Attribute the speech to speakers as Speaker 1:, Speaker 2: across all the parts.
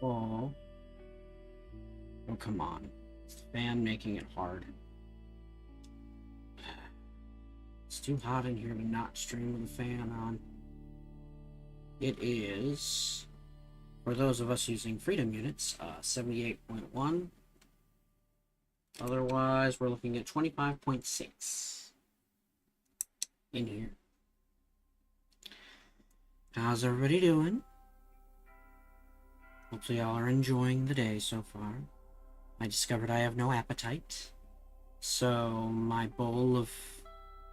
Speaker 1: Oh. Oh, come on. Fan making it hard. It's too hot in here to not stream with a fan on. It is, for those of us using Freedom units, 78.1. Otherwise, we're looking at 25.6 in here. How's everybody doing? Hopefully y'all are enjoying the day so far. I discovered I have no appetite, so my bowl of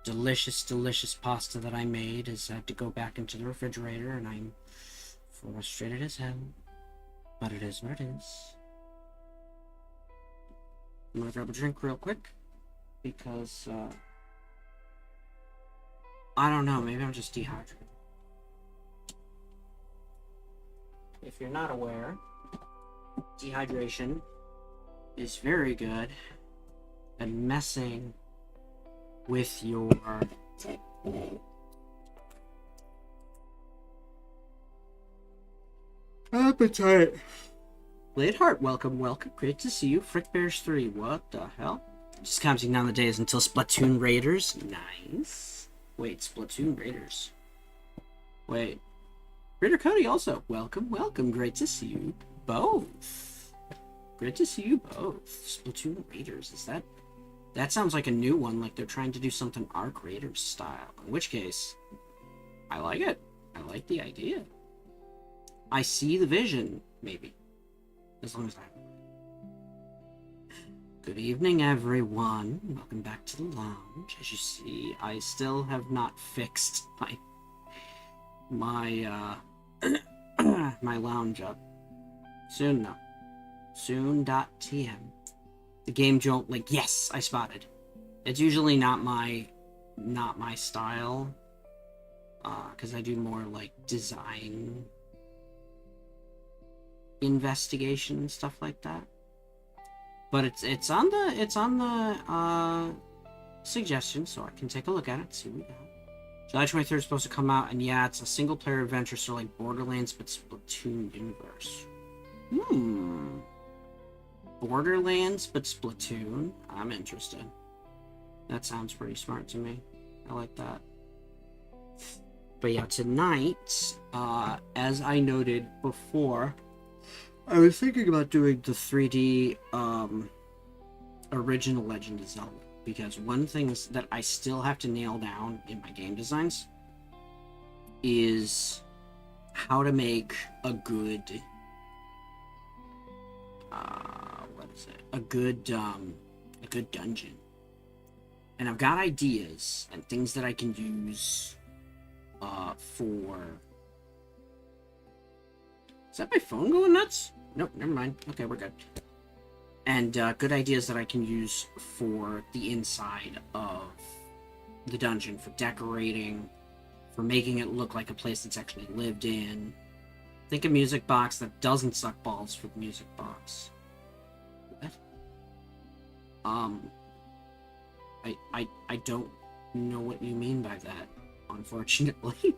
Speaker 1: delicious, delicious pasta that I made has had to go back into the refrigerator, and I'm frustrated as hell. But it is what it is. I'm gonna grab a drink real quick, because, I don't know, maybe I'm just dehydrated. If you're not aware, dehydration is very good at messing with your appetite. Lateheart, welcome. Great to see you. Frick Bears 3, what the hell? Just counting down the days until Splatoon Raiders. Nice. Wait, Splatoon Raiders. Wait. Raider Cody also. Welcome. Great to see you both. Splatoon Raiders, is that... That sounds like a new one, like they're trying to do something Arc Raiders style. In which case, I like it. I like the idea. I see the vision, maybe. As long as I... Good evening, everyone. Welcome back to the lounge. As you see, I still have not fixed my my lounge up. Soon, though. Soon.tm. The game don't, like, yes, I spotted. It's usually not my style. Because I do more, like, design investigation and stuff like that. But it's on the suggestion, so I can take a look at it, see what we got. July 23rd is supposed to come out, and yeah, it's a single-player adventure, so like Borderlands, but Splatoon universe. Borderlands, but Splatoon. I'm interested. That sounds pretty smart to me. I like that. But yeah, tonight, as I noted before, I was thinking about doing the 3D original Legend of Zelda, because one thing that I still have to nail down in my game designs is how to make a good a good dungeon. And I've got ideas and things that I can use for... Is that my phone going nuts? Nope, never mind. Okay, we're good. And good ideas that I can use for the inside of the dungeon, for decorating, for making it look like a place that's actually lived in. Think a music box that doesn't suck balls for the music box. What? I don't know what you mean by that, unfortunately.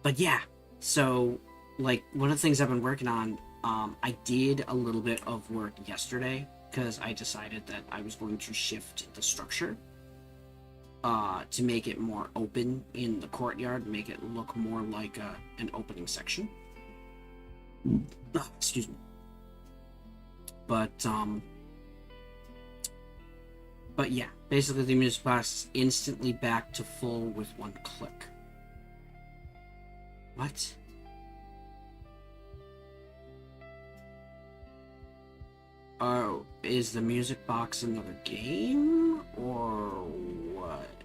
Speaker 1: But yeah, so, like, one of the things I've been working on, I did a little bit of work yesterday, because I decided that I was going to shift the structure to make it more open in the courtyard, make it look more like an opening section. Oh, excuse me. But yeah, basically the music box is instantly back to full with one click. What? Oh, is the music box another game, or what?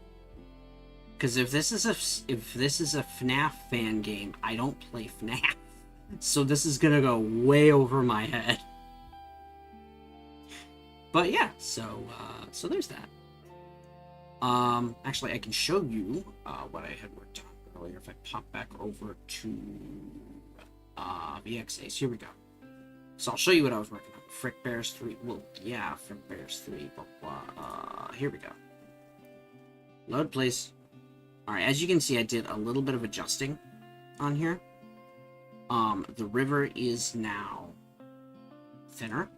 Speaker 1: Because if this is a FNAF fan game, I don't play FNAF, so this is gonna go way over my head. But yeah, so there's that. Actually, I can show you what I had worked on earlier if I pop back over to VXA. So here we go. So I'll show you what I was working on. Frick Bears 3. Well, yeah, Frick Bears 3. Blah, blah. Here we go. Load, please. Alright, as you can see, I did a little bit of adjusting on here. The river is now thinner.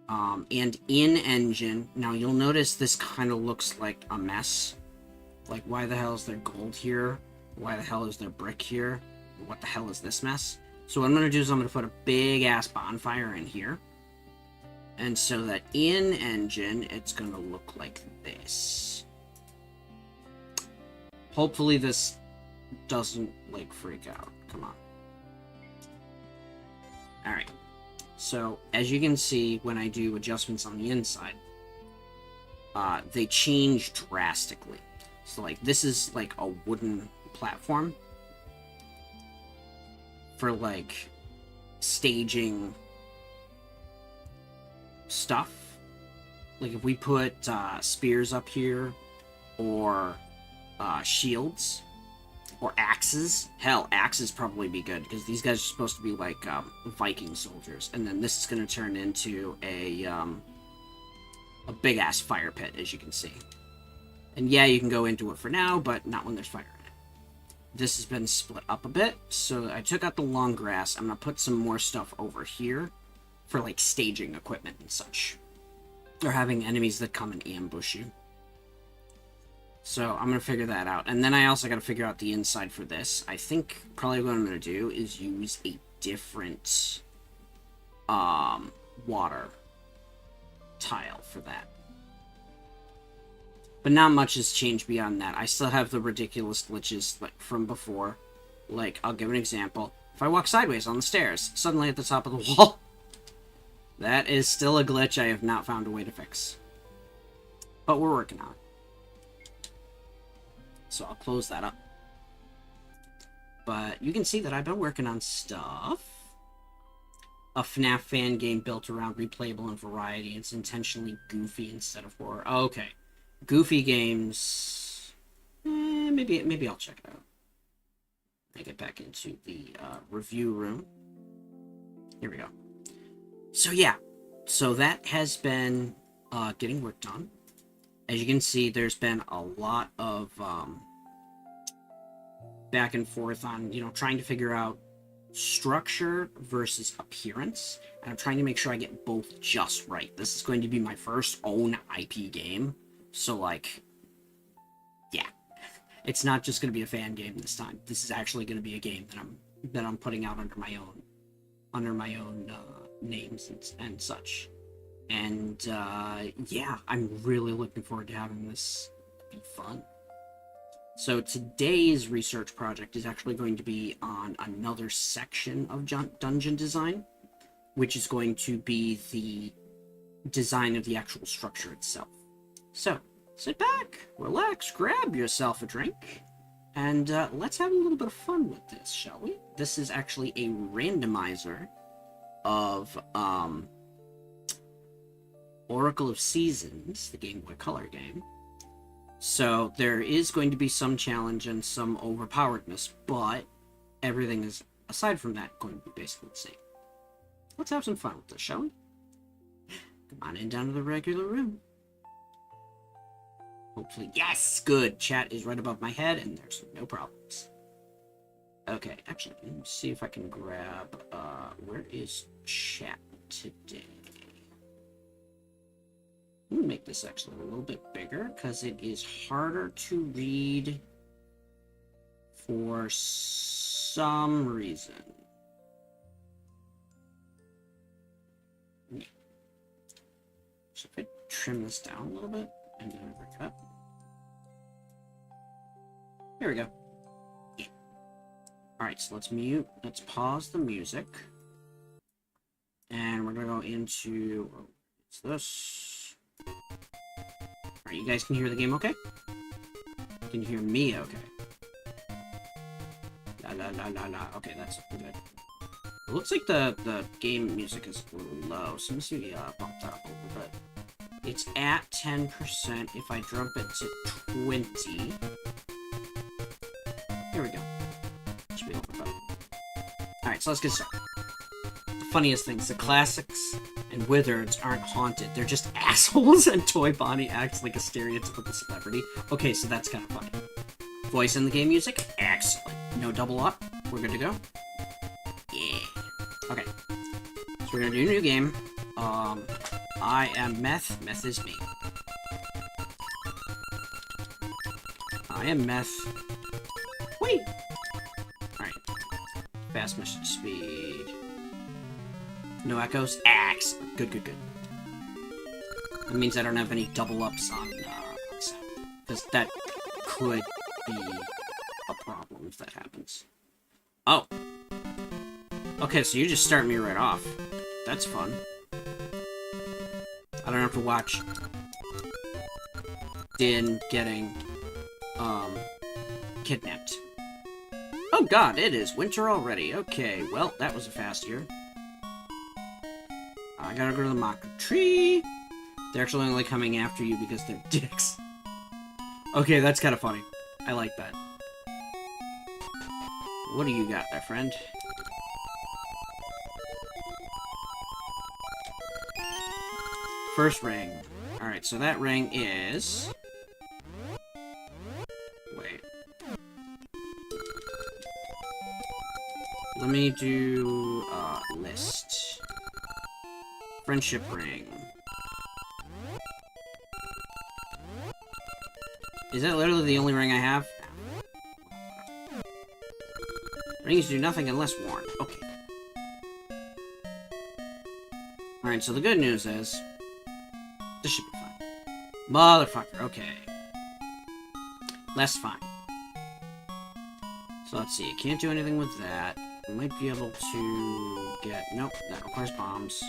Speaker 1: And in-engine, now you'll notice this kind of looks like a mess. Like, why the hell is there gold here? Why the hell is there brick here? What the hell is this mess? So what I'm going to do is I'm going to put a big-ass bonfire in here. And so that in-engine, it's going to look like this. Hopefully this doesn't, like, freak out. Come on. Alright. So, as you can see, when I do adjustments on the inside, they change drastically. So, like, this is, like, a wooden platform for, like, staging stuff. Like, if we put spears up here, or shields, or axes. Hell, axes probably be good, because these guys are supposed to be, like, Viking soldiers. And then this is going to turn into a big-ass fire pit, as you can see. And yeah, you can go into it for now, but not when there's fire in it. This has been split up a bit, so I took out the long grass. I'm going to put some more stuff over here for, like, staging equipment and such. Or having enemies that come and ambush you. So I'm going to figure that out. And then I also got to figure out the inside for this. I think probably what I'm going to do is use a different water tile for that. But not much has changed beyond that. I still have the ridiculous glitches like from before. Like, I'll give an example. If I walk sideways on the stairs, suddenly at the top of the wall. That is still a glitch I have not found a way to fix. But we're working on it. So I'll close that up. But you can see that I've been working on stuff. A FNAF fan game built around replayable and variety. It's intentionally goofy instead of horror. Oh, okay. Goofy games... maybe I'll check it out. I get back into the review room. Here we go. So yeah. So that has been getting worked on. As you can see, there's been a lot of back and forth on, trying to figure out structure versus appearance. And I'm trying to make sure I get both just right. This is going to be my first own IP game. So, like, yeah. It's not just going to be a fan game this time. This is actually going to be a game that I'm putting out under my own names and such. And, yeah, I'm really looking forward to having this be fun. So today's research project is actually going to be on another section of dungeon design, which is going to be the design of the actual structure itself. So, sit back, relax, grab yourself a drink, and let's have a little bit of fun with this, shall we? This is actually a randomizer of, Oracle of Seasons, the Game Boy Color game. So there is going to be some challenge and some overpoweredness, but everything is, aside from that, going to be basically the same. Let's have some fun with this, shall we? Come on in down to the regular room. Hopefully, yes, good. Chat is right above my head, and there's no problems. Okay, actually, let me see if I can grab, where is chat today? Let me make this actually a little bit bigger, because it is harder to read for some reason. Yeah. So if I trim this down a little bit, and then I break it up. Here we go. Yeah. Alright, so let's pause the music. And we're gonna go into, it's this. Alright, you guys can hear the game okay? Can you hear me okay? La la la la la. Okay, that's good. It looks like the game music is a little low, so let me see if we bump that up a little bit. It's at 10%. If I drop it to 20... There we go. Should be a little bit better. Alright, so let's get started. The funniest things, the classics and wizards aren't haunted. They're just assholes, and Toy Bonnie acts like a stereotypical celebrity. Okay, so that's kind of funny. Voice in the game music? Excellent. No double up. We're good to go. So we're gonna do a new game. I am Meth. Meth is me. I am Meth. Wait! Alright. Fast message speed. No echoes. Axe. Good, good, good. That means I don't have any double ups on sound. Because that could be a problem if that happens. Oh. Okay, so you just start me right off. That's fun. I don't have to watch Din getting, kidnapped. Oh god, it is winter already. Okay, well, that was a fast year. I gotta go to the Mako tree. They're actually only coming after you because they're dicks. Okay, that's kind of funny. I like that. What do you got, my friend? First ring. Alright, so that ring is... Wait. Let me do, list. Friendship ring. Is that literally the only ring I have? Rings do nothing unless worn. Okay. Alright, so the good news is... This should be fine. Motherfucker, okay. Less fine. So let's see, I can't do anything with that. I might be able to get... Nope, that requires bombs.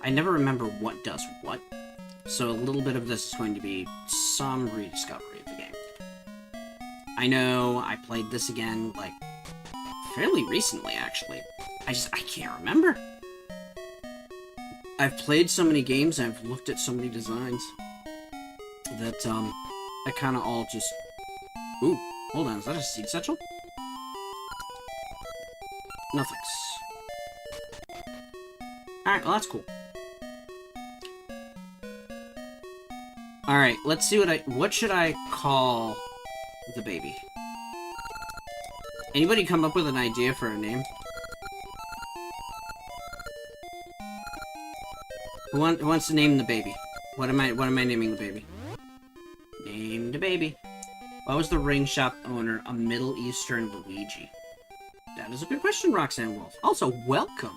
Speaker 1: I never remember what does what. So a little bit of this is going to be some rediscovery of the game. I know I played this again, like, fairly recently, actually. I can't remember. I've played so many games, I've looked at so many designs, that, I kind of all just... Ooh, hold on, is that a seed satchel? No thanks. Alright, well that's cool. Alright, let's see what should I call the baby? Anybody come up with an idea for a name? Who wants to name the baby? What am I naming the baby? Name the baby. Why was the ring shop owner a Middle Eastern Luigi? That is a good question, Roxanne Wolf. Also, welcome.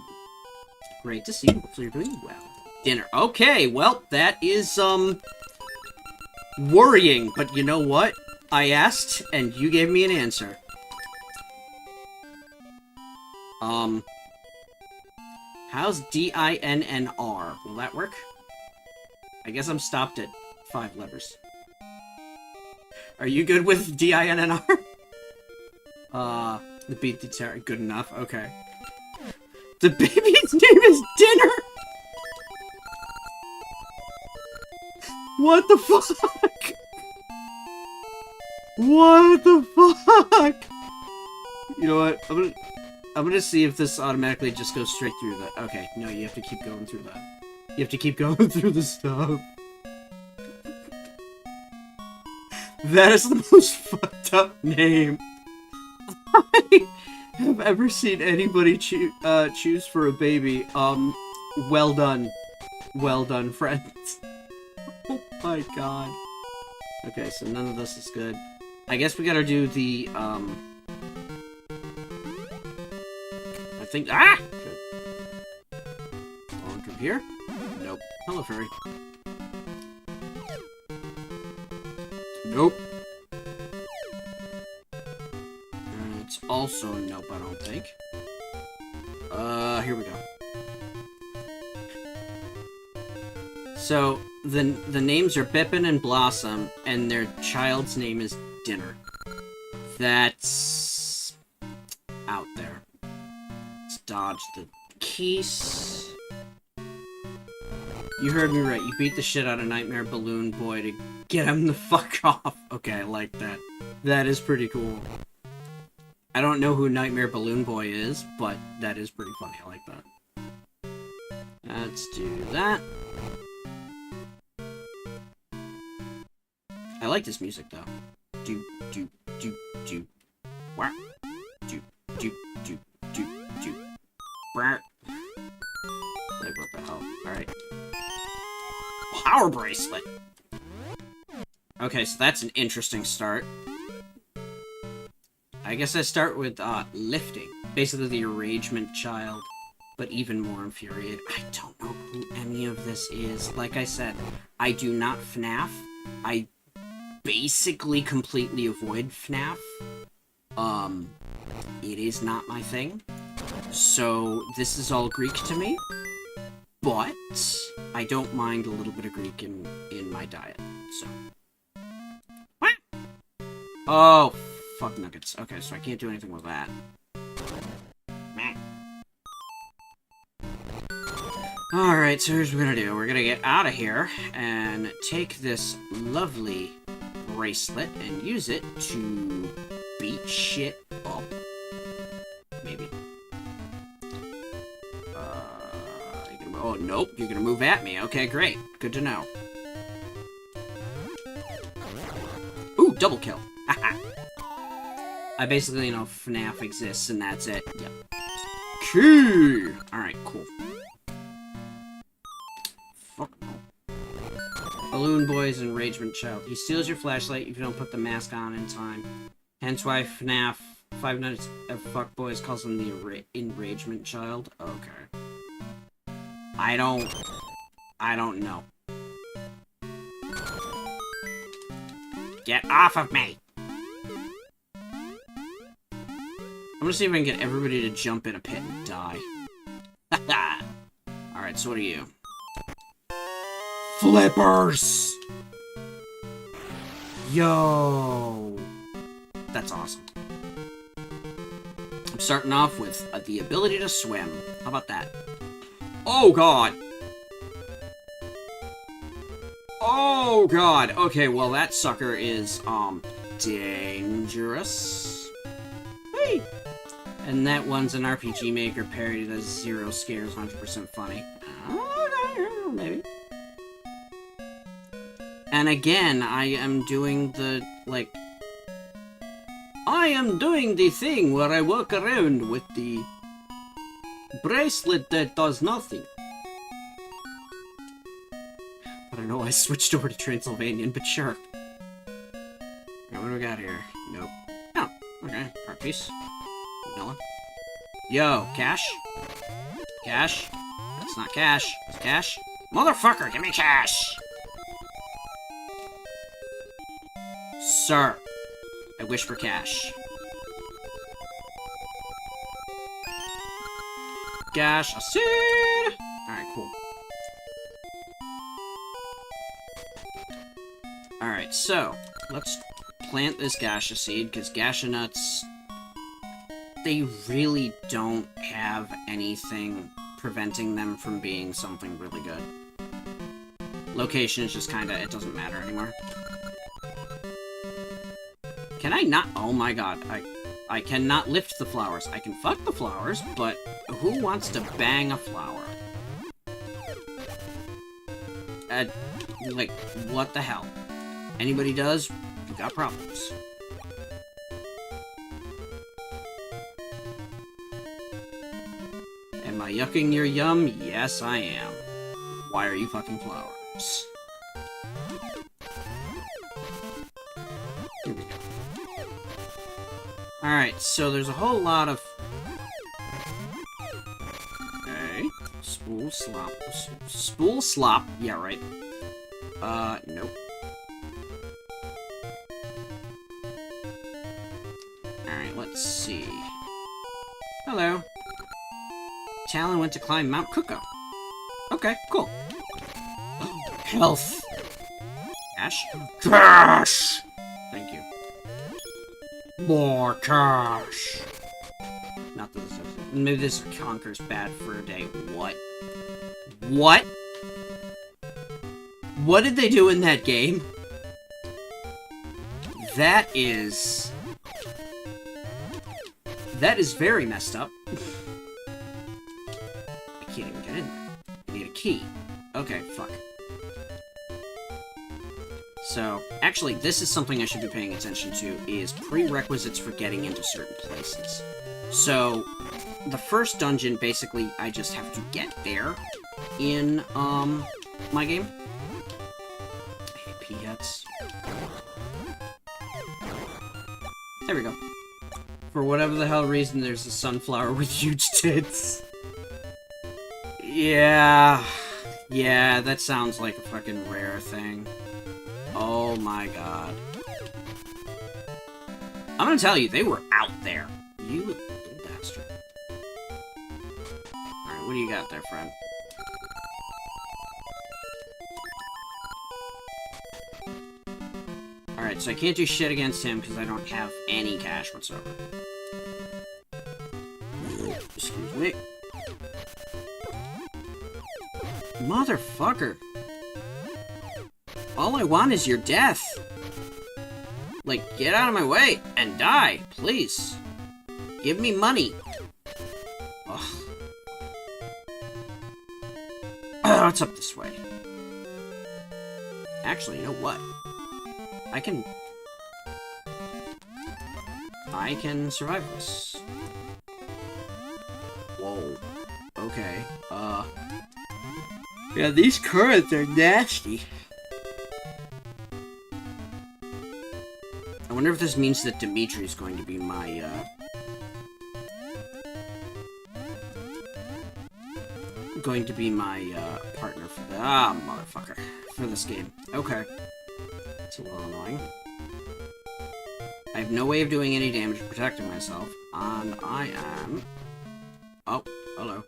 Speaker 1: Great to see you. Hopefully you're doing well. Dinner. Okay, well, that is, worrying, but you know what? I asked, and you gave me an answer. How's D-I-N-N-R? Will that work? I guess I'm stopped at 5 letters. Are you good with D-I-N-N-R? The beat the terror. Good enough, okay. The baby's name is Dinner! What the fuck? What the fuck? You know what? I'm gonna see if this automatically just goes straight through that. Okay, no, you have to keep going through that. You have to keep going through the stuff. That is the most fucked up name I have ever seen anybody choose for a baby. Well done. Well done, friends. Oh my god. Okay, so none of this is good. I guess we gotta do the, I think... Ah! Good. Going from here? Nope. Hello, fairy. Nope. And it's also nope, I don't think. Here we go. So, the names are Bippin and Blossom, and their child's name is Dinner. That's... out there. Let's dodge the keys. You heard me right, you beat the shit out of Nightmare Balloon Boy to get him the fuck off. Okay, I like that. That is pretty cool. I don't know who Nightmare Balloon Boy is, but that is pretty funny. I like that. Let's do that. I like this music, though. Do, do, do, do. Wah. Do, do, do, do, do. Wah. power bracelet. Okay, so that's an interesting start. I guess I start with, lifting. Basically the arrangement child, but even more infuriated. I don't know who any of this is. Like I said, I do not FNAF. I basically completely avoid FNAF. It is not my thing. So, this is all Greek to me. But, I don't mind a little bit of Greek in my diet, so. What? Oh, fuck nuggets. Okay, so I can't do anything with that. Alright, so here's what we're gonna do. We're gonna get out of here and take this lovely bracelet and use it to beat shit up. Maybe. Oh, nope, you're gonna move at me. Okay, great. Good to know. Ooh, double kill. Haha. I basically know FNAF exists and that's it. Yep. Cool. Alright, cool. Fuck no. Balloon Boy's enragement child. He steals your flashlight if you don't put the mask on in time. Hence why FNAF 5 Nights at Fuckboys calls him the enragement child. Okay. I don't know. Get off of me! I'm gonna see if I can get everybody to jump in a pit and die. Alright, so what are you? Flippers! Yo! That's awesome. I'm starting off with the ability to swim. How about that? Oh god! Oh god! Okay, well that sucker is, dangerous. Hey! And that one's an RPG Maker parody that's zero scares, 100% funny. Maybe. And again, I am doing the, like... I am doing the thing where I walk around with the bracelet that does nothing. I don't know, I switched over to Transylvanian, but sure. Alright, what do we got here? Nope. Oh, okay. Heart piece. Vanilla. Yo, cash? Cash? It's not cash. It's cash? Motherfucker, give me cash! Sir, I wish for cash. Gash a seed! Alright, cool. Alright, so, let's plant this Gasha seed, because Gasha nuts, they really don't have anything preventing them from being something really good. Location is just kinda, it doesn't matter anymore. Can I not? Oh my god, I cannot lift the flowers. I can fuck the flowers, but who wants to bang a flower? Like, what the hell? Anybody does, you got problems. Am I yucking your yum? Yes, I am. Why are you fucking flowers? Here we go. Alright, so there's a whole lot of... Okay. Spool slop. Spool slop. Yeah, right. Nope. Alright, let's see. Hello. Talon went to climb Mount Kuko. Okay, cool. Health. Cash? Cash! Thank you. More cash. Not that this is... Maybe this conquers bad for a day. What? What? What did they do in that game? That is very messed up. I can't even get in there. I need a key. Okay, fuck. So, actually, this is something I should be paying attention to, is prerequisites for getting into certain places. So, the first dungeon, basically, I just have to get there in, my game. There we go. For whatever the hell reason, there's a sunflower with huge tits. Yeah. Yeah, that sounds like a fucking rare thing. Oh my god. I'm gonna tell you, they were out there. You little bastard. Alright, what do you got there, friend? Alright, so I can't do shit against him because I don't have any cash whatsoever. Excuse me. Motherfucker. All I want is your death. Like, get out of my way and die, please. Give me money. Ugh. Oh, it's up this way. Actually, you know what? I can survive this. Whoa. Okay. Yeah, these currents are nasty. I wonder if this means that Dimitri is going to be my, partner for the... Ah, motherfucker. For this game. Okay. It's a little annoying. I have no way of doing any damage or protecting myself. And I am... Oh, hello.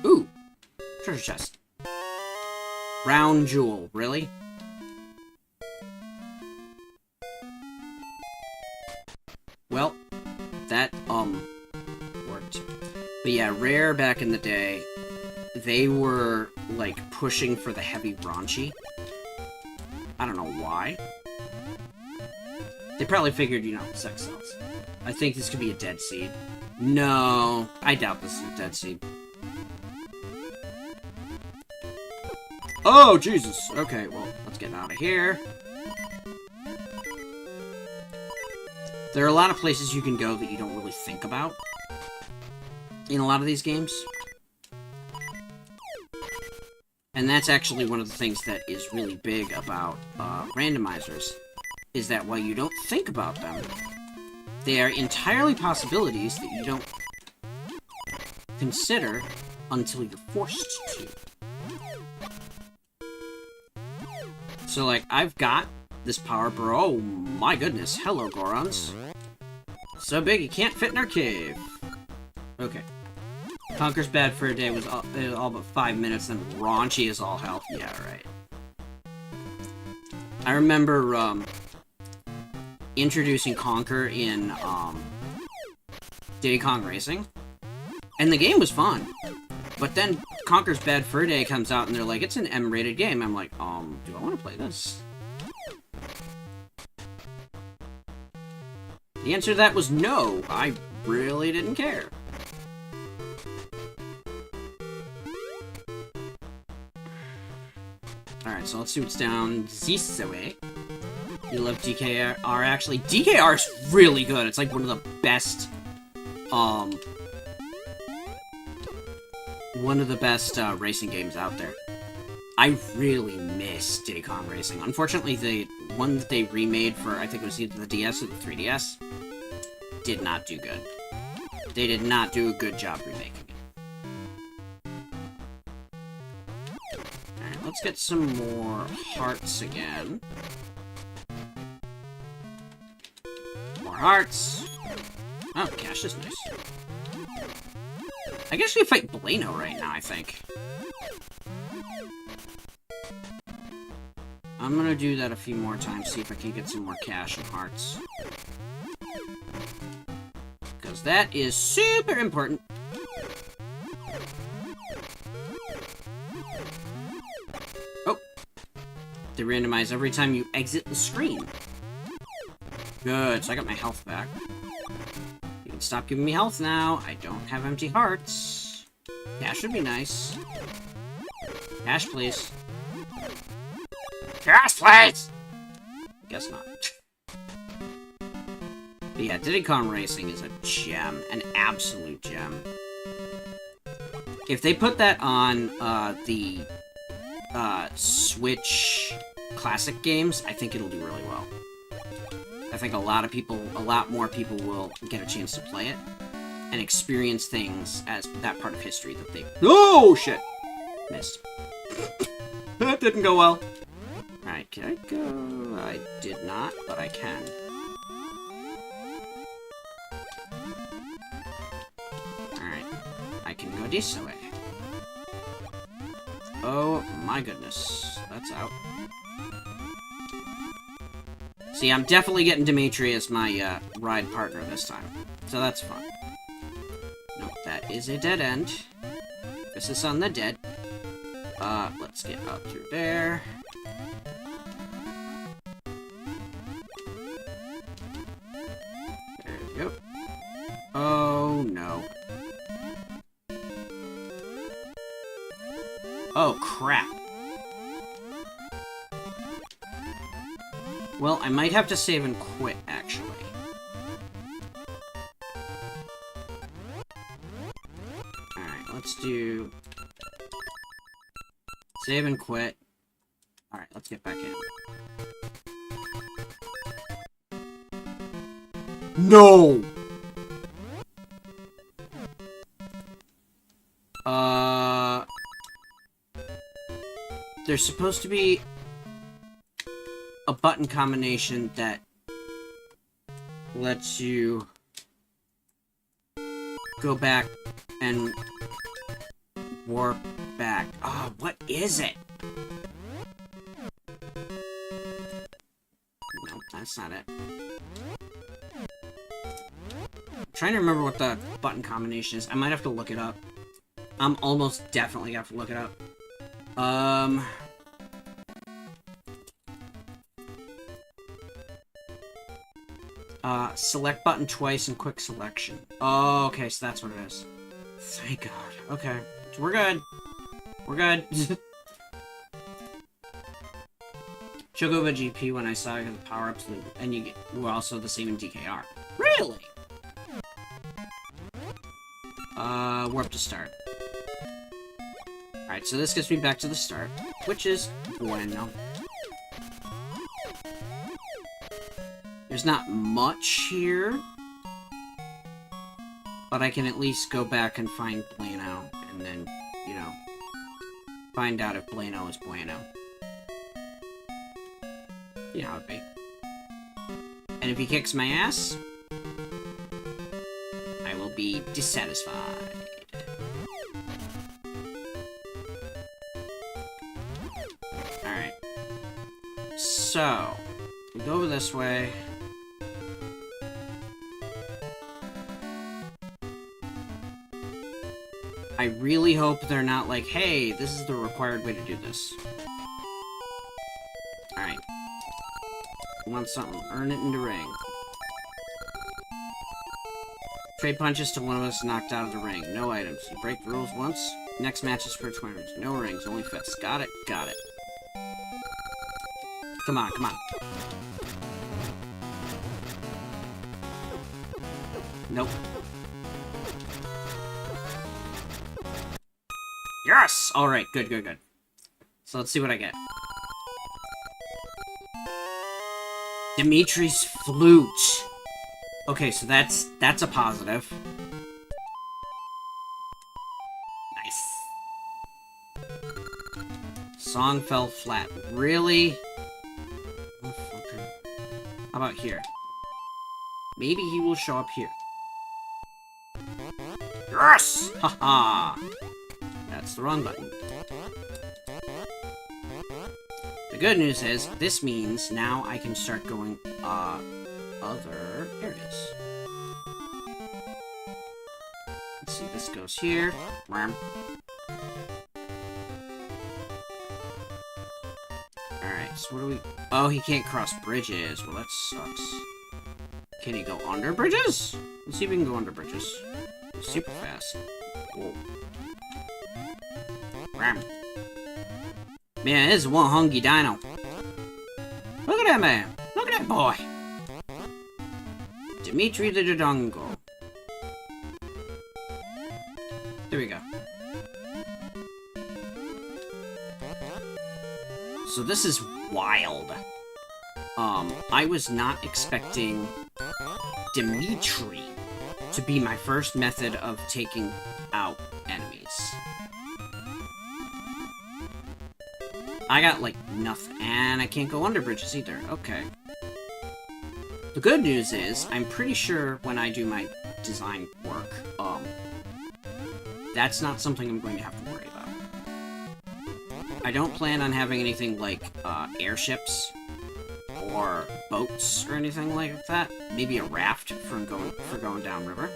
Speaker 1: Ooh! Treasure chest. Round jewel. Really? Well, that, worked. But yeah, Rare back in the day, they were, like, pushing for the heavy raunchy. I don't know why. They probably figured, you know, sex sells. I think this could be a dead seed. No, I doubt this is a dead seed. Oh, Jesus! Okay, well, let's get out of here. There are a lot of places you can go that you don't really think about in a lot of these games. And that's actually one of the things that is really big about randomizers, is that while you don't think about them, they are entirely possibilities that you don't consider until you're forced to. So, like, I've got this power bro. Oh, my goodness. Hello, Gorons. So big, you can't fit in our cave. Okay. Conker's bad for a day was all but 5 minutes, and raunchy is all health. Yeah, right. I remember, introducing Conker in, Diddy Kong Racing. And the game was fun. But then Conker's Bad Fur Day comes out, and they're like, it's an M-rated game. I'm like, do I want to play this? The answer to that was no. I really didn't care. Alright, so let's see what's down this way. You love DKR. Actually, DKR is really good. It's like one of the best, racing games out there. I really miss Diddy Kong Racing. Unfortunately, the one that they remade for, I think it was either the DS or the 3DS, did not do good. They did not do a good job remaking it. Alright, let's get some more hearts again. More hearts. Oh, cash is nice. I guess we fight Blano right now, I think. I'm gonna do that a few more times, see if I can get some more cash and hearts. Because that is super important. Oh! They randomize every time you exit the screen. Good, so I got my health back. You can stop giving me health now. I don't have empty hearts. Cash would be nice. Cash, please. Cash, please! Guess not. But yeah, Diddy Kong Racing is a gem. An absolute gem. If they put that on, the, Switch classic games, I think it'll do really well. I think a lot more people will get a chance to play it and experience things as that part of history that they... Oh, shit! Missed. That didn't go well. Alright, can I go? I did not, but I can. Alright. I can go this way. Oh my goodness. That's out. See, I'm definitely getting Dimitri as my ride partner this time. So that's fun. Nope, that is a dead end. This is on the dead. Let's get up through there. There we go. Oh, no. Oh, crap. Well, I might have to save and quit, actually. Alright, let's do... Save and quit. Alright, let's get back in. No! There's supposed to be a button combination that lets you go back and warp back. Oh, what is it? Nope, that's not it. I'm trying to remember what the button combination is. I might have to look it up. I'm almost definitely gonna have to look it up. Select button twice and quick selection. Oh, okay, so that's what it is. Thank God. Okay. So we're good. We're good. Chocobo GP when I saw the power-ups, and you were also the same in DKR. Really? Warp to start. Alright, so this gets me back to the start, which is bueno. There's not much here, but I can at least go back and find Bueno, and then, you know, find out if Bueno is bueno. You know how it'd be. And if he kicks my ass, I will be dissatisfied. Alright. So, we go over this way. I really hope they're not like, hey, this is the required way to do this. Alright. Want something? Earn it in the ring. Trade punches till one of us knocked out of the ring. No items. You break the rules once. Next match is for 20 rings. No rings, only fists. Got it? Got it. Come on, come on. Nope. Yes! Alright, good, good, good. So let's see what I get. Dimitri's flute. Okay, so that's a positive. Nice. Song fell flat. Really? Oh, okay. How about here? Maybe he will show up here. Yes! Haha! That's the wrong button. The good news is, this means now I can start going, other areas. Let's see, this goes here. Alright, so what do we... Oh, he can't cross bridges. Well, that sucks. Can he go under bridges? Let's see if we can go under bridges. Super fast. Whoa. Man, this is one hungry dino. Look at that man. Look at that boy. Dimitri the Dodongo. There we go. So this is wild. I was not expecting Dimitri to be my first method of taking out enemies. I got, like, nothing. And I can't go under bridges either. Okay. The good news is, I'm pretty sure when I do my design work, that's not something I'm going to have to worry about. I don't plan on having anything like, airships or boats or anything like that. Maybe a raft for going downriver.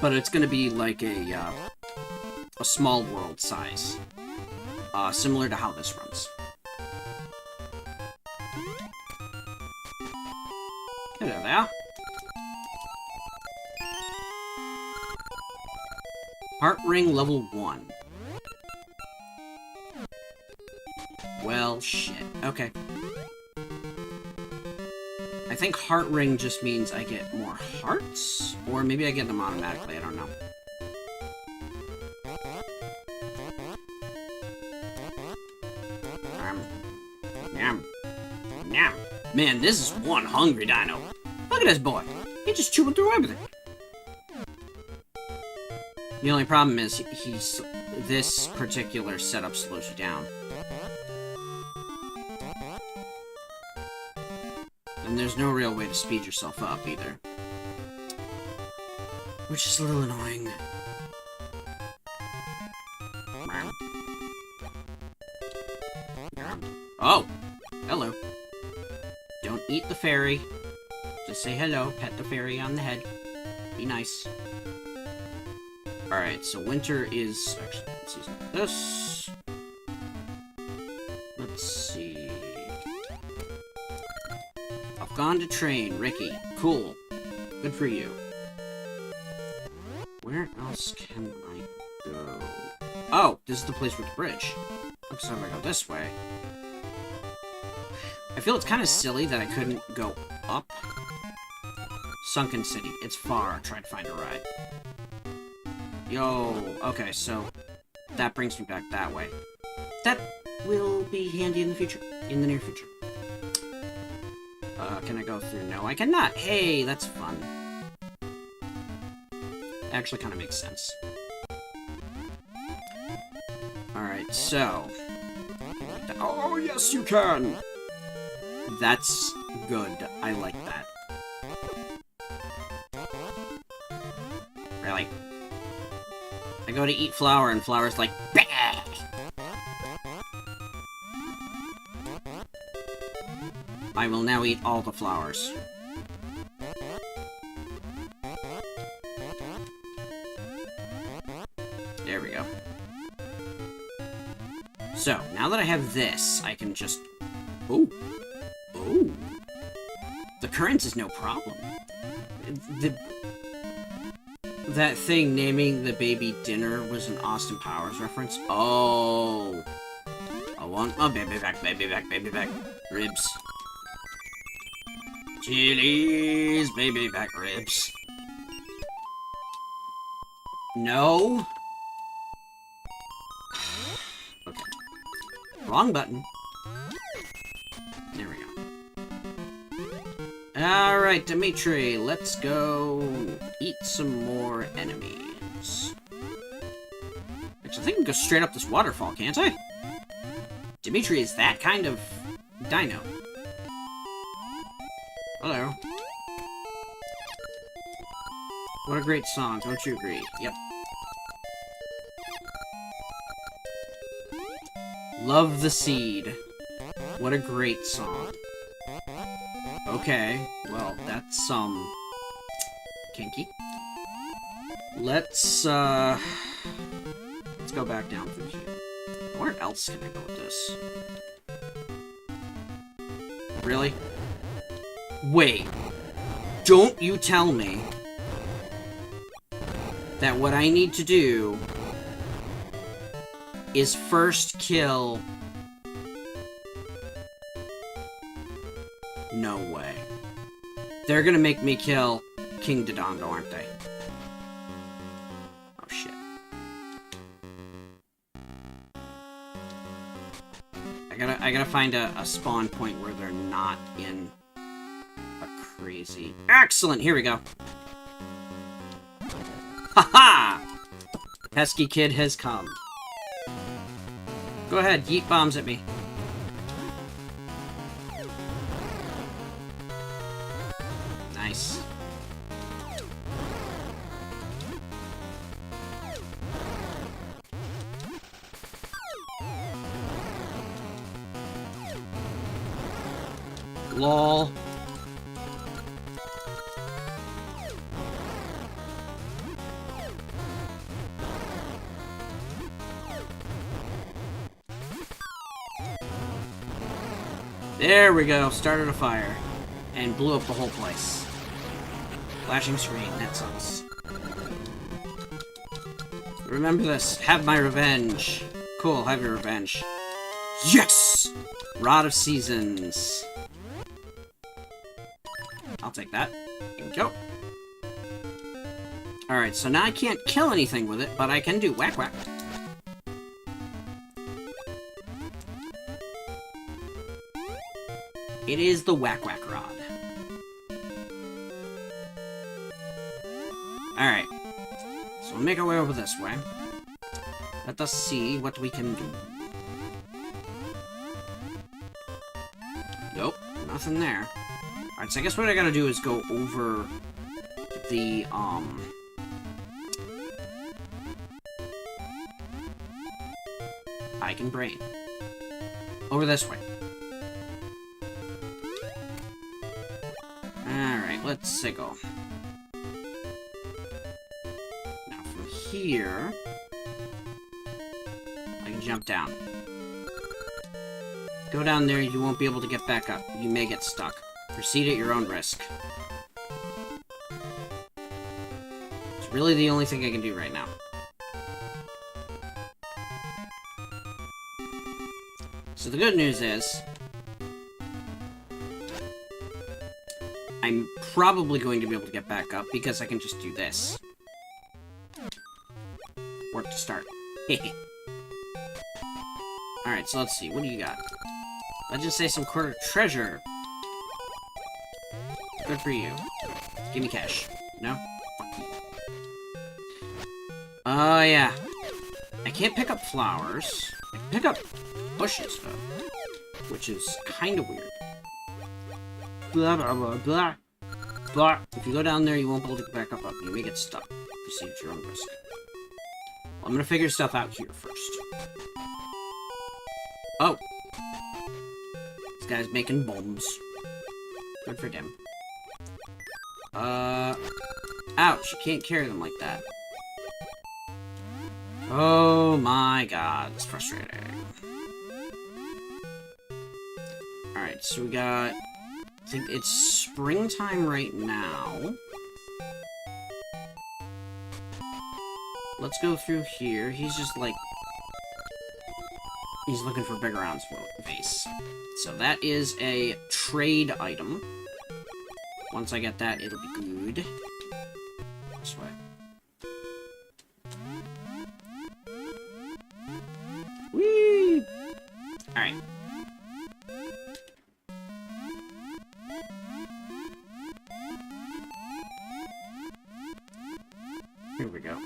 Speaker 1: But it's gonna be like a small world size. Similar to how this runs. Hello there. Heart Ring level 1. Well, shit. Okay. I think Heart Ring just means I get more hearts? Or maybe I get them automatically, I don't know. Yum. Yum. Man, this is one hungry dino. Look at this boy. He's just chewing through everything. The only problem is this particular setup slows you down. And there's no real way to speed yourself up either. Which is a little annoying. Oh! Hello. Don't eat the fairy. Just say hello, pet the fairy on the head. Be nice. Alright, so winter is... Actually, let's use this. Let's see... I've gone to train, Ricky. Cool. Good for you. Where else can I go? Oh, this is the place with the bridge. Looks like I go this way. I feel it's kind of silly that I couldn't go up. Sunken City. It's far. Try to find a ride. Yo. Okay, so that brings me back that way. That will be handy in the future. In the near future. Can I go through? No, I cannot. Hey, that's fun. Actually kind of makes sense. Alright, so... Oh, yes, you can! That's good. I like that. Really? I go to eat flour, and flour's like, bah! I will now eat all the flowers. There we go. So, now that I have this, I can just... Ooh. Ooh. The current is no problem. That thing naming the baby dinner was an Austin Powers reference. Oh. I want my baby back, baby back, baby back. Ribs. Chili's baby back ribs. No. Okay. Wrong button. There we go. Alright, Dimitri, let's go eat some more enemies. Actually, I think I can go straight up this waterfall, can't I? Dimitri is that kind of dino. Hello. What a great song, don't you agree? Yep. Love the Seed. What a great song. Okay, well, that's, kinky. Let's go back down through here. Where else can I go with this? Really? Wait. Don't you tell me that what I need to do is first kill... No way. They're gonna make me kill King Dodongo, aren't they? Oh, shit. I gotta find a spawn point where they're not in a crazy... Excellent! Here we go. Ha-ha! Pesky kid has come. Go ahead, yeet bombs at me. Nice. LOL. There we go. Started a fire. And blew up the whole place. Flashing screen. That sucks. Remember this. Have my revenge. Cool. Have your revenge. Yes! Rod of Seasons. I'll take that. Here we go. Alright, so now I can't kill anything with it, but I can do whack whack. It is the whack whack rod. Alright. So we'll make our way over this way. Let us see what we can do. Nope, nothing there. Alright, so I guess what I gotta do is go over the, I can brain. Over this way. Alright, let's go. Now from here, I can jump down. Go down there, you won't be able to get back up. You may get stuck. Proceed at your own risk. It's really the only thing I can do right now. So the good news is, I'm probably going to be able to get back up because I can just do this. Work to start. Alright, so let's see. What do you got? Let's just say some quarter treasure. Good for you. Give me cash. No? Fuck you. Oh, yeah. I can't pick up flowers. I can pick up bushes, though. Which is kind of weird. Blah, blah, blah, blah. Blah. If you go down there, you won't be able to get back up. You may get stuck. Proceed at your own risk. Well, I'm gonna figure stuff out here first. Oh! This guy's making bombs. Good for them. Ouch, you can't carry them like that. Oh my god, it's frustrating. Alright, so we got... I think it's springtime right now. Let's go through here. He's just like... He's looking for bigger rounds for a vase. So that is a trade item. Once I get that, it'll be good. This way. Whee! Alright. Here we go.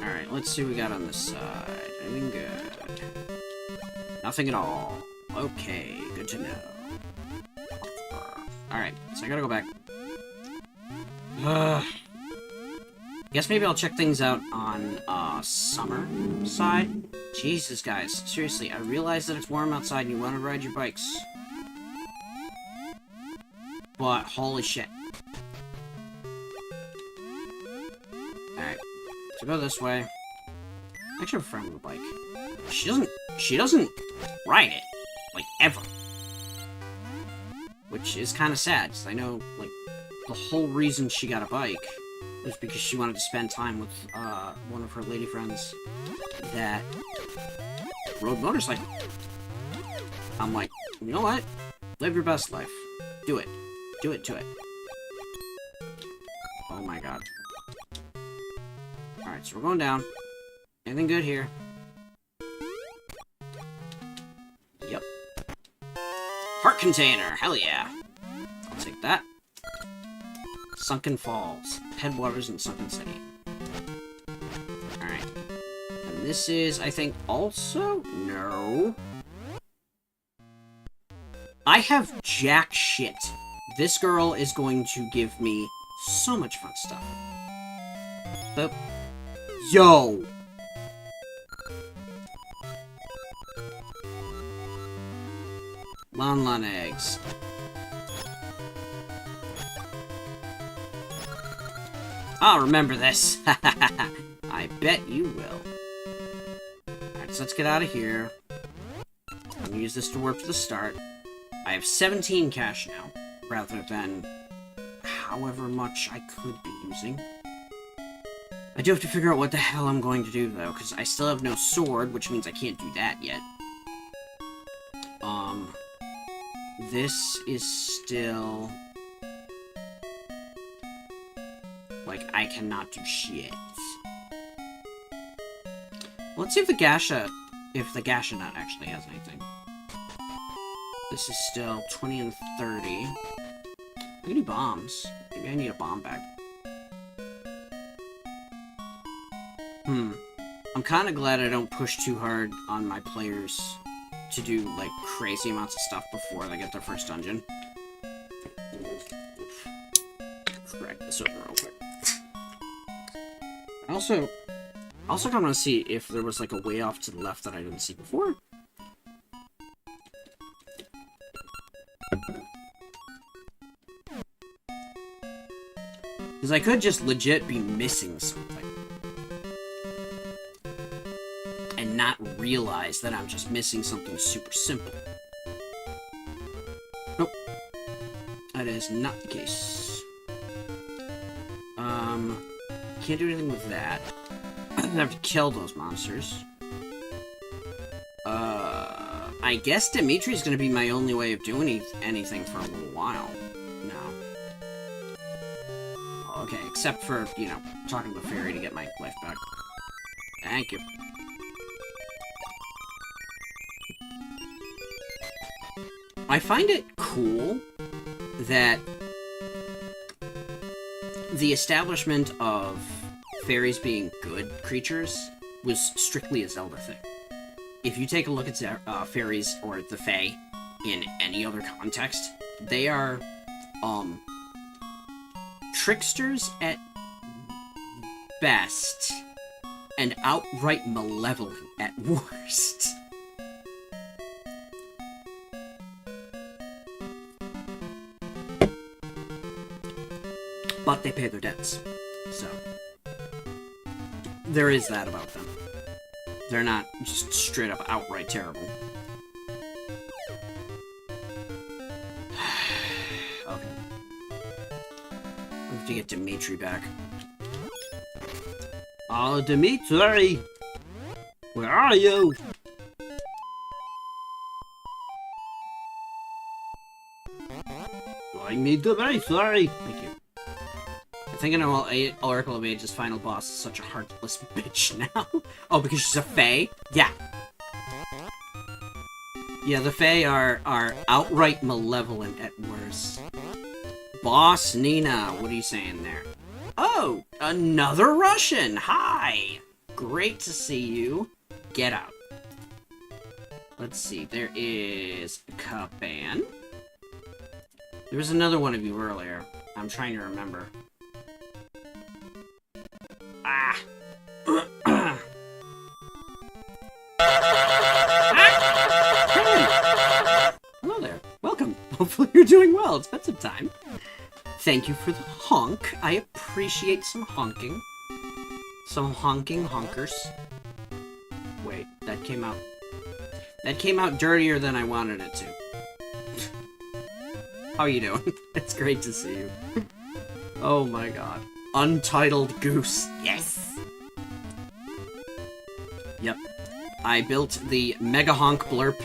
Speaker 1: Alright, let's see what we got on this side. Anything good? Nothing at all. Okay, good to know. Alright, so I gotta go back. Guess maybe I'll check things out on, summer side. Jesus, guys. Seriously, I realize that it's warm outside and you want to ride your bikes. But, holy shit. Alright. So go this way. I actually have a friend with a bike. She doesn't ride it. Like, ever. Which is kind of sad, because I know, like, the whole reason she got a bike was because she wanted to spend time with, one of her lady friends that rode motorcycle. I'm like, you know what? Live your best life. Do it. Do it to it. Oh my god. Alright, so we're going down. Anything good here? container. Hell yeah. I'll take that. Sunken Falls. Headwaters in Sunken City. Alright. And this is, I think, also... No. I have jack shit. This girl is going to give me so much fun stuff. Boop. Yo! Lon eggs. I'll remember this. I bet you will. Alright, so let's get out of here. I'm gonna use this to warp to the start. I have 17 cash now, rather than however much I could be using. I do have to figure out what the hell I'm going to do, though, because I still have no sword, which means I can't do that yet. This is still... Like, I cannot do shit. Let's see if the Gasha nut actually has anything. This is still 20 and 30. I can do bombs. Maybe I need a bomb bag. I'm kind of glad I don't push too hard on my players to do, like, crazy amounts of stuff before they get their first dungeon. Crack this open real quick. I also kind of want to see if there was, like, a way off to the left that I didn't see before. Because I could just legit be missing something. And not realize that I'm just missing something super simple. Nope. That is not the case. Can't do anything with that. I have to kill those monsters. I guess Dimitri's gonna be my only way of doing anything for a little while. No. Okay, except for, you know, talking to the fairy to get my life back. Thank you. I find it cool that the establishment of fairies being good creatures was strictly a Zelda thing. If you take a look at fairies or the Fae in any other context, they are tricksters at best and outright malevolent at worst. But they pay their debts, so there is that about them. They're not just straight up outright terrible. Okay. We have to get Dimitri back. Oh, Dimitri! Where are you? I need Dimitri! Thank you. I think I know Oracle of Age's final boss is such a heartless bitch now. Oh, because she's a Fae? Yeah. Yeah, the Fae are outright malevolent at worst. Boss Nina, what are you saying there? Oh, another Russian! Hi! Great to see you. Get out. Let's see, there is Kaban. There was another one of you earlier. I'm trying to remember. Ah! Hello there. Welcome. Hopefully you're doing well. It's been some time. Thank you for the honk. I appreciate some honking. Some honking honkers. Wait, that came out... That came out dirtier than I wanted it to. How are you doing? It's great to see you. Oh my god. Untitled Goose. Yes! Yep. I built the Mega Honk Blurp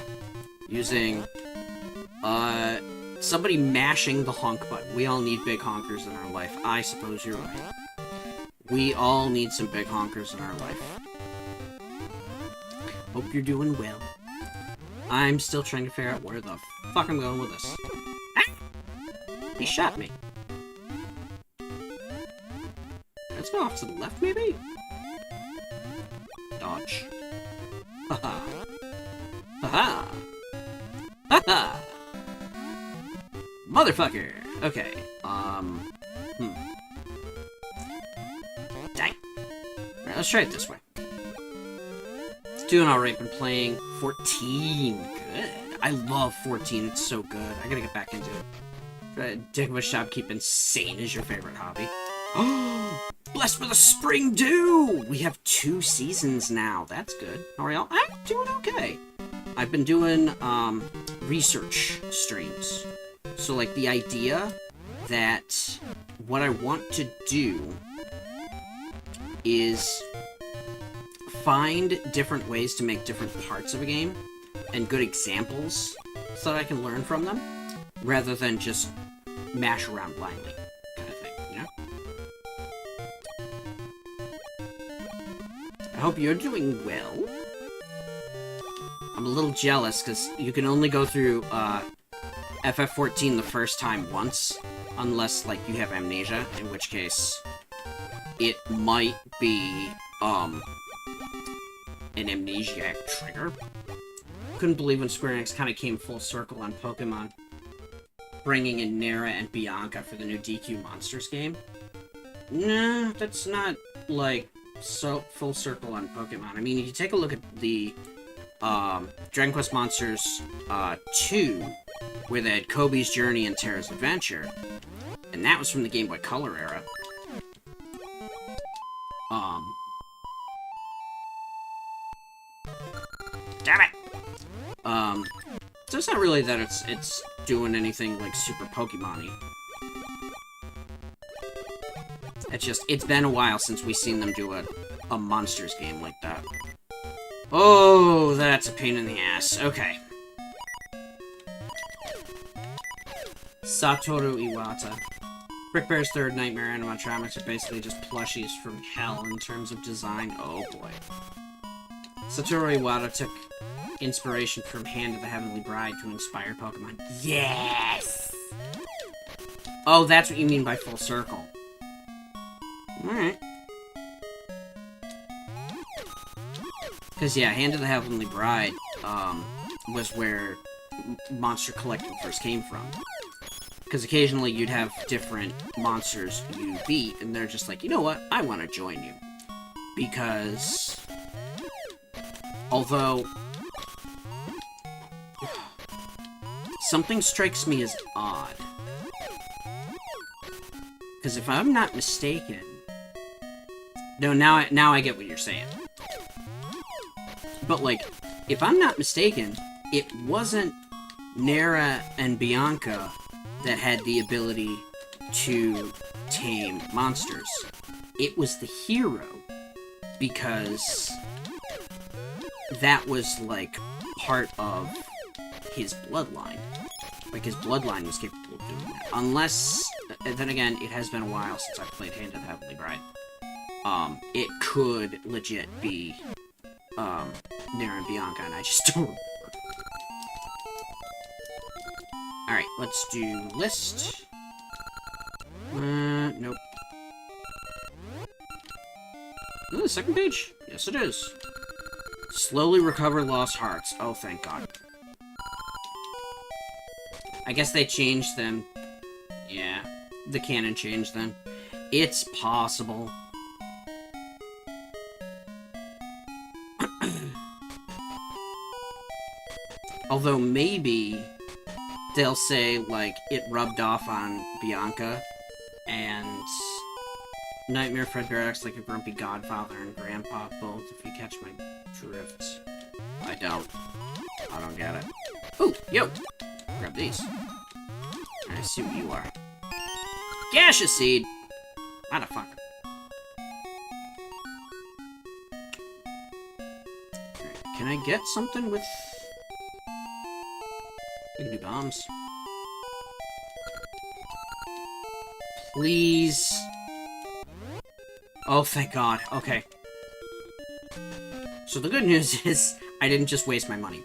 Speaker 1: using, somebody mashing the honk button. We all need big honkers in our life. I suppose you're right. We all need some big honkers in our life. Hope you're doing well. I'm still trying to figure out where the fuck I'm going with this. Ah! He shot me. Let's go off to the left, maybe? Dodge. Haha. Haha. Haha. Motherfucker. Okay. Dang. Alright, let's try it this way. It's doing alright. Been playing 14. Good. I love 14. It's so good. I gotta get back into it. Dick with shopkeep insane is your favorite hobby. Oh, blessed with a spring dew! We have 2 seasons now. That's good. How are y'all? I'm doing okay. I've been doing research streams. So, like, the idea that what I want to do is find different ways to make different parts of a game and good examples so that I can learn from them, rather than just mash around blindly kind of thing, you know? I hope you're doing well. I'm a little jealous, because you can only go through, FF14 the first time once, unless, like, you have amnesia, in which case it might be, an amnesiac trigger. Couldn't believe when Square Enix kind of came full circle on Pokemon, bringing in Nera and Bianca for the new DQ Monsters game. Nah, that's not, like, so full circle on Pokemon. I mean, if you take a look at the, Dragon Quest Monsters, 2, where they had Kobe's Journey and Terra's Adventure, and that was from the Game Boy Color era. Damn it! So it's not really that it's doing anything, like, super Pokemon-y. It's just, it's been a while since we've seen them do a Monsters game like that. Oh, that's a pain in the ass. Okay. Satoru Iwata. Brick Bear's third Nightmare animatronics are basically just plushies from hell in terms of design. Oh boy. Satoru Iwata took inspiration from Hand of the Heavenly Bride to inspire Pokemon. Yes! Oh, that's what you mean by full circle. Alright. Because, yeah, Hand of the Heavenly Bride, was where Monster Collecting first came from. Because occasionally you'd have different monsters you beat, and they're just like, you know what, I want to join you. Because, although something strikes me as odd. Because if I'm not mistaken... No, now I get what you're saying. But, like, if I'm not mistaken, it wasn't Nera and Bianca that had the ability to tame monsters. It was the hero, because that was, like, part of his bloodline. Like, his bloodline was capable of doing that. Unless, then again, it has been a while since I played Hand of the Heavenly Bride. It could legit be, Nera and Bianca, and I just don't remember. Alright, let's do list. Nope. Is it the second page? Yes, it is. Slowly recover lost hearts. Oh, thank God. I guess they changed them. Yeah, the canon changed them. It's possible. Although maybe they'll say, like, it rubbed off on Bianca, and Nightmare Fredbear acts like a grumpy godfather and grandpa both, if you catch my drift. I don't get it. Ooh, yo! Grab these. I see what you are. Gaseous Seed! Motherfucker. Alright, can I get something with... I can do bombs. Please. Oh, thank God. Okay. So the good news is, I didn't just waste my money.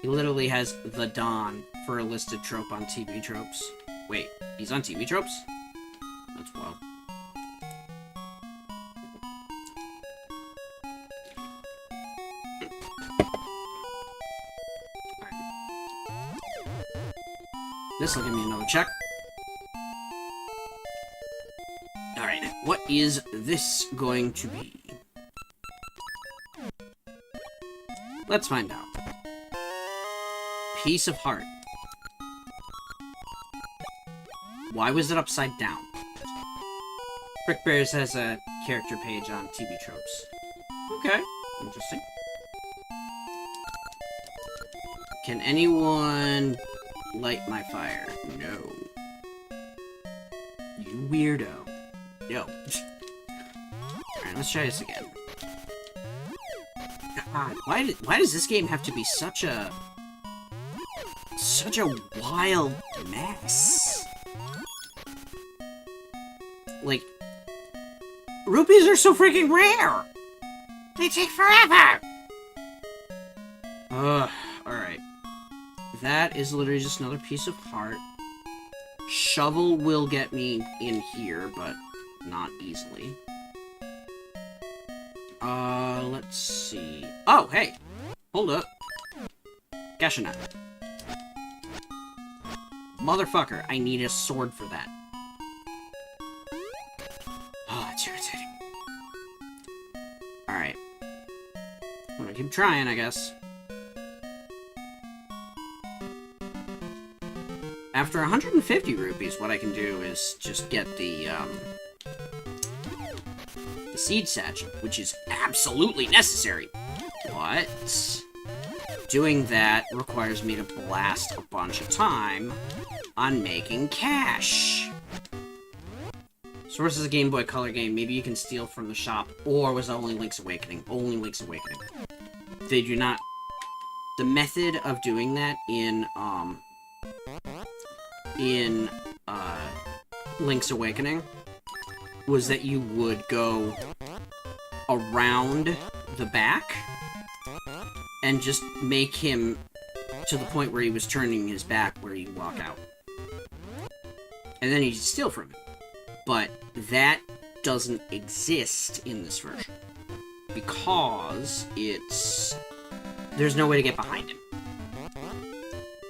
Speaker 1: He literally has the Don for a listed trope on TV Tropes. Wait, he's on TV Tropes? That's wild. This'll give me another check. Alright, what is this going to be? Let's find out. Piece of Heart. Why was it upside down? Brick Bears has a character page on TV Tropes. Okay, interesting. Can anyone light my fire? No. You weirdo. No. Alright, let's try this again. God, why does this game have to be such a wild mess? Like, rupees are so freaking rare! They take forever! Ugh, alright. That is literally just another piece of heart. Shovel will get me in here, but not easily. Let's see. Oh, hey! Hold up. Gashanat. Motherfucker, I need a sword for that. Oh, it's irritating. Alright. I'm gonna keep trying, I guess. After 150 rupees, what I can do is just get the seed satchel, which is absolutely necessary. But doing that requires me to blast a bunch of time on making cash. Source is a Game Boy Color game. Maybe you can steal from the shop, or was only Link's Awakening? Only Link's Awakening. They do not... The method of doing that in Link's Awakening was that you would go around the back and just make him to the point where he was turning his back where you walk out. And then you steal from him. But that doesn't exist in this version. Because there's no way to get behind him.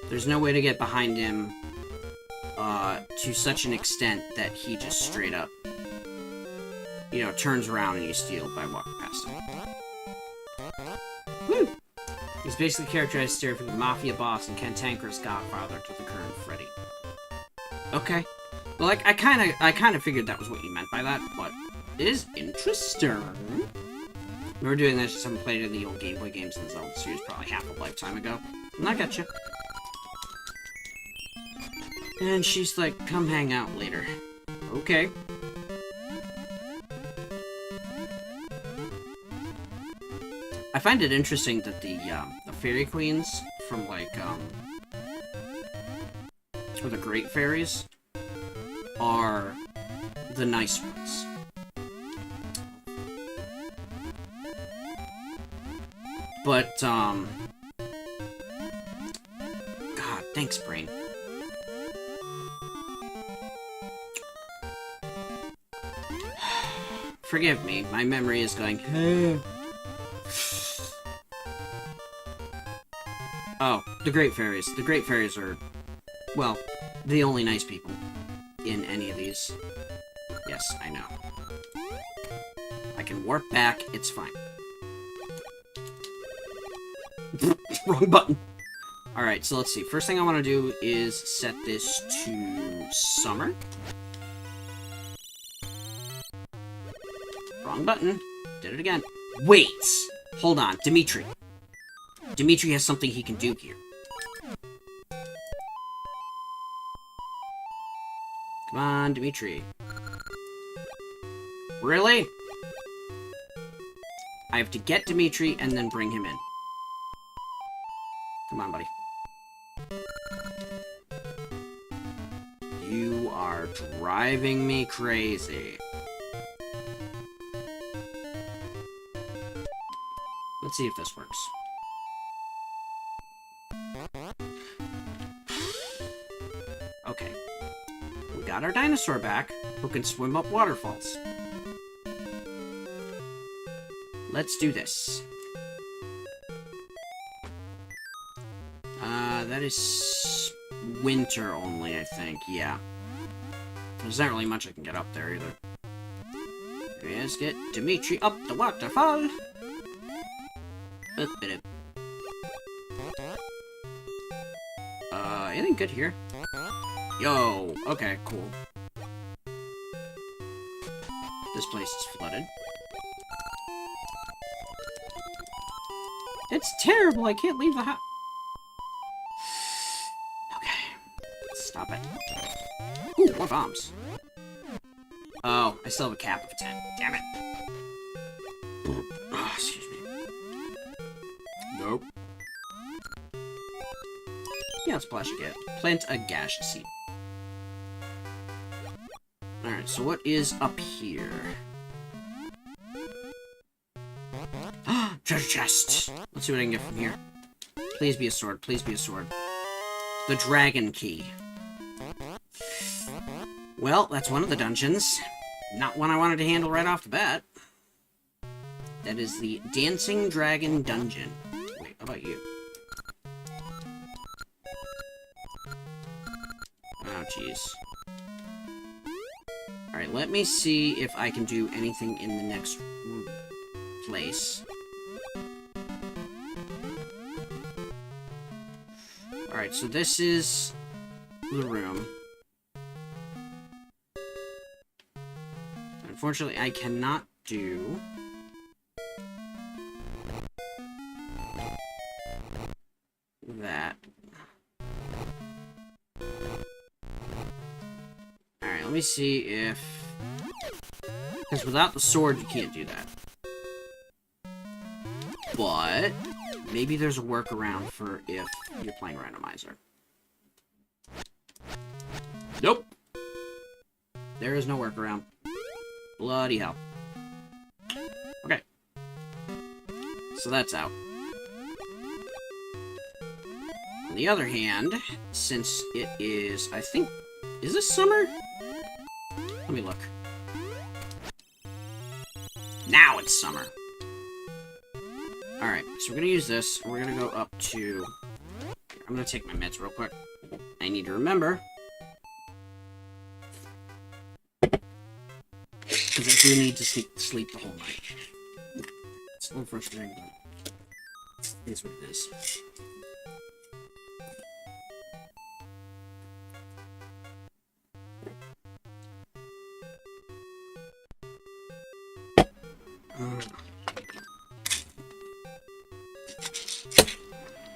Speaker 1: There's no way to get behind him to such an extent that he just straight up, you know, turns around and you steal by walking past him. Woo! He's basically characterized as stereotypical mafia boss and cantankerous godfather to the current Freddy. Okay. Well, I kind of figured that was what you meant by that, but it is interesting. Remember doing that, just haven't played in the old Game Boy games in the Zelda series probably half a lifetime ago. And I got you. And she's like, come hang out later. Okay. I find it interesting that the fairy queens from, like, or the great fairies are the nice ones. But, God, thanks, brain. Forgive me, my memory is going... Oh, the Great Fairies. The Great Fairies are, well, the only nice people in any of these. Yes, I know. I can warp back, it's fine. Wrong button. Alright, so let's see. First thing I want to do is set this to summer. Wrong button. Did it again. Wait! Hold on. Dimitri. Dimitri has something he can do here. Come on, Dimitri. Really? I have to get Dimitri and then bring him in. Come on, buddy. You are driving me crazy. Let's see if this works. got our dinosaur back, who can swim up waterfalls. Let's do this. That is winter only, I think. Yeah. There's not really much I can get up there, either. Let's get Dimitri up the waterfall. Anything good here? Yo, okay, cool. This place is flooded. It's terrible, I can't leave the house. Okay, stop it. Ooh, more bombs. Oh, I still have a cap of 10. Damn it. Oh, excuse me. Nope. Yeah, splash again. Plant a gash seed. Alright, so what is up here? Treasure chest! Let's see what I can get from here. Please be a sword, please be a sword. The dragon key. Well, that's one of the dungeons. Not one I wanted to handle right off the bat. That is the Dancing Dragon Dungeon. Wait, how about you? Oh, jeez. Alright, let me see if I can do anything in the next place. Alright, so this is the room. Unfortunately, I cannot do... that. Alright, let me see if... because without the sword, you can't do that. But... maybe there's a workaround for if you're playing randomizer. Nope! There is no workaround. Bloody hell. Okay. So that's out. On the other hand, since it is, I think... is this summer? Let me look. Now it's summer. Alright, so we're gonna use this. We're gonna go up to... I'm gonna take my meds real quick. I need to remember. Because I do need to sleep the whole night. It's a little frustrating, but it is what it is.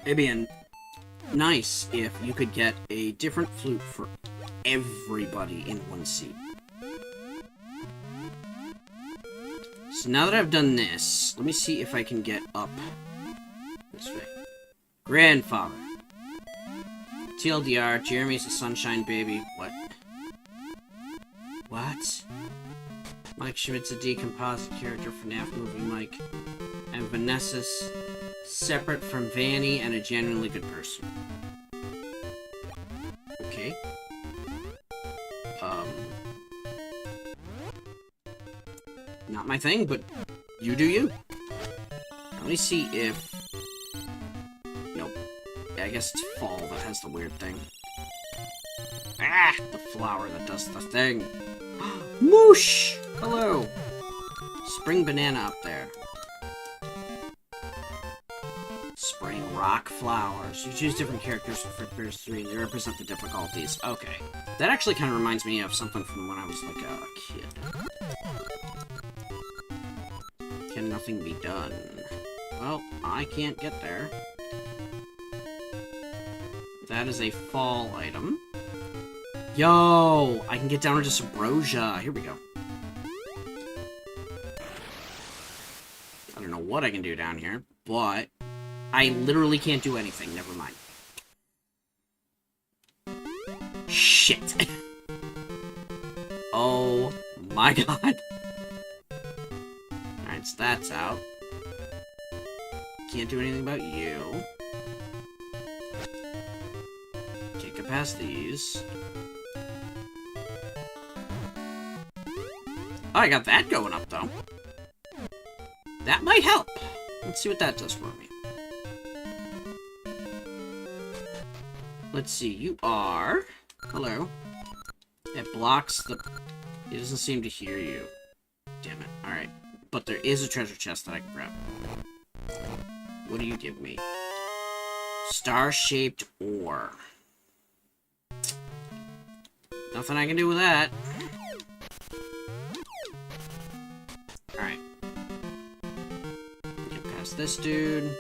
Speaker 1: It'd be nice if you could get a different flute for everybody in one seat. So now that I've done this, let me see if I can get up this way. Grandfather. TLDR, Jeremy's a sunshine baby. What? What? Mike Schmidt's a decomposite character for FNAF movie Mike. And Vanessa's separate from Vanny and a genuinely good person. Okay. Not my thing, but you do you. Let me see if... nope. Yeah, I guess it's fall that has the weird thing. Ah! The flower that does the thing. Moosh! Hello! Spring banana up there. Spring rock flowers. You choose different characters for Bears 3 and they represent the difficulties. Okay. That actually kind of reminds me of something from when I was like a kid. Can nothing be done? Well, I can't get there. That is a fall item. Yo! I can get down into Subrosia. Here we go. I don't know what I can do down here, but I literally can't do anything. Never mind. Shit. Oh my god. Alright, so that's out. Can't do anything about you. Can't get past these. Oh, I got that going up, though. That might help. Let's see what that does for me. Let's see, you are... Hello. It blocks the... He doesn't seem to hear you. Damn it. Alright. But there is a treasure chest that I can grab. What do you give me? Star-shaped ore. Nothing I can do with that. Alright. Get past this dude.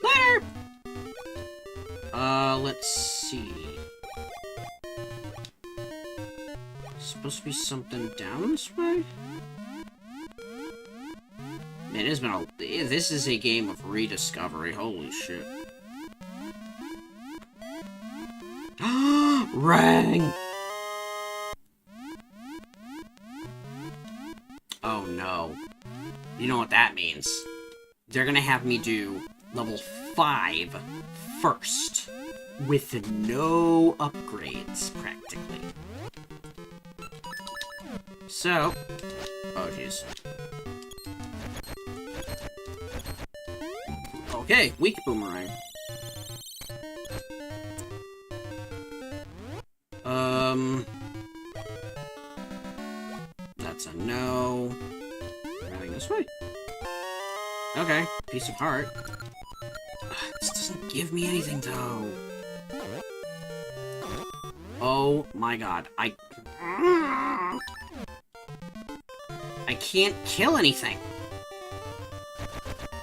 Speaker 1: Later! Let's see. Supposed to be something down this way? Man, it's been a... This is a game of rediscovery. Holy shit. Rang! Oh no. You know what that means. They're gonna have me do level 5 first. With no upgrades, practically. So... Oh, jeez. Okay, weak boomerang. That's a no. Running this way. Okay, piece of heart. This doesn't give me anything, though. Oh my god, I can't kill anything.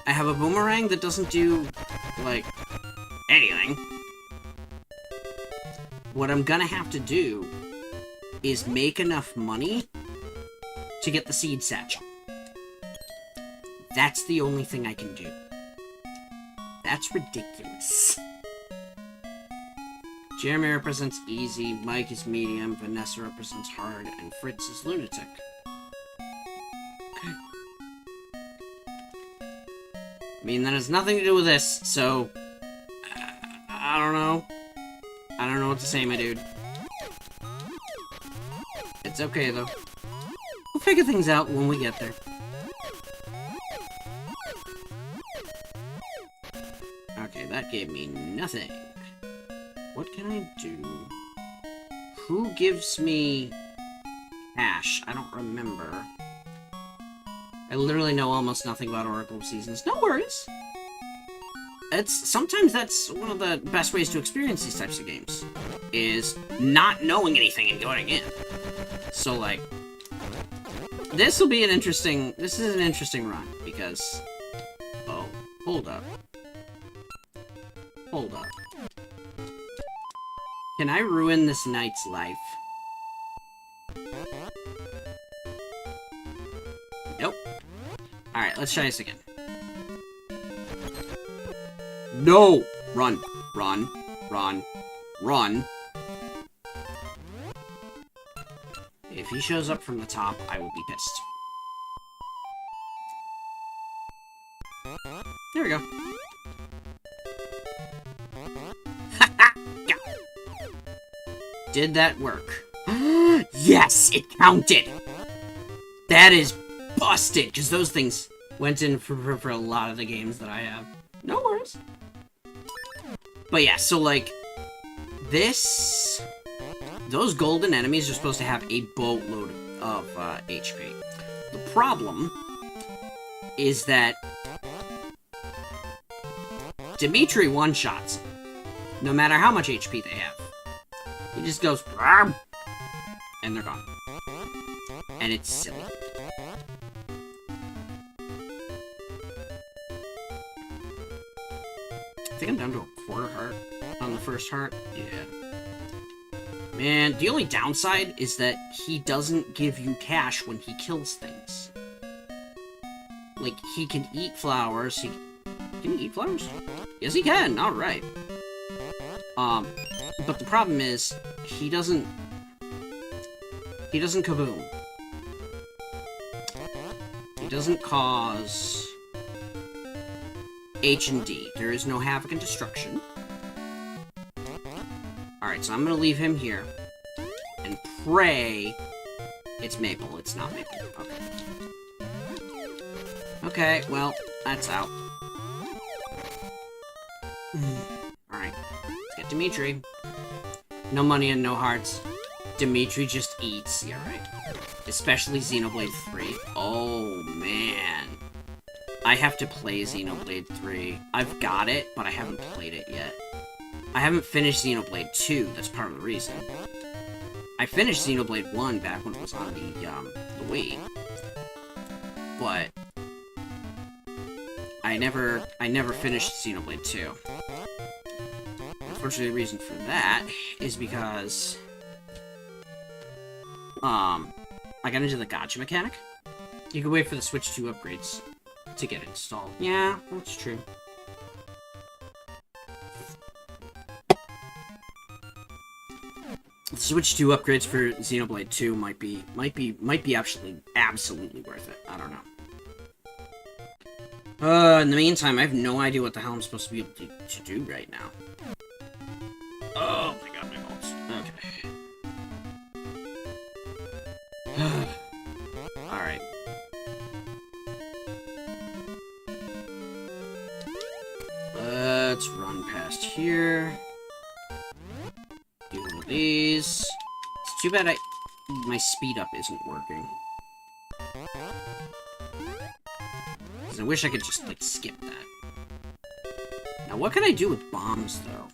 Speaker 1: I have a boomerang that doesn't do, like, anything. What I'm gonna have to do is make enough money to get the seed satchel. That's the only thing I can do. That's ridiculous. Jeremy represents easy, Mike is medium, Vanessa represents hard, and Fritz is lunatic. Okay. I mean, that has nothing to do with this, so... I don't know. I don't know what to say, my dude. It's okay, though. We'll figure things out when we get there. Okay, that gave me nothing. What can I do? Who gives me cash? I don't remember. I literally know almost nothing about Oracle of Seasons. No worries. Sometimes that's one of the best ways to experience these types of games, is not knowing anything and going in. So, like, this is an interesting run, because, oh, hold up. Hold up. Can I ruin this knight's life? Nope. Alright, let's try this again. No! Run. Run. Run. Run. If he shows up from the top, I will be pissed. There we go. Did that work? Yes! It counted! That is busted! Because those things went in for a lot of the games that I have. No worries. But yeah, so like, those golden enemies are supposed to have a boatload of HP. The problem is that Dimitri one-shots no matter how much HP they have. He just goes, and they're gone. And it's silly. I think I'm down to a quarter heart on the first heart. Yeah. Man, the only downside is that he doesn't give you cash when he kills things. Like, he can eat flowers. Can he eat flowers? Yes, he can. All right. But the problem is, he doesn't kaboom. He doesn't cause H and D. There is no havoc and destruction. Alright, so I'm gonna leave him here. And pray it's maple. It's not maple. Okay. Okay, well, that's out. Alright. Let's get Dimitri. No money and no hearts. Dimitri just eats. Yeah, right. Especially Xenoblade 3. Oh, man. I have to play Xenoblade 3. I've got it, but I haven't played it yet. I haven't finished Xenoblade 2. That's part of the reason. I finished Xenoblade 1 back when it was on the Wii. But I never finished Xenoblade 2. Unfortunately, the reason for that is because I got into the gacha mechanic. You can wait for the Switch 2 upgrades to get installed. Yeah, that's true. The Switch 2 upgrades for Xenoblade 2 might be absolutely worth it. I don't know. In the meantime, I have no idea what the hell I'm supposed to be able to do right now. Oh my god, my balls. Okay. Alright. Let's run past here. Do one of these. It's too bad my speed up isn't working. Because I wish I could just, like, skip that. Now, what can I do with bombs, though?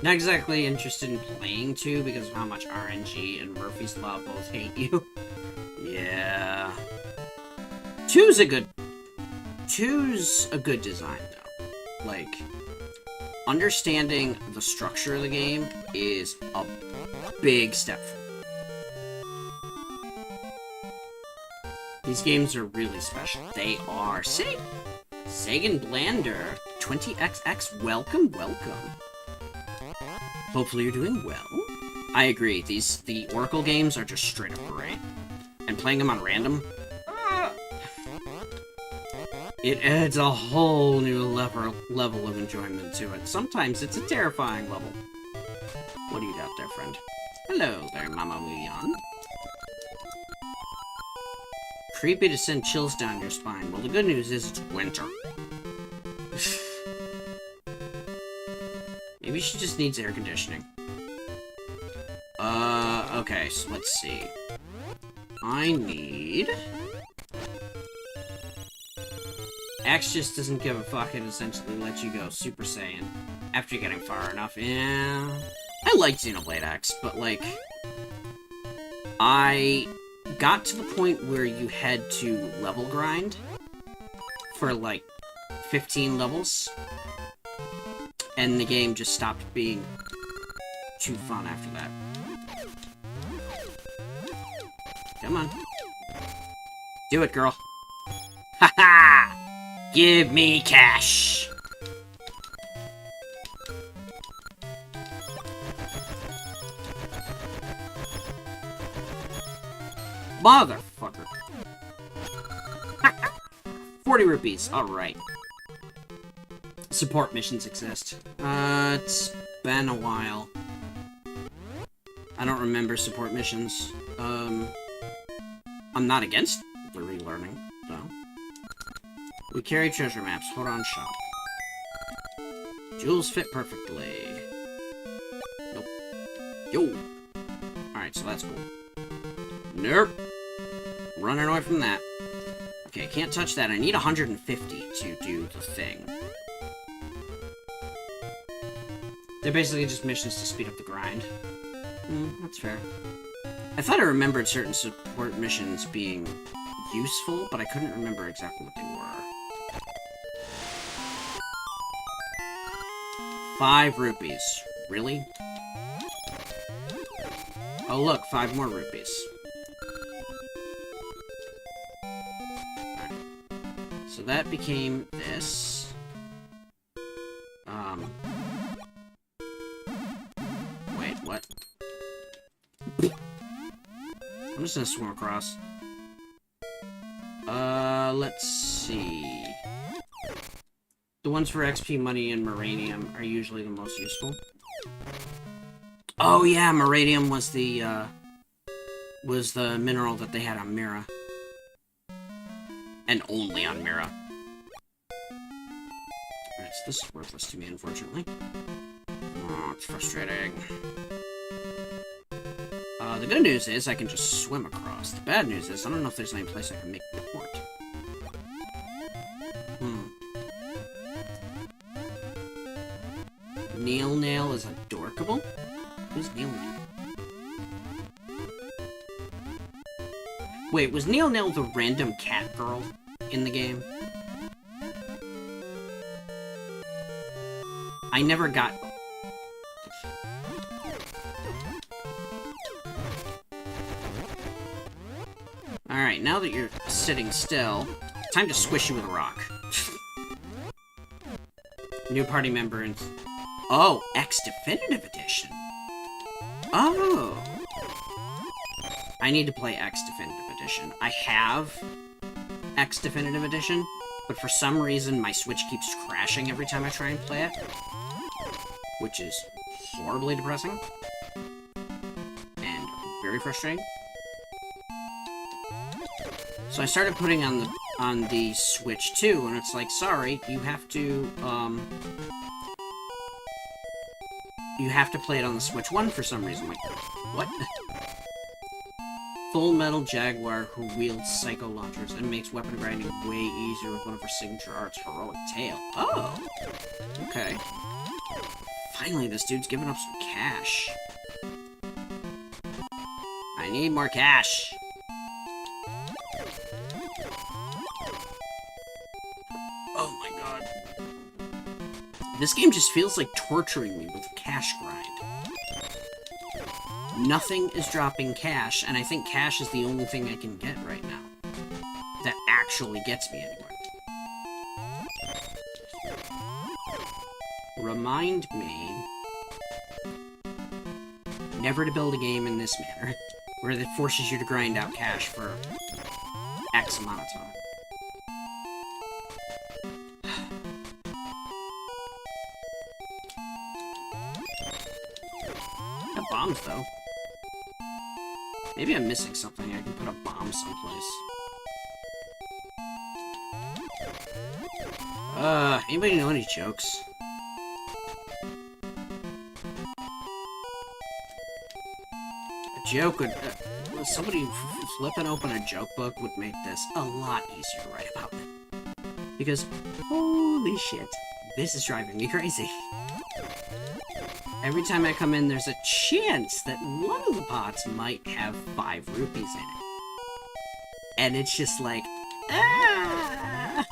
Speaker 1: Not exactly interested in playing 2 because of how much RNG and Murphy's Law both hate you. Yeah. 2's a good design, though. Like, understanding the structure of the game is a big step forward. These games are really special. They are. Sagan Blander, 20XX, welcome. Hopefully you're doing well. I agree, the Oracle games are just straight up great. And playing them on random, it adds a whole new level of enjoyment to it. Sometimes it's a terrifying level. What do you got there, friend? Hello there, Mama Muyan. Creepy to send chills down your spine. Well, the good news is it's winter. Maybe she just needs air conditioning. Okay, so let's see. I need... Axe just doesn't give a fuck and essentially lets you go Super Saiyan after getting far enough. Yeah... I like Xenoblade X, but, like... I got to the point where you had to level grind for, like, 15 levels. And the game just stopped being too fun after that. Come on. Do it, girl. Haha! Give me cash! Motherfucker. 40 rupees. Alright. Support missions exist. It's been a while. I don't remember support missions. I'm not against the relearning, though. We carry treasure maps. Hold on, shop. Jewels fit perfectly. Nope. Yo! Alright, so that's cool. Nope. Running away from that. Okay, can't touch that. I need 150 to do the thing. They're basically just missions to speed up the grind. That's fair. I thought I remembered certain support missions being useful, but I couldn't remember exactly what they were. 5 rupees. Really? Oh look, 5 more rupees. Alright. So that became this. Wait, what? I'm just gonna swim across. Let's see. The ones for XP, money, and Moranium are usually the most useful. Oh yeah, Meridium was the mineral that they had on Mira. And only on Mira. Alright, so this is worthless to me, unfortunately. Oh, it's frustrating. The good news is I can just swim across. The bad news is I don't know if there's any place I can make port. Nail is adorkable? Who's Nail? Wait, was Nail the random cat girl in the game? I never got... Alright, now that you're sitting still, time to squish you with a rock. New party member and... Oh, X Definitive Edition. Oh. I need to play X Definitive Edition. I have X Definitive Edition, but for some reason my Switch keeps crashing every time I try and play it. Which is horribly depressing. And very frustrating. So I started putting on the Switch too, and it's like, sorry, you have to play it on the Switch 1 for some reason. Like, what? Full Metal Jaguar who wields psycho launchers and makes weapon grinding way easier with one of her signature arts, Heroic Tail. Oh! Okay. Finally, this dude's giving up some cash. I need more cash. Oh my god. This game just feels like torturing me with cash grind. Nothing is dropping cash, and I think cash is the only thing I can get right now that actually gets me anywhere. Remind me never to build a game in this manner, where it forces you to grind out cash for X amount of time. Got bombs, though. Maybe I'm missing something. I can put a bomb someplace. Anybody know any jokes? A joke would... somebody flipping open a joke book would make this a lot easier to write about it. Because, holy shit, this is driving me crazy. Every time I come in, there's a chance that one of the pots might have 5 rupees in it. And it's just like, ah!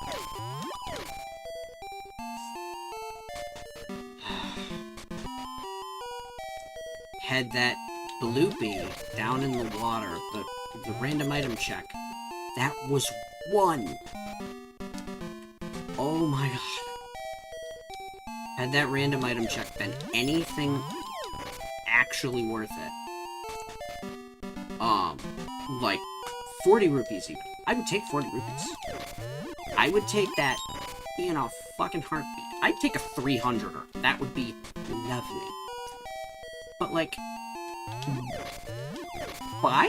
Speaker 1: Had that bloopy down in the water, the random item check. That was 1. Oh my god. Had that random item check been anything actually worth it, like 40 rupees even. I would take 40 rupees. I would take that in a fucking heartbeat. I'd take a 300er. That would be lovely. But like, 5? I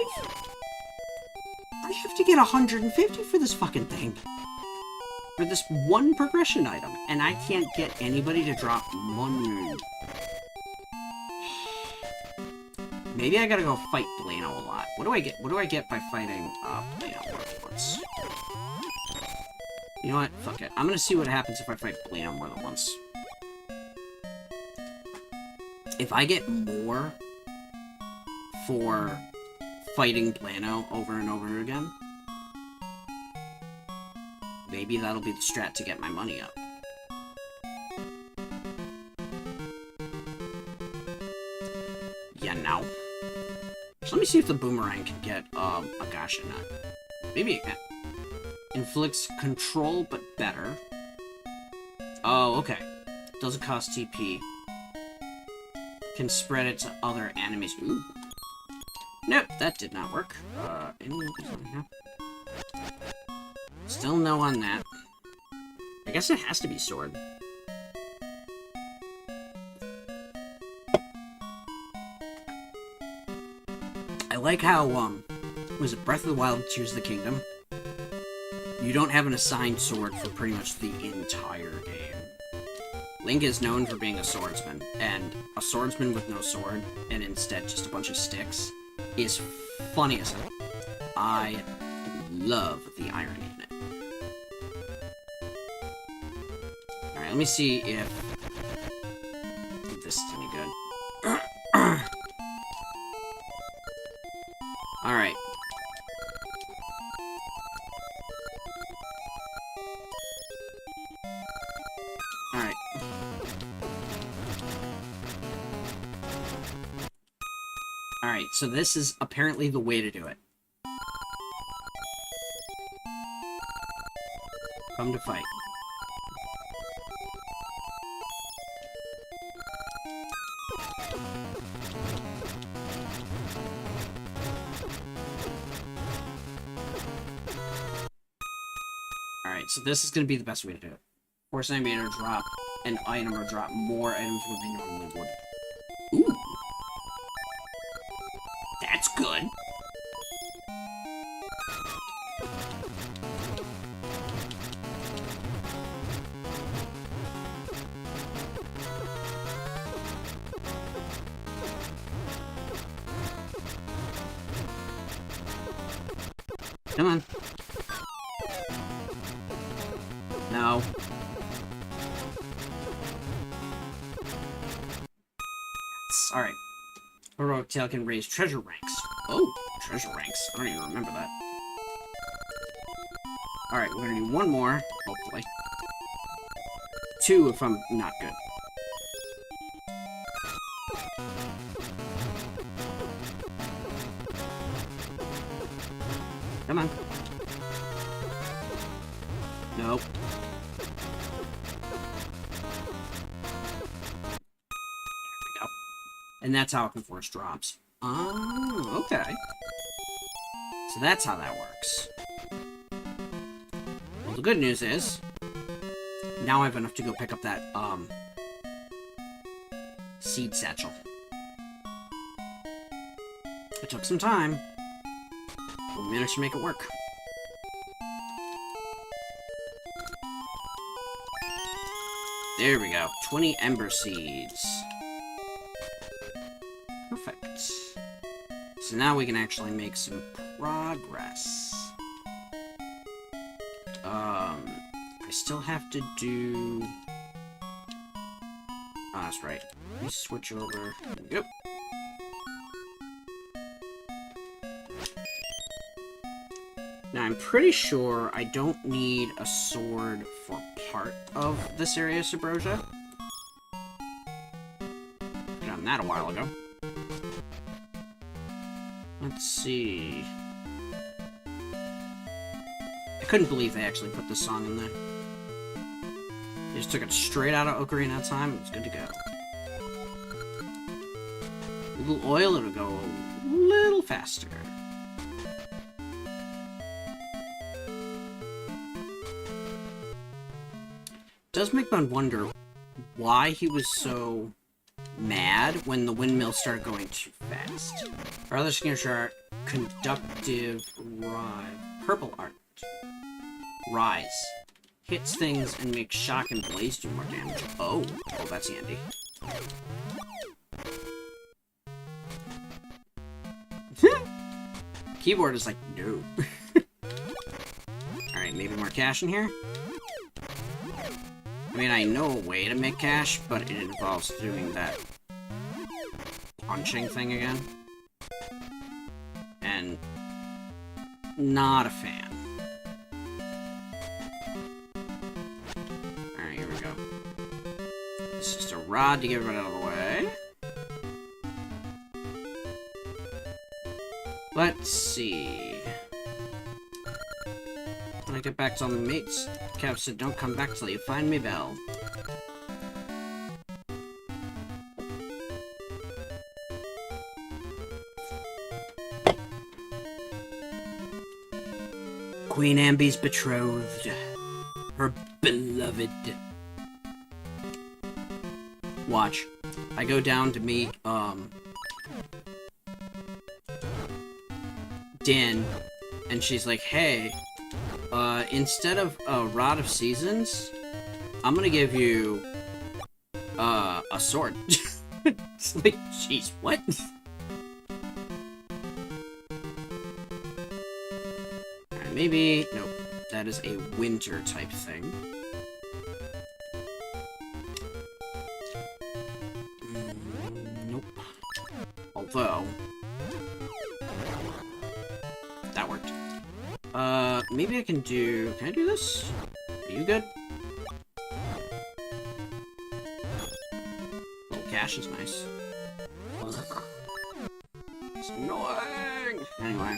Speaker 1: have to get 150 for this fucking thing. For this one progression item, and I can't get anybody to drop money. Maybe I gotta go fight Blano a lot. What do I get? What do I get by fighting Blano more than once? You know what? Fuck it. I'm gonna see what happens if I fight Blano more than once. If I get more for fighting Blano over and over again, maybe that'll be the strat to get my money up. Yeah, no. So let me see if the boomerang can get a gacha nut. Maybe it can. Inflicts control, but better. Oh, okay. Doesn't cost TP. Can spread it to other enemies. Ooh. Nope, that did not work. Still no on that. I guess it has to be sword. like how, was it Breath of the Wild, Tears of the Kingdom? You don't have an assigned sword for pretty much the entire game. Link is known for being a swordsman, and a swordsman with no sword, and instead just a bunch of sticks, is funny as hell. I love the irony in it. Alright, let me see if this is any good. Alright. Alright. Alright, so this is apparently the way to do it. Come to fight. Alright, so this is going to be the best way to do it. Force enemy to drop an item or drop more items than they normally would. Ooh. That's good. Come on. No. Alright. Heroic Tail can raise treasure ranks. Oh, treasure ranks. I don't even remember that. Alright, we're gonna do one more, hopefully. 2 if I'm not good. Come on. Nope. And that's how it can force drops. Oh, okay. So that's how that works. Well, the good news is, now I have enough to go pick up that, seed satchel. It took some time, but we managed to make it work. There we go. 20 Ember Seeds. Perfect. So now we can actually make some progress. I still have to do... Oh, that's right. Let me switch over. Yep. Now, I'm pretty sure I don't need a sword for part of this area of Subrosia. I've done that a while ago. Let's see. I couldn't believe they actually put this song in there. They just took it straight out of Ocarina of Time. It was good to go. A little oil, it'll go a little faster. Does make one wonder why he was so mad when the windmill started going too fast. Our other signature art, conductive purple art. Rise. Hits things and makes shock and blaze do more damage. Oh, that's handy. Keyboard is like, no. Alright, maybe more cash in here? I mean, I know a way to make cash, but it involves doing that punching thing again. And not a fan. Alright, here we go. It's just a rod to get everyone out of the way. Let's see. When I get back to all my mates, Cap said, don't come back till you find me Belle. Queen Ambi's betrothed. Her beloved. Watch. I go down to meet, Din, and she's like, hey, instead of a Rod of Seasons, I'm gonna give you, a sword. It's like, jeez, what? Alright, maybe, nope, that is a winter type thing. Nope. Although, that worked. Maybe I can do... Can I do this? Are you good? Little cash is nice. It's annoying! Anyway.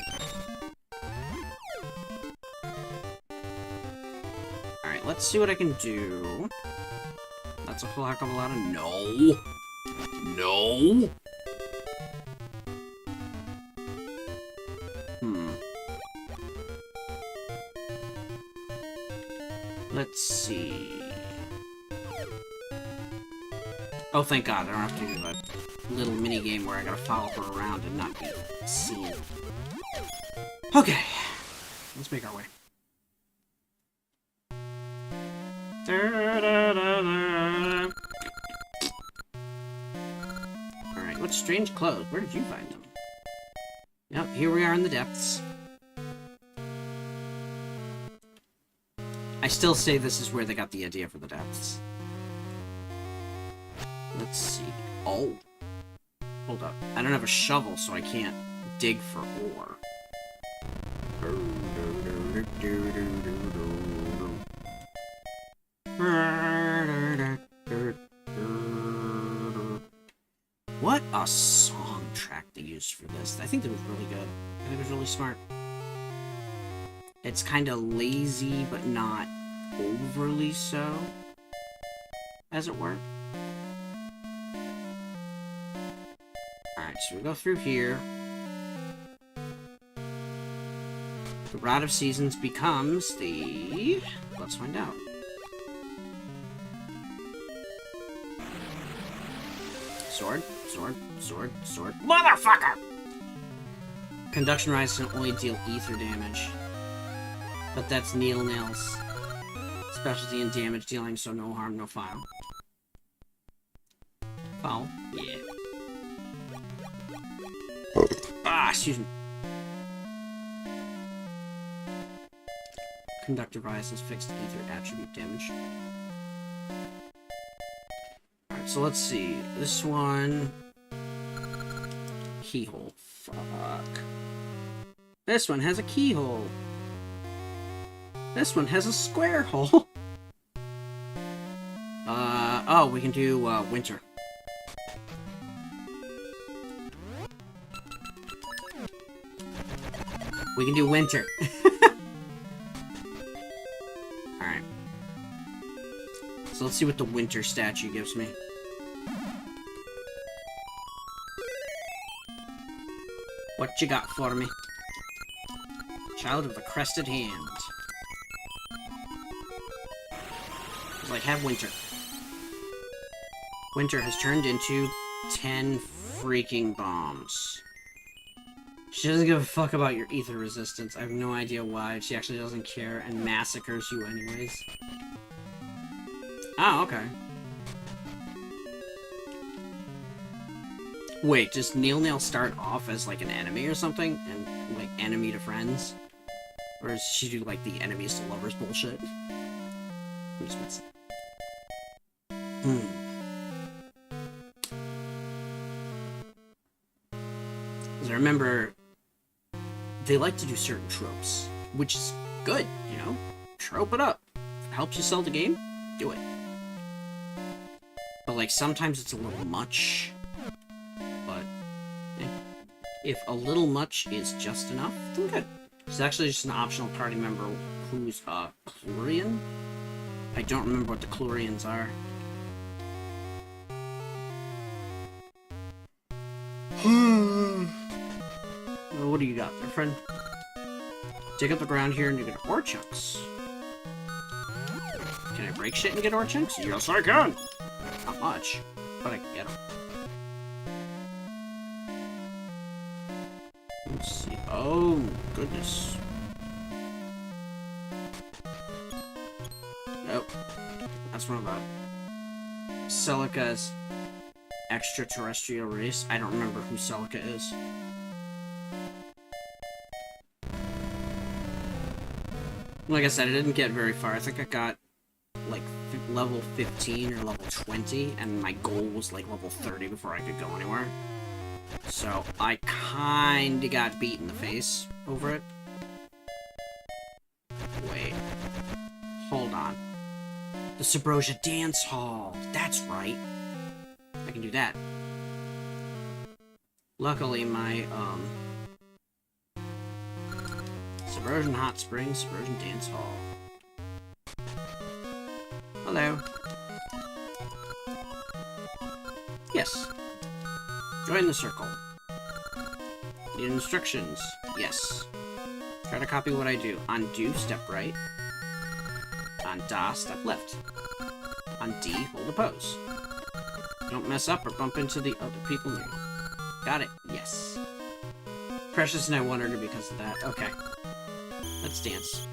Speaker 1: Alright, let's see what I can do. That's a whole heck of a lot of... No! No! Let's see... Oh, thank God, I don't have to do a little mini-game where I gotta follow her around and not be seen. Okay. Let's make our way. Alright, what strange clothes? Where did you find them? Yep, here we are in the depths. I still say this is where they got the idea for the depths. Let's see. Oh. Hold up. I don't have a shovel, so I can't dig for ore. What a song track they used for this. I think that was really good. I think it was really smart. It's kind of lazy, but not overly so, as it were. Alright, so we go through here. The Rod of Seasons becomes the... Let's find out. Sword, sword, sword, sword. Motherfucker! Conduction Rise can only deal ether damage. But that's Nail's specialty in damage dealing, so no harm, no foul. Foul? Yeah. Ah, excuse me. Conductive Rise is fixed ether attribute damage. Alright, so let's see. This one... Keyhole. Fuck. This one has a keyhole. This one has a square hole. Oh, we can do, winter. We can do winter. Alright. So let's see what the winter statue gives me. What you got for me? Child of the Crested Hand. Like, have winter. Winter has turned into 10 freaking bombs. She doesn't give a fuck about your ether resistance. I have no idea why. She actually doesn't care and massacres you anyways. Oh, okay. Wait, does Nail start off as like an enemy or something? And like enemy to friends? Or does she do like the enemies to lovers bullshit? I'm just messing. Because I remember they like to do certain tropes, which is good, you know? Trope it up. If it helps you sell the game, do it. But like sometimes it's a little much. But if a little much is just enough, then good. She's actually just an optional party member who's a Chlorian. I don't remember what the Chlorians are. Well, what do you got there, friend? Dig up the ground here and you get ore chunks. Can I break shit and get ore chunks? Yes, I can! Not much, but I can get them. Let's see. Oh, goodness. Nope. That's one about Celica's extraterrestrial race. I don't remember who Celica is. Like I said, I didn't get very far. I think I got, like, level 15 or level 20, and my goal was, like, level 30 before I could go anywhere. So, I kinda got beat in the face over it. Wait. Hold on. The Subrosia Dance Hall! That's right! I can do that. Luckily, my, Subrosion Hot Springs, Subrosion Dance Hall. Hello. Yes. Join the circle. Need instructions? Yes. Try to copy what I do. On do, step right. On da, step left. On D, hold a pose. Don't mess up or bump into the other people near you. Got it? Yes. Precious and I wondered because of that. Okay. Let's dance.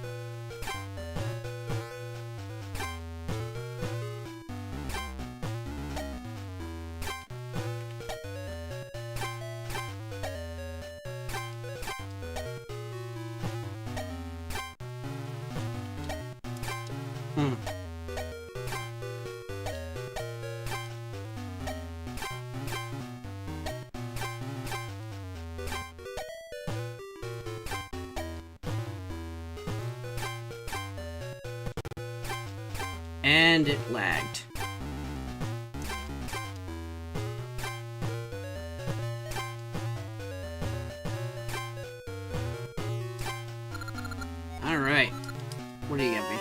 Speaker 1: And it lagged. Alright. What do you give me?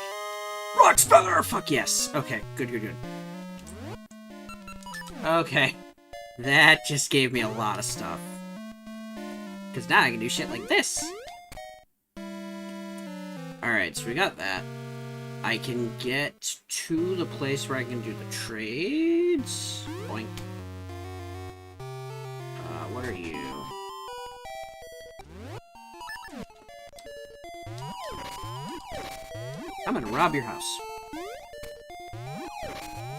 Speaker 1: Rock Speller! Fuck yes! Okay, good, good, good. Okay. That just gave me a lot of stuff. Because now I can do shit like this. Alright, so we got that. I can get to the place where I can do the trades. Boink. What are you? I'm gonna rob your house.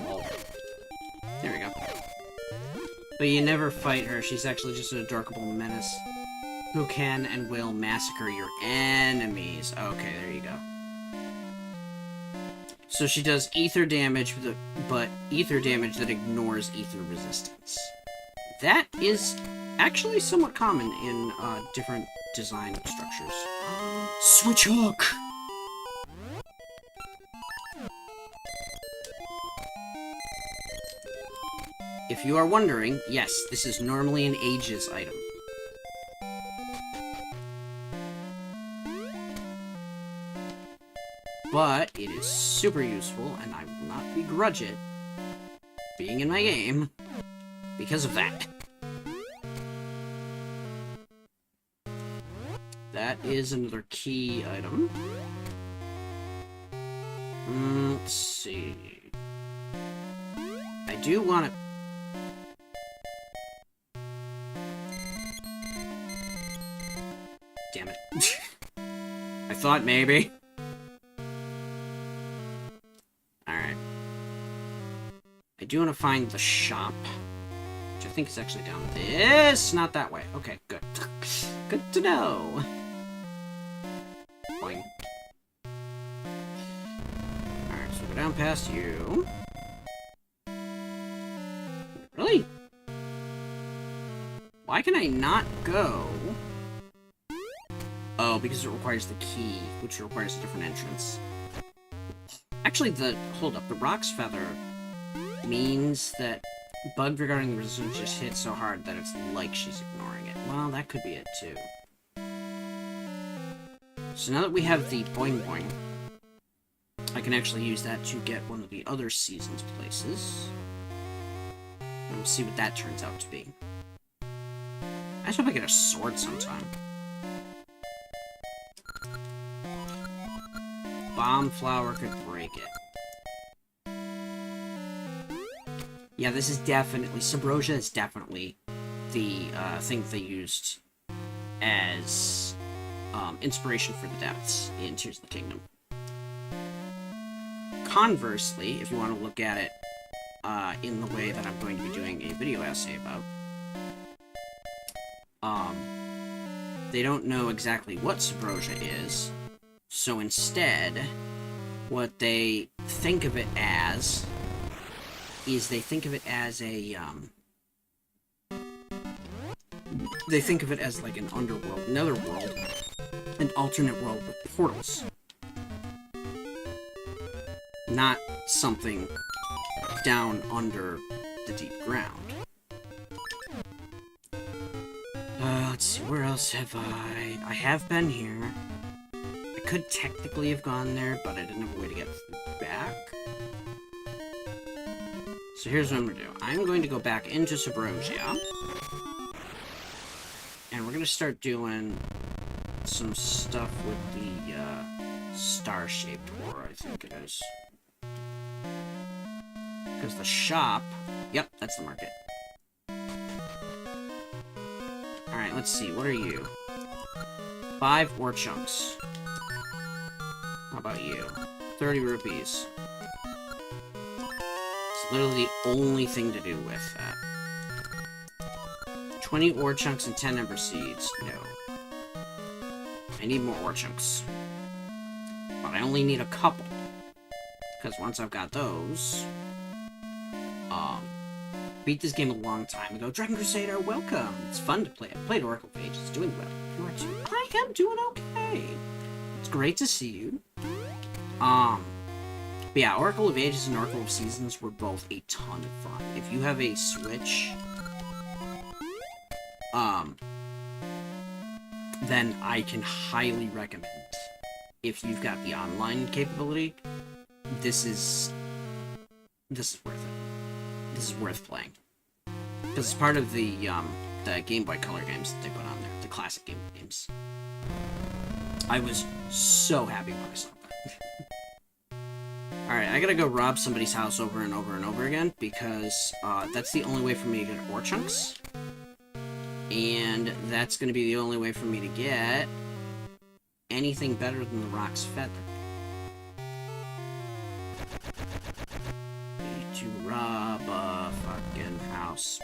Speaker 1: Whoa. There we go. But you never fight her. She's actually just an adorable menace who can and will massacre your enemies. Okay, there you go. So she does ether damage, but ether damage that ignores ether resistance. That is actually somewhat common in different design structures. Switch hook! If you are wondering, yes, this is normally an Aegis item. But it is super useful, and I will not begrudge it being in my game because of that. That is another key item. Let's see. I do want to... Damn it. I thought maybe. Alright. I do want to find the shop, which I think is actually down this, not that way. Okay, good. Good to know. Boing. Alright, so go down past you. Really? Why can I not go? Oh, because it requires the key, which requires a different entrance. Actually, hold up, the Rock's Feather means that Bug regarding the resistance just hit so hard that it's like she's ignoring it. Well, that could be it, too. So now that we have the Boing Boing, I can actually use that to get one of the other season's places. And we'll see what that turns out to be. I just hope I get a sword sometime. Bomb Flower could break it. Yeah, this is definitely... Subrosia is definitely the thing they used as inspiration for the depths in Tears of the Kingdom. Conversely, if you want to look at it in the way that I'm going to be doing a video essay about, they don't know exactly what Subrosia is, so instead, what they think of it as is they think of it as a, they think of it as like an underworld, another world, an alternate world with portals. Not something down under the deep ground. Let's see, where else have I? I have been here. I could technically have gone there, but I didn't have a way to get back. So here's what I'm gonna do. I'm going to go back into Subrosia. And we're gonna start doing some stuff with the star-shaped ore, I think it is. Because the shop... Yep, that's the market. Alright, let's see. What are you? 5 ore chunks. How about you? 30 rupees. It's literally the only thing to do with that. 20 ore chunks and 10 ember seeds. No. I need more ore chunks. But I only need a couple. Because once I've got those... beat this game a long time ago. Dragon Crusader, welcome! It's fun to play. I played Oracle of Ages. Doing well. You are too? I am doing okay. It's great to see you. But yeah, Oracle of Ages and Oracle of Seasons were both a ton of fun. If you have a Switch, then I can highly recommend, if you've got the online capability, this is worth it. This is worth playing. Because it's part of the Game Boy Color games that they put on there. The classic Game Boy games. I was so happy when I saw that. Alright, I gotta go rob somebody's house over and over and over again, because that's the only way for me to get ore chunks. And that's gonna be the only way for me to get anything better than the Rock's Feather. To rob a fucking house.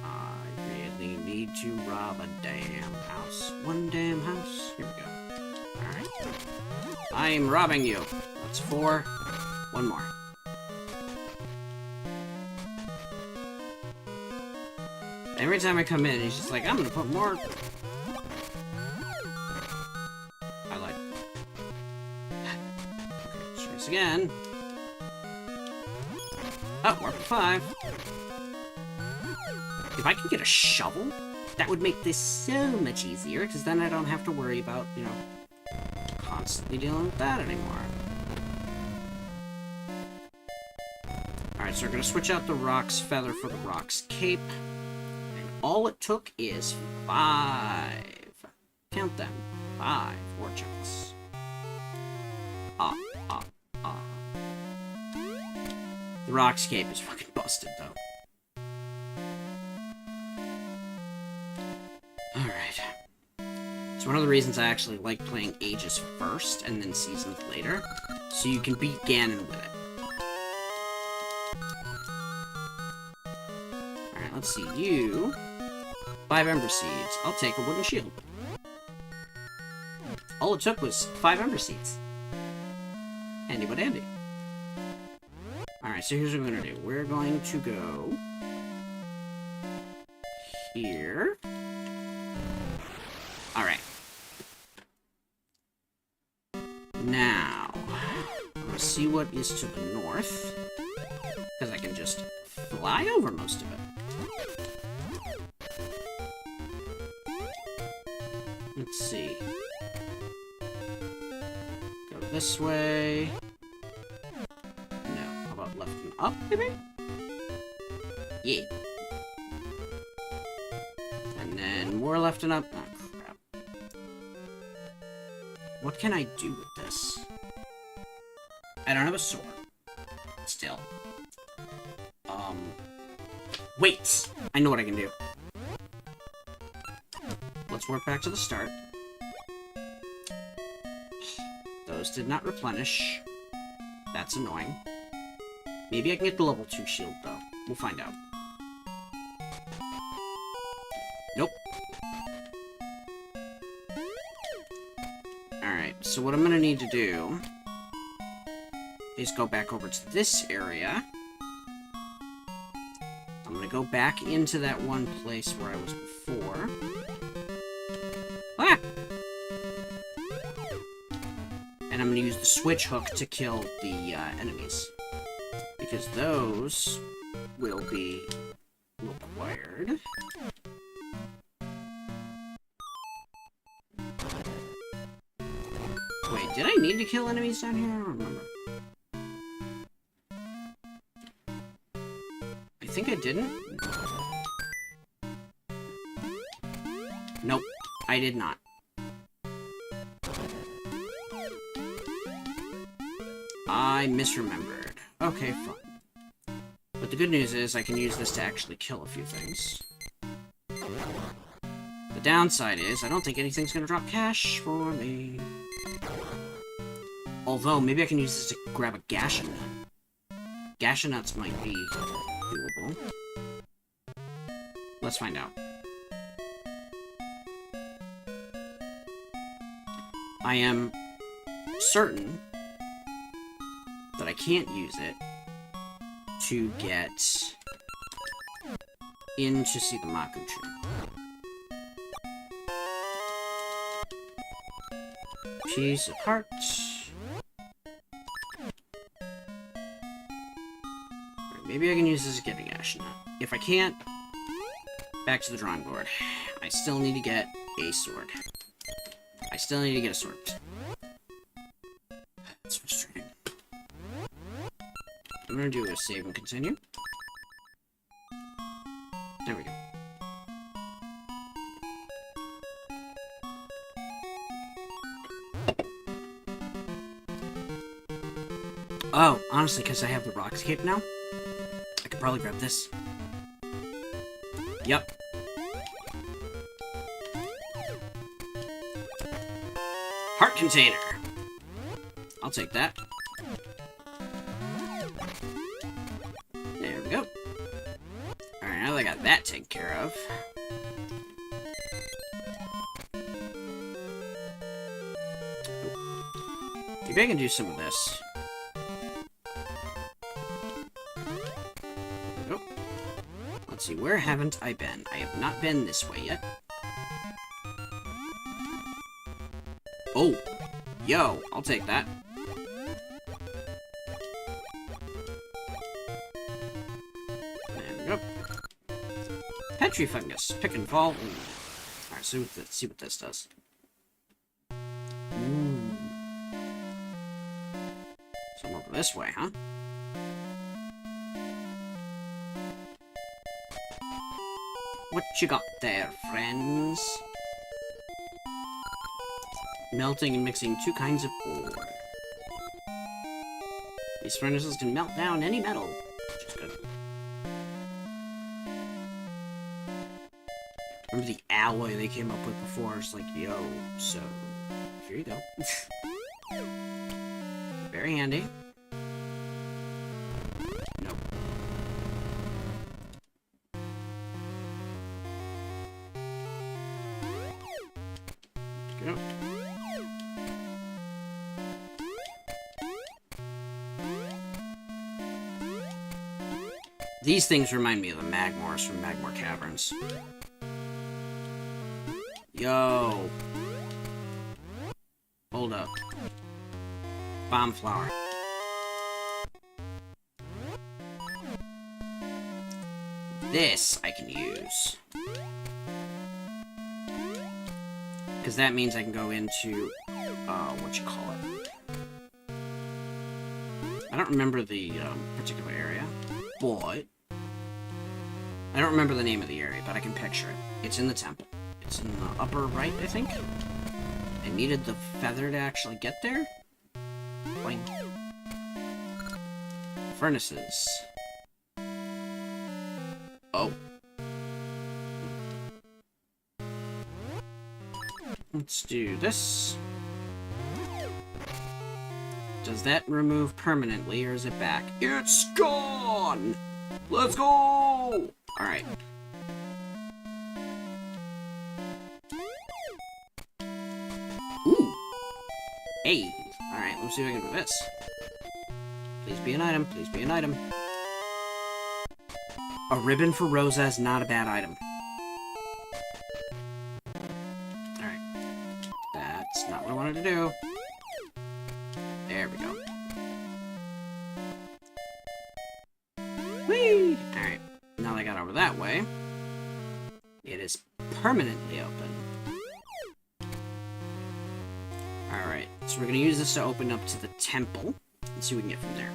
Speaker 1: I really need to rob a damn house. One damn house. Here we go. Alright. I'm robbing you. That's 4. One more. Every time I come in, he's just like, I'm gonna put more... I like... Okay, let's try this again. Oh, we're up to 5. If I could get a shovel, that would make this so much easier, because then I don't have to worry about, you know, constantly dealing with that anymore. Alright, so we're going to switch out the Rock's Feather for the Rock's Cape. And all it took is 5. Count them. 5 ore chunks. The Rock's Cape is fucking busted, though. Alright. It's one of the reasons I actually like playing Ages first, and then Seasons later, so you can beat Ganon with it. Alright, let's see. You... 5 Ember Seeds. I'll take a wooden shield. All it took was 5 Ember Seeds. Handy but dandy. Alright, so here's what we're gonna do. We're going to go... here. Alright. Now, I'm gonna see what is to the north, because I can just fly over most of it. Let's see. Go this way. No, how about left and up, maybe? Yeah. And then more left and up. Oh, crap. What can I do with this? I don't have a sword. Still. Wait! I know what I can do. Let's let's work back to the start. Those did not replenish. That's annoying. Maybe I can get the level 2 shield, though. We'll find out. Nope. Alright, so what I'm gonna need to do is go back over to this area. I'm gonna go back into that one place where I was before. Ah! And I'm gonna use the switch hook to kill the enemies. Because those will be required. Wait, did I need to kill enemies down here? I don't remember. I think I didn't. Nope, I did not. I misremembered. Okay, fine. But the good news is I can use this to actually kill a few things. The downside is I don't think anything's gonna drop cash for me. Although, maybe I can use this to grab a Gasha Nut. Gasha Nuts might be doable. Let's find out. I am certain that I can't use it to get in to see the Makuchu. Piece of heart. Maybe I can use this to get a Gasha Nut. If I can't, back to the drawing board. I still need to get a sword. I still need to get a sword. That's frustrating. I'm gonna do a save and continue. There we go. Oh, honestly, because I have the rock cape now, I could probably grab this. Yep. Heart container. I'll take that. There we go. Alright, now that I got that taken care of. Maybe I can do some of this. Oh. Let's see, where haven't I been? I have not been this way yet. Oh! Yo, I'll take that. There we go. Petri fungus. Pick and fall. Alright, so let's see what this does. Ooh. So I'm over this way, huh? What you got there, friends? Melting and mixing 2 kinds of ore. These furnaces can melt down any metal, which is good. Remember the alloy they came up with before? It's like, yo, so here you go. Very handy. Nope. Go. These things remind me of the Magmors from Magmor Caverns. Yo! Hold up. Bomb flower. This I can use. Because that means I can go into, what you call it. I don't remember the, particular area. But I don't remember the name of the area, but I can picture it. It's in the temple. It's in the upper right, I think. I needed the feather to actually get there. Boing. Furnaces. Oh. Let's do this. Does that remove permanently, or is it back? It's gone! Let's go! Alright. Ooh! Hey! Alright, let's see if I can do this. Please be an item, please be an item. A ribbon for Rosa is not a bad item. Alright. That's not what I wanted to do. There we go. Whee! Alright. Now that I got over that way, it is permanently open. Alright. So we're going to use this to open up to the temple. Let's see what we can get from there.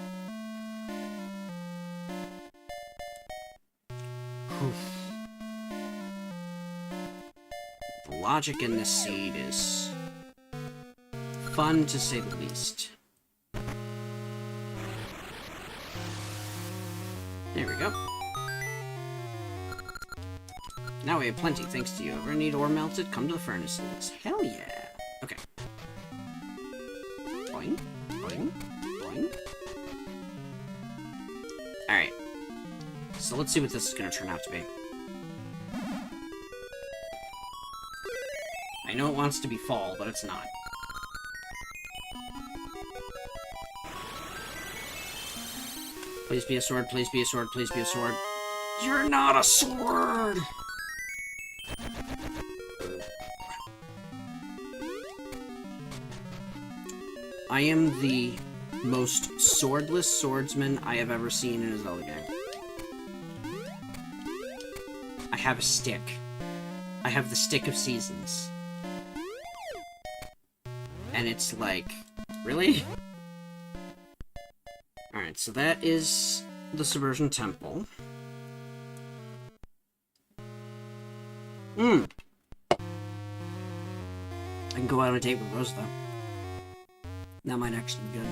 Speaker 1: The logic in this seed is fun, to say the least. There we go. Now we have plenty, thanks to you. Ever need ore melted? Come to the furnaces. Hell yeah. Okay. Boing, boing, boing. Alright. So let's see what this is going to turn out to be. I know it wants to be fall, but it's not. Please be a sword, please be a sword, please be a sword. You're not a sword! I am the most swordless swordsman I have ever seen in a Zelda game. I have a stick. I have the stick of seasons. And it's like, really? Alright, so that is the Subversion Temple. I can go out on a date with Rose, though. That might actually be good.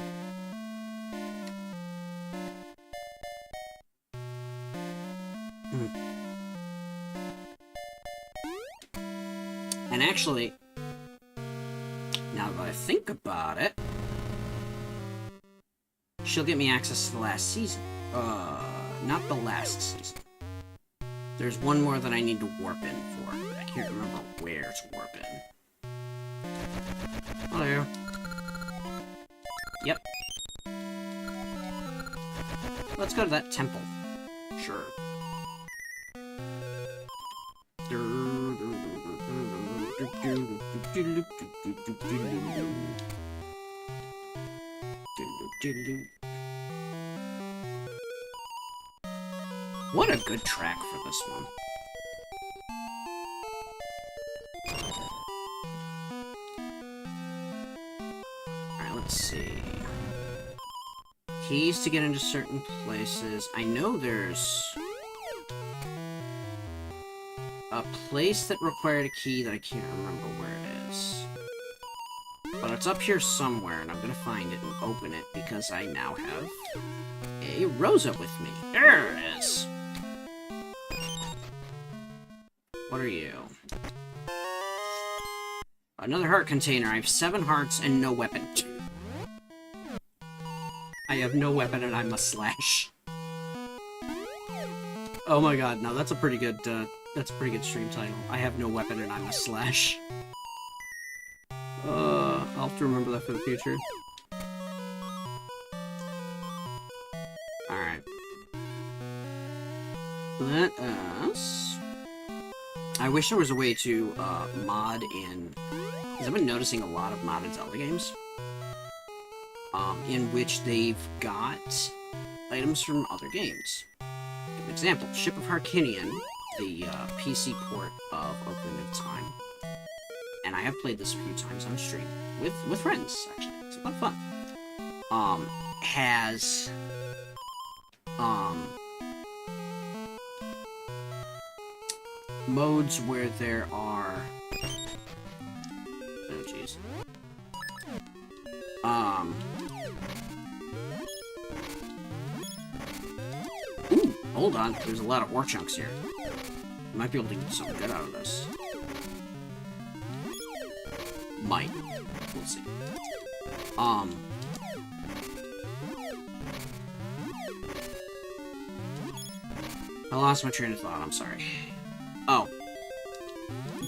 Speaker 1: And actually, now that I think about it, she'll get me access to the last season. Not the last season. There's one more that I need to warp in for. I can't remember where to warp in. Hello. Yep. Let's go to that temple. Sure. What a good track for this one. Alright, let's see. Keys to get into certain places. I know there's a place that required a key that I can't remember where it is. But it's up here somewhere, and I'm gonna find it and open it because I now have a Rosa with me. There it is! What are you? Another heart container. I have 7 hearts and no weapon. I have no weapon and I must slash. Oh my god, now that's a pretty good, stream title. I have no weapon and I must slash. I'll have to remember that for the future. Alright. Let us... I wish there was a way to, mod in... Because I've been noticing a lot of modded Zelda games. In which they've got items from other games. Give an example, Ship of Harkinian, the, PC port of Ocarina of Time. And I have played this a few times on stream. With friends, actually. It's a lot of fun. Has... modes where there are... Oh, jeez. Ooh, hold on. There's a lot of ore chunks here. Might be able to get something good out of this. Might. We'll see. I lost my train of thought, I'm sorry. Oh.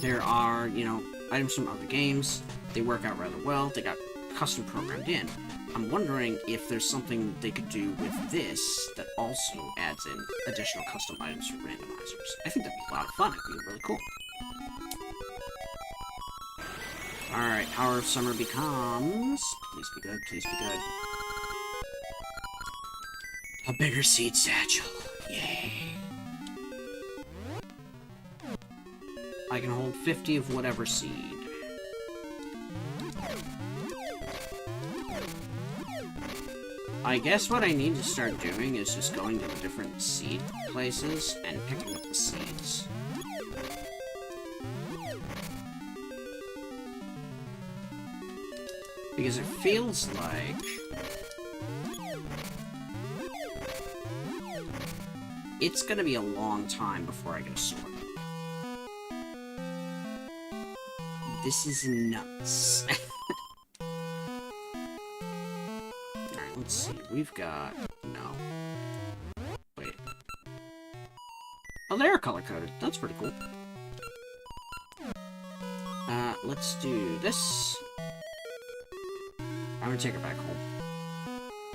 Speaker 1: There are, you know, items from other games. They work out rather well. They got custom programmed in. I'm wondering if there's something they could do with this that also adds in additional custom items for randomizers. I think that'd be a lot of fun. It'd be really cool. Alright, Power of Summer becomes... Please be good, please be good. A bigger seed satchel. Yay. I can hold 50 of whatever seed. I guess what I need to start doing is just going to the different seed places and picking up the seeds. Because it feels like... it's gonna be a long time before I get a sword. This is nuts. Alright, let's see. We've got... no. Wait. Oh, they are color-coded. That's pretty cool. Let's do this. I'm gonna take her back home.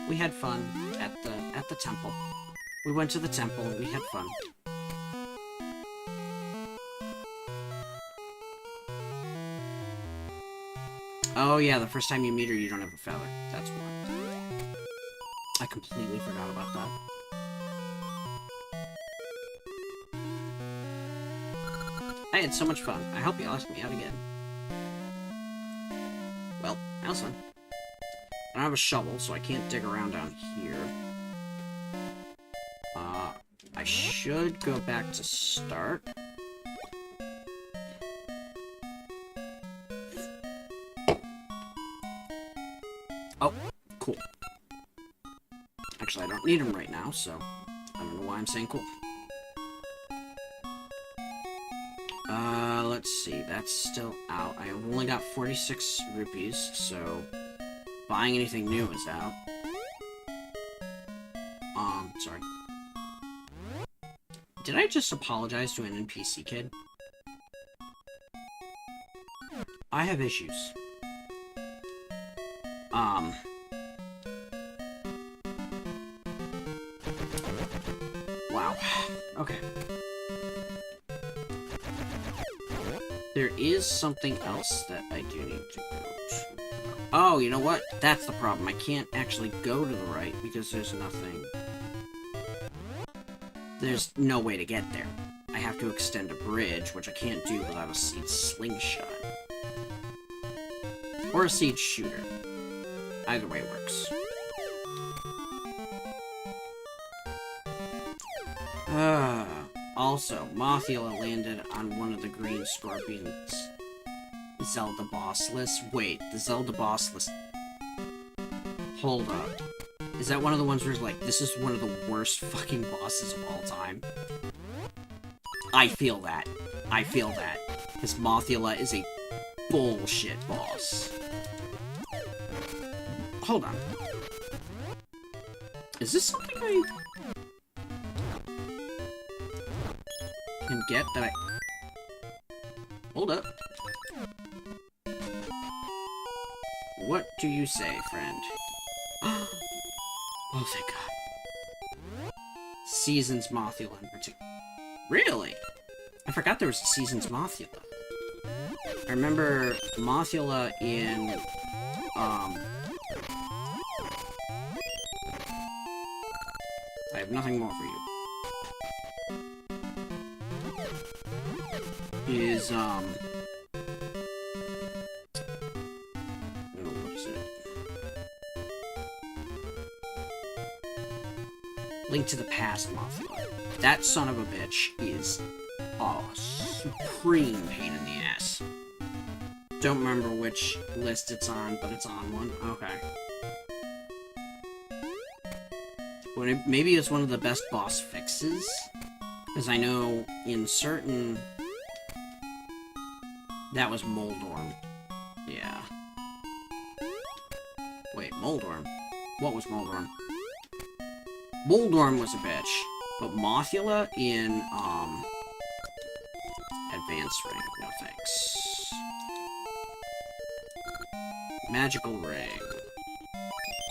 Speaker 1: We had fun at the temple. We went to the temple and we had fun. Oh yeah, the first time you meet her, you don't have a feather. That's why. I completely forgot about that. I had so much fun. I hope you ask me out again. Well, that was fun. I don't have a shovel, so I can't dig around down here. I should go back to start. Oh, cool. Actually, I don't need them right now, so I don't know why I'm saying cool. Let's see. That's still out. I only got 46 rupees, so buying anything new is out. Sorry. Did I just apologize to an NPC kid? I have issues. Wow. Okay. There is something else that I do need to go to. Oh, you know what? That's the problem. I can't actually go to the right because there's nothing. There's no way to get there. I have to extend a bridge, which I can't do without a seed slingshot. Or a seed shooter. Either way works. Also, Mothula landed on one of the green scorpions' Zelda boss lists. Wait, the Zelda boss list... Hold up. Is that one of the ones where it's like, this is one of the worst fucking bosses of all time? I feel that. I feel that. Because Mothula is a bullshit boss. Hold on. Is this something I can get that I... Hold up. What do you say, friend? Oh, thank God. Seasons Mothula in particular. Really? I forgot there was a Seasons Mothula. I remember Mothula in, I have nothing more for you. Is, what is it? Link to the Past Mothula. That son of a bitch is a supreme pain in the ass. Don't remember which list it's on, but it's on one. Okay. Well, maybe it's one of the best boss fixes, because I know in certain... That was Moldorm. Yeah. Wait, Moldorm. What was Moldorm? Moldorm was a bitch. But Mothula in, Advanced Ring. No thanks. Magical Ring.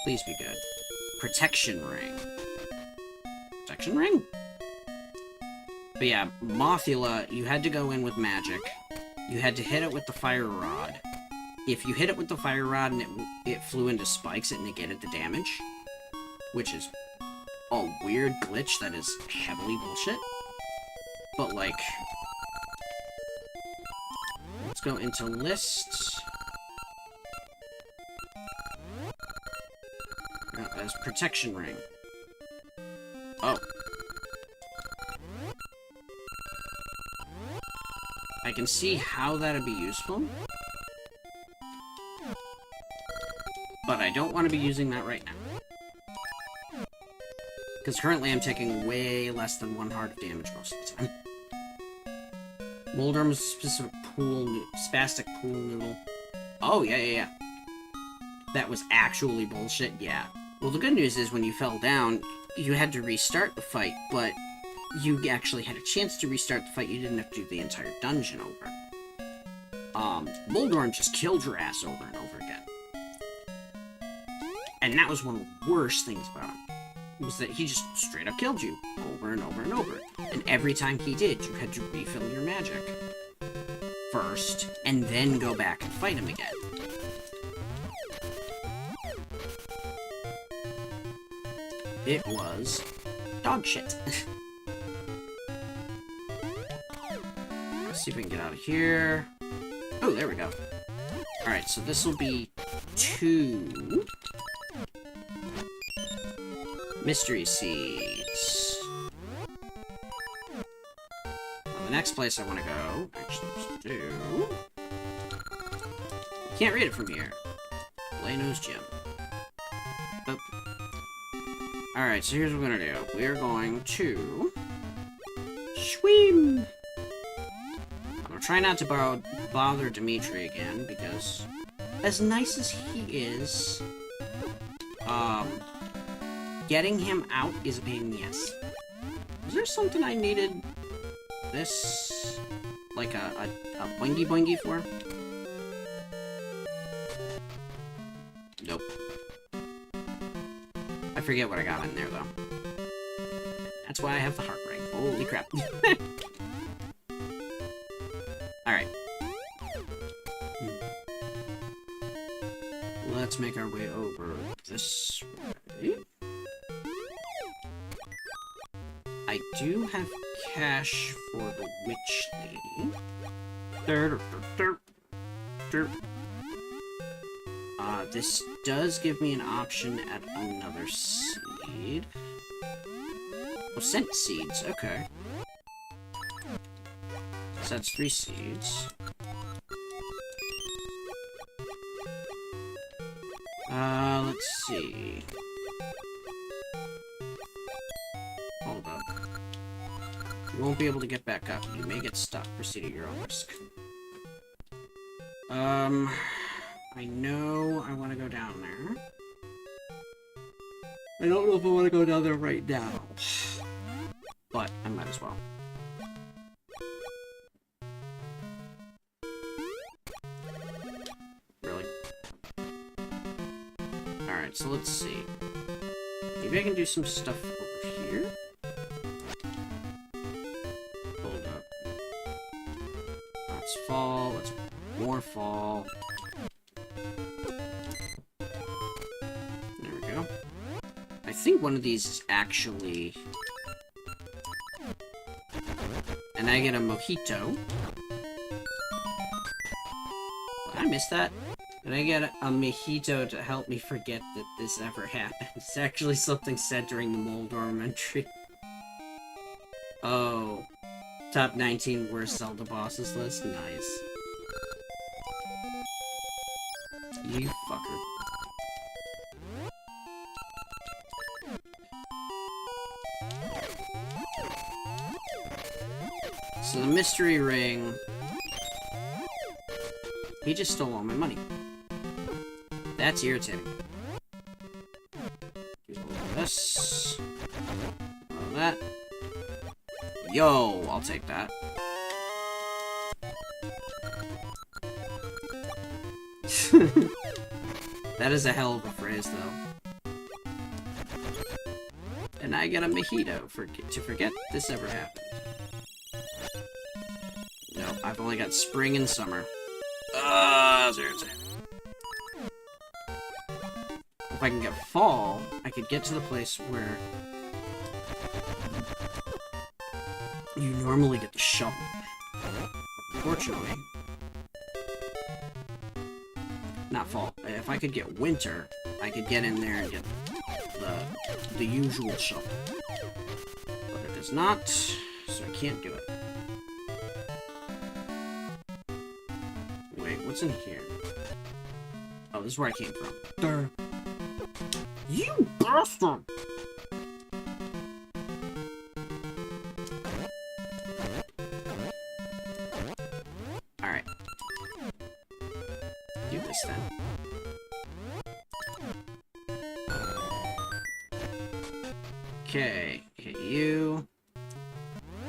Speaker 1: Please be good. Protection Ring. Protection Ring? But yeah, Mothula, you had to go in with magic. You had to hit it with the Fire Rod. If you hit it with the Fire Rod and it flew into spikes, it negated the damage. Which is a weird glitch that is heavily bullshit. But, like... Let's go into lists. As Protection Ring. Oh. I can see how that'd be useful. But I don't want to be using that right now. Because currently I'm taking way less than 1 heart of damage most of the time. Moldorm's specific spastic pool noodle. Oh, yeah. That was actually bullshit, yeah. Well, the good news is when you fell down, you had to restart the fight, but you actually had a chance to restart the fight. You didn't have to do the entire dungeon over. Moldorm just killed your ass over and over again. And that was one of the worst things about him. Was that he just straight up killed you over and over and over. And every time he did, you had to refill your magic first, and then go back and fight him again. It was dog shit. Let's see if we can get out of here. Oh, there we go. Alright, so this will be 2 mystery seeds. Well, the next place I want to go, actually, let's do... You can't read it from here. Leno's Gym. Oh. Alright, so here's what we're gonna do. We're going to... swim! I'm gonna try not to bother Dimitri again, because... as nice as he is... getting him out is a pain in the ass. Is there something I needed this... like a boingy boingy for? Nope. I forget what I got in there, though. That's why I have the heart ring. Holy crap. Alright. Let's make our way over this way. I do have cash for the witch lady. This does give me an option at another seed. Oh, scent seeds, okay. So that's 3 seeds. Let's see. Hold up. You won't be able to get back up. You may get stuck. Proceed at your own risk. I know I want to go down there. I don't know if I want to go down there right now. But I might as well. Really? Alright, so let's see. Maybe I can do some stuff over here? Hold up. Let's fall. Let's more fall. There we go. I think one of these is actually... and I get a mojito. Did I miss that? Did I get a mojito to help me forget that this ever happened? It's actually something said during the Moldorm entry. Oh. Top 19 worst Zelda bosses list? Nice. You fucker. So the mystery ring He just stole all my money. That's irritating. Do a little of this. A little of that. Yo, I'll take that. That is a hell of a phrase, though. And I get a mojito to forget this ever happened. No, I've only got spring and summer. Seriously. If I can get fall, I could get to the place where you normally get the shovel. Unfortunately, not fall. If I could get winter, I could get in there and get the usual shovel. But it does not, so I can't do it. Wait, what's in here? Oh, this is where I came from. Durr. You bastard! Alright. Do this then. Okay, hit you.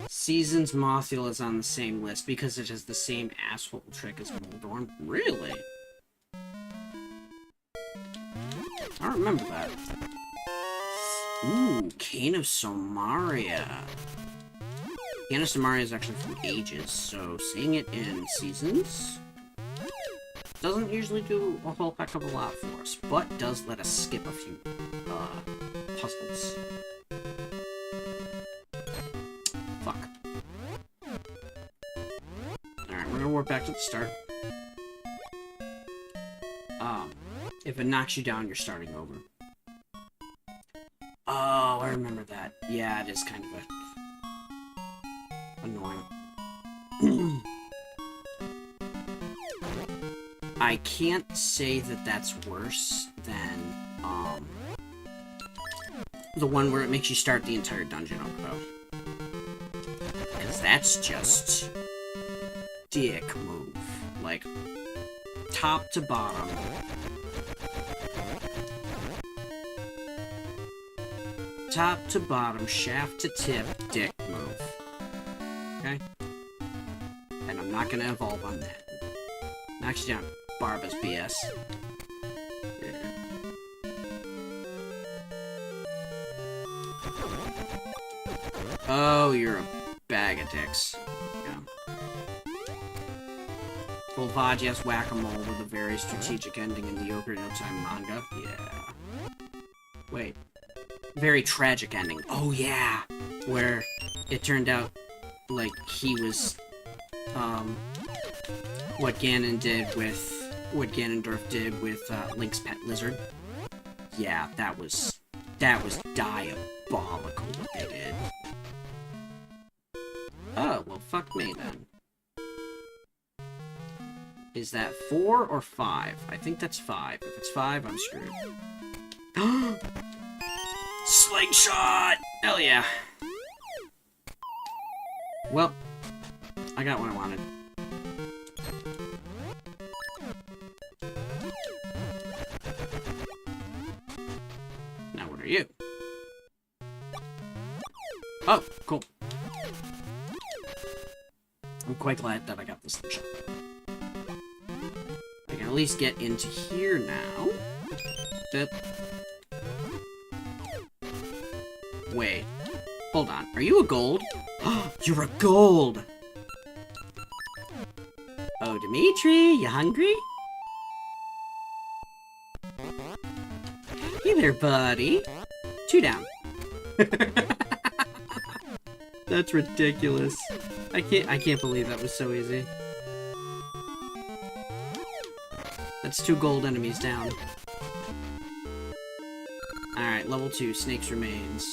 Speaker 1: Seasons Mothula is on the same list because it has the same asshole trick as Moldorm. Really? I don't remember that. Ooh, Cane of Somaria. Cane of Somaria is actually from Ages, so seeing it in Seasons doesn't usually do a whole heck of a lot for us, but does let us skip a few puzzles. Fuck. Alright, we're gonna warp back to the start. If it knocks you down, you're starting over. Oh, I remember that. Yeah, it is kind of annoying. I can't say that that's worse than, the one where it makes you start the entire dungeon over, though. Because that's just dick move. Like, top to bottom. Top to bottom, shaft to tip, dick move. Okay? And I'm not gonna evolve on that. Knocks you down, Barba's BS. Yeah. Oh, you're a bag of dicks. Yeah. Volvagias Whack-A-Mole with a very strategic ending in the Ocarina of Time manga. Yeah. Wait. Very tragic ending. Oh, yeah! Where it turned out, like, he was, what Ganondorf did with, Link's pet lizard. Yeah, that was diabolical what they did. Oh, well, fuck me, then. Is that 4 or 5? I think that's 5. If it's 5, I'm screwed. Slingshot! Hell yeah. Well, I got what I wanted. Now what are you? Oh, cool. I'm quite glad that I got this slingshot. I can at least get into here now. That. Wait. Hold on. Are you a gold? You're a gold! Oh, Dimitri, you hungry? Hey there, buddy. 2 down. That's ridiculous. I can't believe that was so easy. That's 2 gold enemies down. Alright, level 2, Snake's Remains.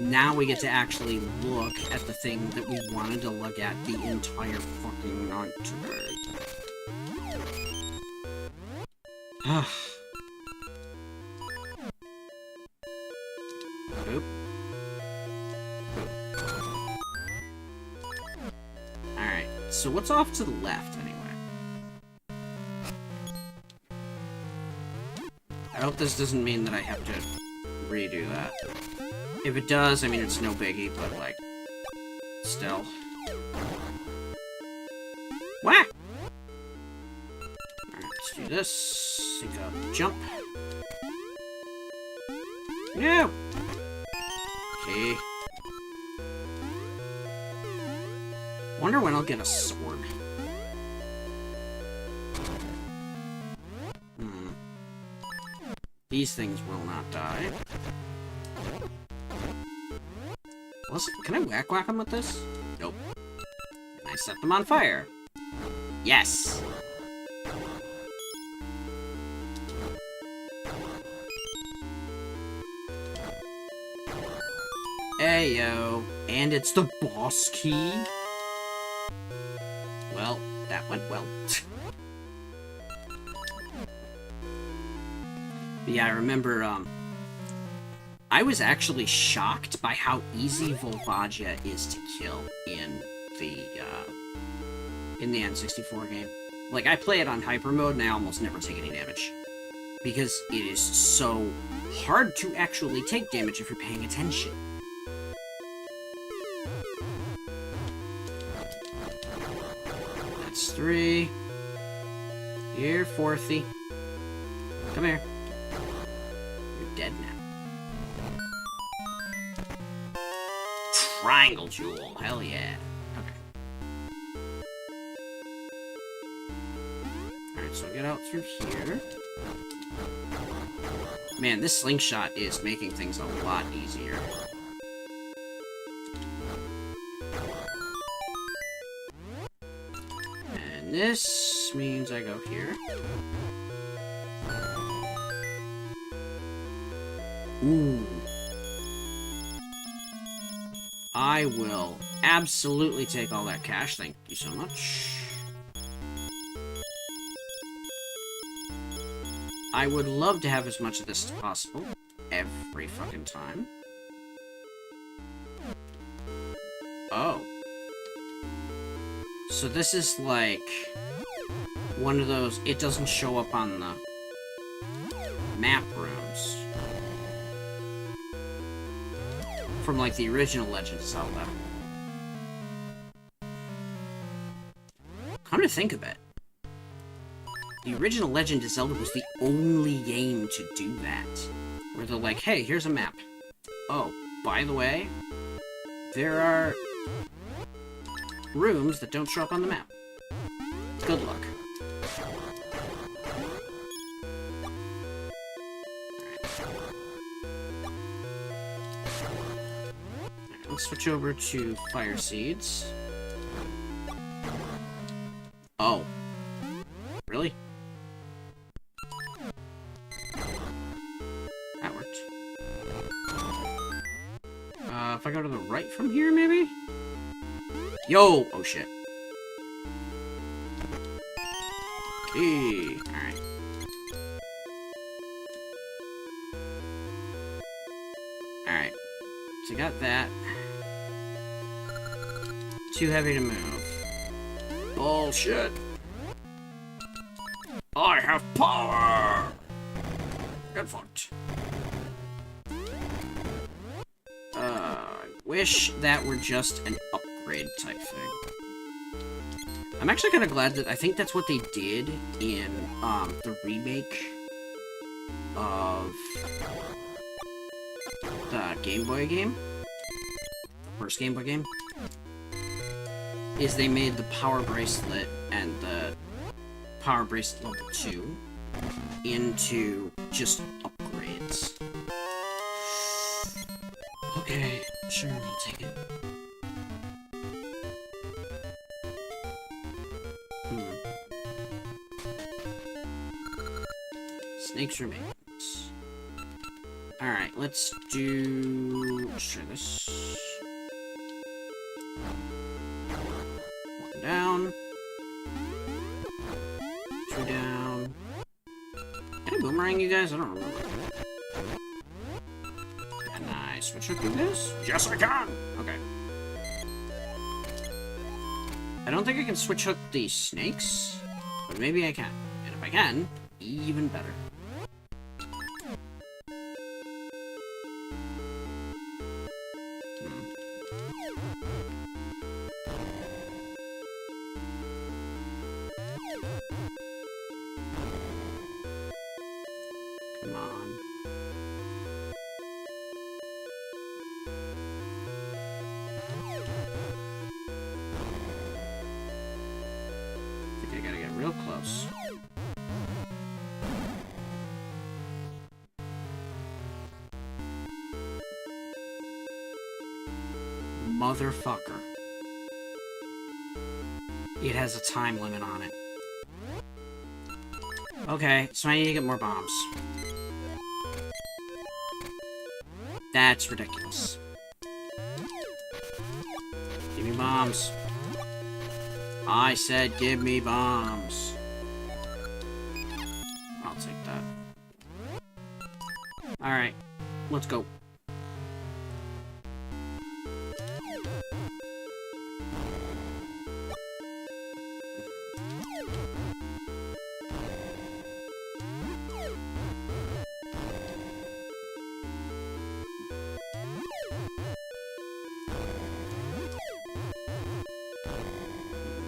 Speaker 1: Now we get to actually look at the thing that we wanted to look at the entire fucking night today. Oop. Alright, so what's off to the left, anyway? I hope this doesn't mean that I have to redo that. If it does, I mean, it's no biggie, but, like, still. Wah! Alright, let's do this. Think of jump. No! Okay. Wonder when I'll get a sword. These things will not die. Listen, can I whack them with this? Nope. Can I set them on fire? Yes! Ayo. And it's the boss key? Well, that went well. Yeah, I remember, I was actually shocked by how easy Volvagia is to kill in the N64 game. Like, I play it on hyper mode, and I almost never take any damage. Because it is so hard to actually take damage if you're paying attention. That's 3. Here, 4thy. Come here. Dead now. Triangle jewel, hell yeah. Okay. Alright, so get out through here. Man, this slingshot is making things a lot easier. And this means I go here. Ooh. I will absolutely take all that cash, thank you so much. I would love to have as much of this as possible. Every fucking time. Oh. So this is like one of those, it doesn't show up on the map rooms. From, like, the original Legend of Zelda. Come to think of it, the original Legend of Zelda was the only game to do that. Where they're like, hey, here's a map. Oh, by the way, there are rooms that don't show up on the map. Good luck. Let's switch over to Fire Seeds. Oh. Really? That worked. If I go to the right from here, maybe? Yo! Oh, shit. Hey. Alright. Alright. So got that. Too heavy to move. Bullshit. I have power! Get fucked. I wish that were just an upgrade type thing. I'm actually kind of glad that I think that's what they did in the remake of the Game Boy game. The first Game Boy game. Is they made the Power Bracelet and the Power Bracelet level 2 into just upgrades. Okay, sure, I'll take it. Snakes remains. Alright, let's try this. One down. 2 down. Can I boomerang you guys? I don't remember. Can I switch hook you guys? Yes, I can! Okay. I don't think I can switch hook these snakes, but maybe I can. And if I can, even better. Come on. I think I gotta get real close. Motherfucker. It has a time limit on it. Okay, so I need to get more bombs. That's ridiculous. Give me bombs. I said give me bombs. I'll take that. Alright, let's go.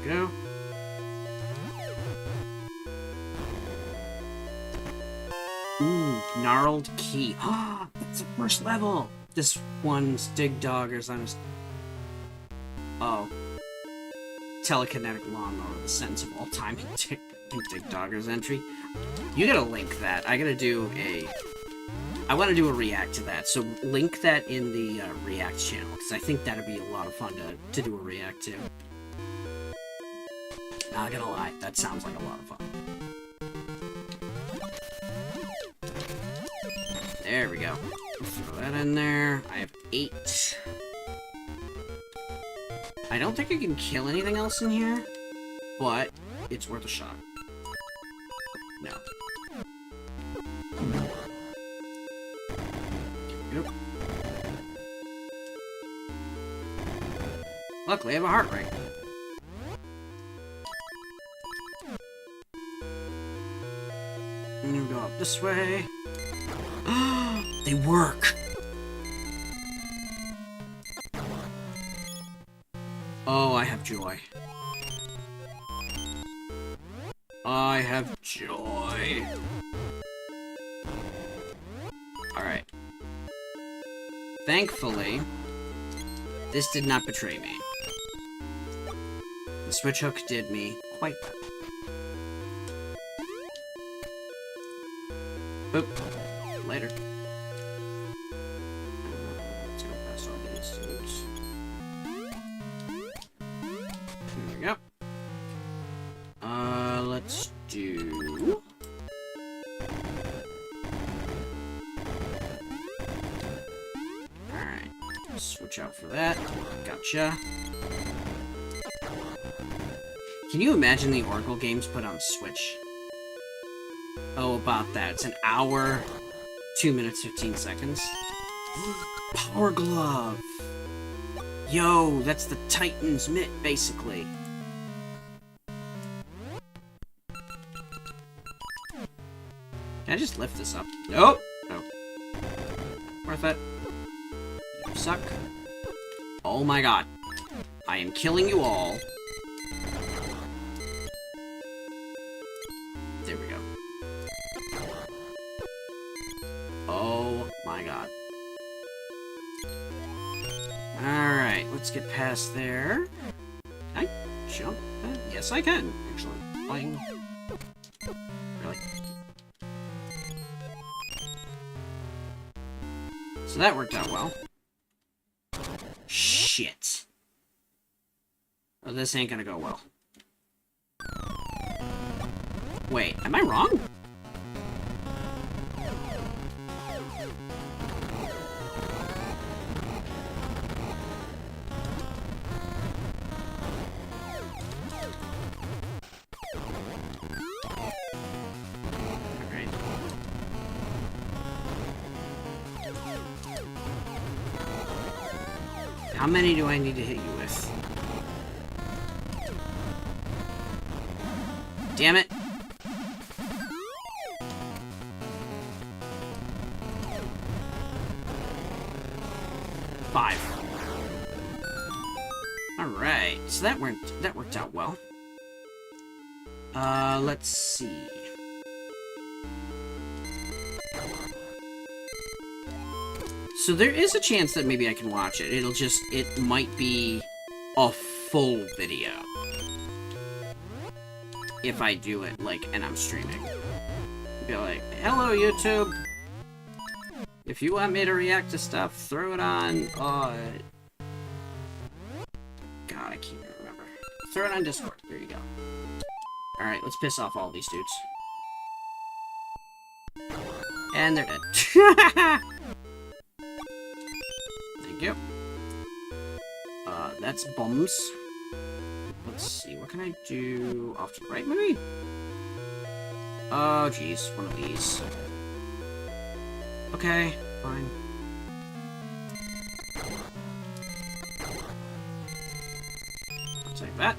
Speaker 1: Go. Ooh, gnarled key. Ah, that's the first level. This one's dig doggers on his. Oh, telekinetic lawnmower, the sentence of all time in dig doggers entry. You gotta link that. I gotta do a. I want to do a react to that, so link that in the react channel because I think that'd be a lot of fun to do a react to. Not gonna lie, that sounds like a lot of fun. There we go. Throw that in there. I have 8. I don't think I can kill anything else in here, but it's worth a shot. No. Yep. Luckily, I have a heart rate. And you go up this way. They work! Oh, I have joy. I have joy. Alright. Thankfully, this did not betray me. The switch hook did me quite well. Boop. Later. Let's go past all these dudes. There we go. Let's do... Alright. Switch out for that. Gotcha. Can you imagine the Oracle games put on Switch? Oh, about that. It's an hour, 2 minutes, 15 seconds. Power Glove! Yo, that's the Titan's mitt, basically. Can I just lift this up? Nope! Nope. Worth it. You suck. Oh my god. I am killing you all. There we go. Oh my god. Alright, let's get past there. Can I jump that? Yes, I can, actually. Flying. Really? So that worked out well. Shit. Oh, this ain't gonna go well. Wait, am I wrong? How many do I need to hit you with? Damn it! Five. Alright, so that worked out well. Let's see. So there is a chance that maybe I can watch it. It might be a full video. If I do it, like, and I'm streaming. Be like, hello, YouTube! If you want me to react to stuff, throw it on, God, I can't even remember. Throw it on Discord. There you go. Alright, let's piss off all these dudes. And they're dead. Thank you. That's bums. Let's see, what can I do off to the right, maybe? Oh, jeez, one of these. Okay, fine. I'll take that.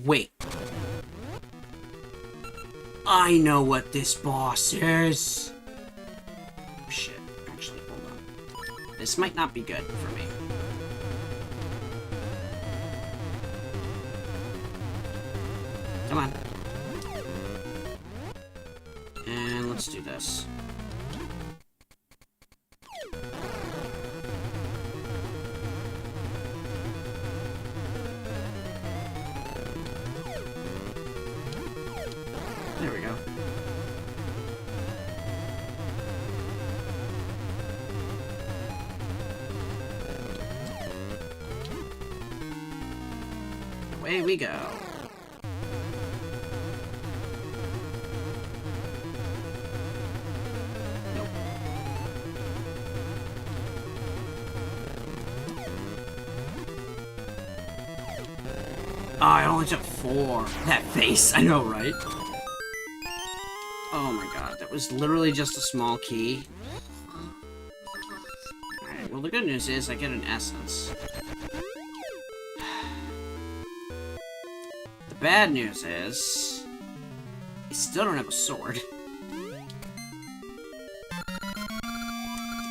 Speaker 1: Wait. I know what this boss is. Shit, actually, hold on. This might not be good for me. Come on. And let's do this. There we go. Away we go. Nope. Oh, it only took 4. That face, I know, right? Oh my god, that was literally just a small key. Alright, well the good news is I get an essence. The bad news is I still don't have a sword.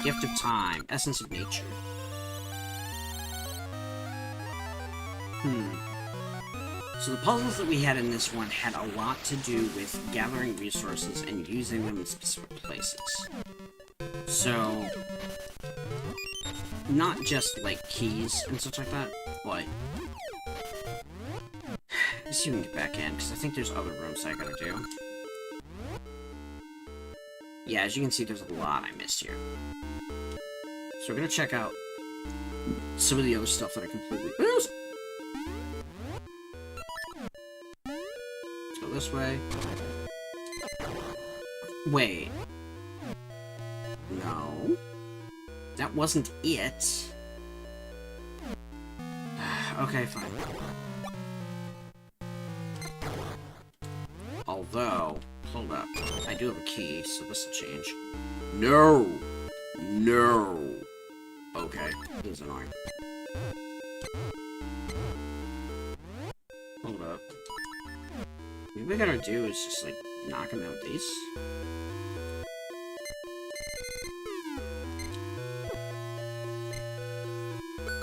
Speaker 1: Gift of time, essence of nature. So the puzzles that we had in this one had a lot to do with gathering resources and using them in specific places. So, not just, like, keys and such like that, but... Let's see if we can get back in, because I think there's other rooms I gotta do. Yeah, as you can see, there's a lot I missed here. So we're gonna check out some of the other stuff that I completely missed. This way. Wait. No. That wasn't it. Okay, fine. Although, hold up. I do have a key, so this will change. No! No! Okay, this is annoying. Hold up. What we gotta do is just, like, knock him out with these.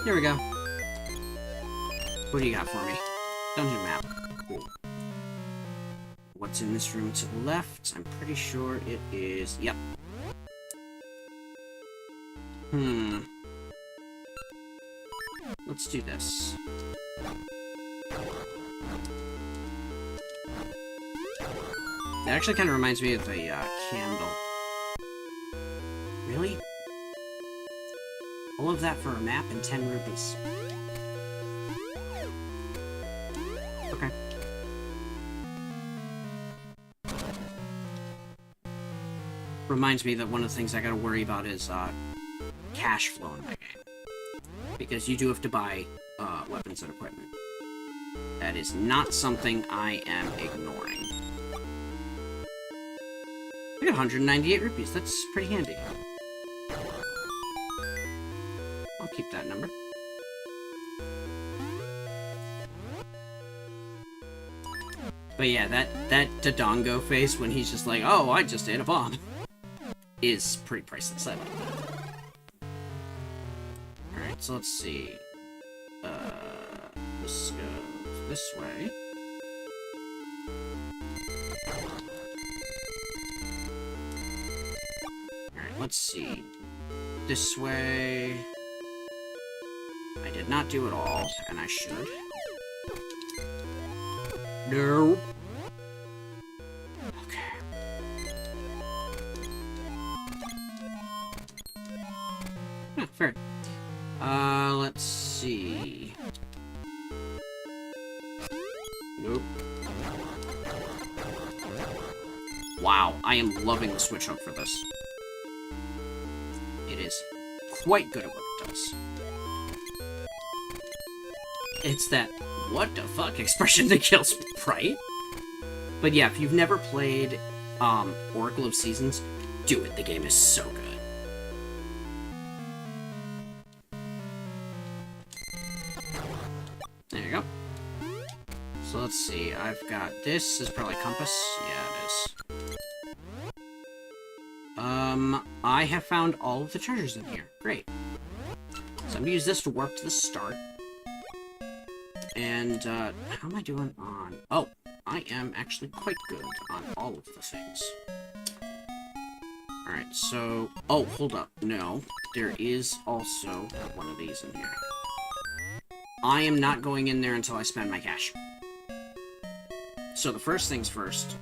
Speaker 1: There we go. What do you got for me? Dungeon map. Cool. What's in this room to the left? I'm pretty sure it is... Yep. Let's do this. It actually kind of reminds me of the candle. Really? All of that for a map and 10 rupees. Okay. Reminds me that one of the things I gotta worry about is cash flow in my game. Because you do have to buy weapons and equipment. That is not something I am ignoring. I got 198 rupees. That's pretty handy. I'll keep that number. But yeah, that Dodongo face when he's just like, oh, I just ate a bomb, is pretty priceless. I like that. Alright, so let's see. Let's go this way. Alright, let's see. This way. I did not do it all, and I should. No. Okay. Huh, fair. Let's see. Nope. Wow, I am loving the switch hook for this. It is quite good at what it does. It's that what the fuck expression that kills me, right? But yeah, if you've never played Oracle of Seasons, do it. The game is so good. There you go. So let's see. I've got this is probably compass. Yeah, it is. I have found all of the treasures in here. Great. So I'm gonna use this to warp to the start. And, how am I doing on... Oh, I am actually quite good on all of the things. Alright, so... Oh, hold up. No. There is also one of these in here. I am not going in there until I spend my cash. So the first things first...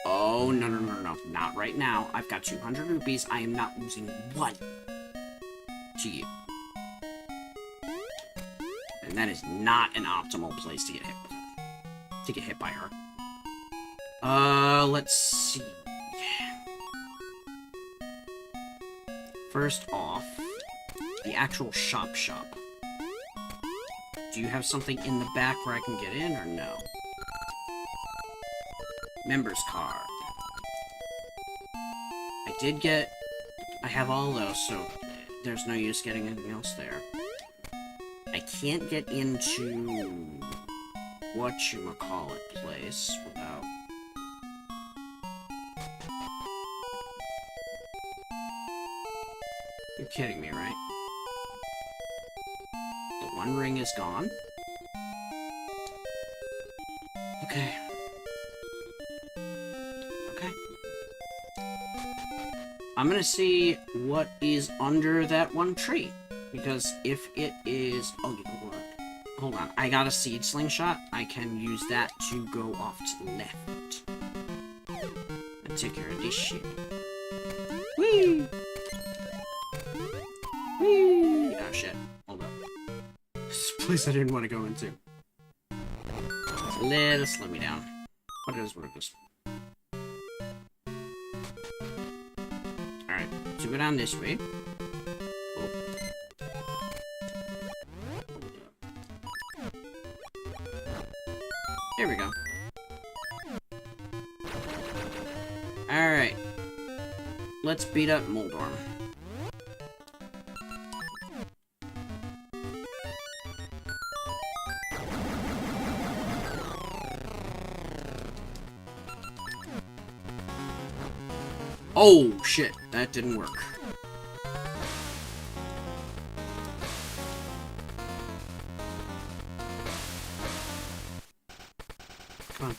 Speaker 1: Oh, no. Not right now. I've got 200 rupees. I am not losing one to you. And that is not an optimal place to get hit with her. To get hit by her. Let's see. First off, the actual shop. Do you have something in the back where I can get in, or no? Members card. I have all those, so there's no use getting anything else there. I can't get into whatchamacallit place without... You're kidding me, right? The one ring is gone? Okay. I'm gonna see what is under that one tree. Because if it is... Oh, you know what? Hold on. I got a seed slingshot. I can use that to go off to the left. And take care of this shit. Whee! Whee! Oh, shit. Hold up. This place I didn't want to go into. It's a little slow me down. But it is what it is. Alright. So go down this way. There we go. Alright. Let's beat up Moldorm. Oh, shit. That didn't work. Come on.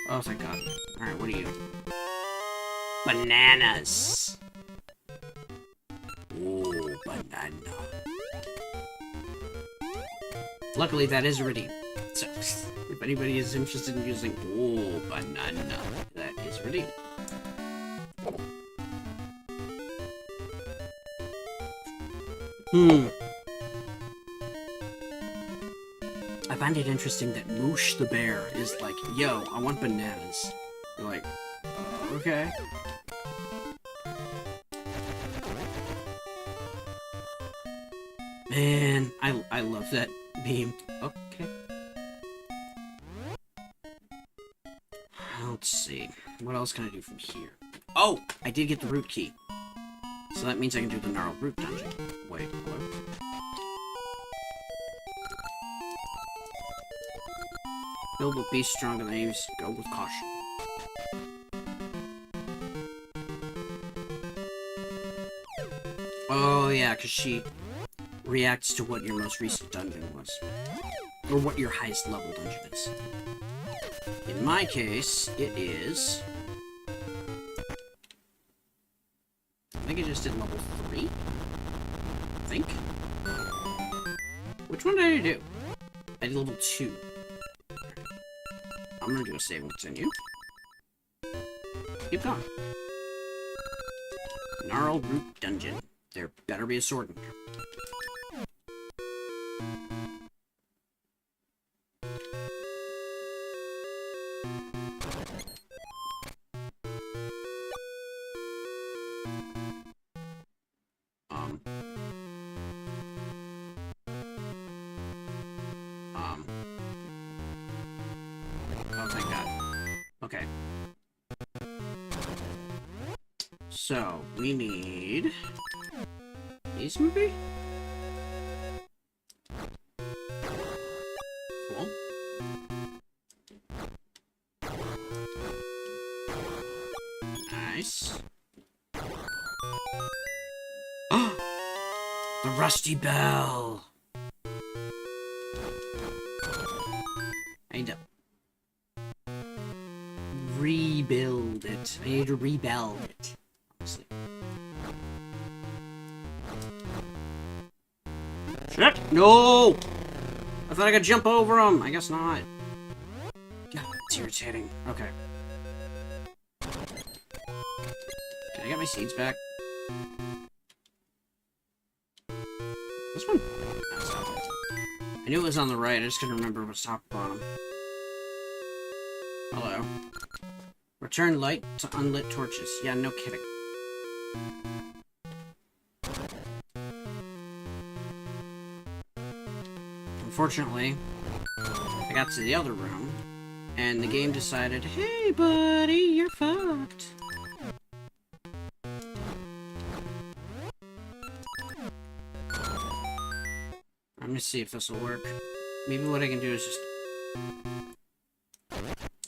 Speaker 1: Oh, thank God. Alright, what are you? Bananas! Oh, banana. Luckily, that is already... So, if anybody is interested in using... Oh, banana. That is ready. I find it interesting that Moosh the bear is like, yo, I want bananas. You're like, okay. Man, I love that meme. Okay. Let's see. What else can I do from here? Oh! I did get the root key. So that means I can do the gnarled root dungeon. Wait, hello? Build with beast stronger than aims. Go with caution. Oh, yeah, because she reacts to what your most recent dungeon was. Or what your highest level dungeon is. In my case, it is... I think I just did level 3? I think? Which one did I do? I did level 2. I'm gonna do a save and continue. Keep going. Gnarled Root Dungeon. There better be a sword in here. Oh, thank God. Okay. So, we need... these, maybe? Cool. Nice. The Rusty Bell! I need to rebuild it. I need to rebuild it. Honestly. Shit! No! I thought I could jump over them. I guess not. God, it's irritating. Okay. Can I get my seeds back? This one? That's not it. I knew it was on the right. I just couldn't remember if it was top or bottom. Hello. Return light to unlit torches. Yeah, no kidding. Unfortunately, I got to the other room, and the game decided, hey buddy, you're fucked. I'm gonna see if this will work. Maybe what I can do is just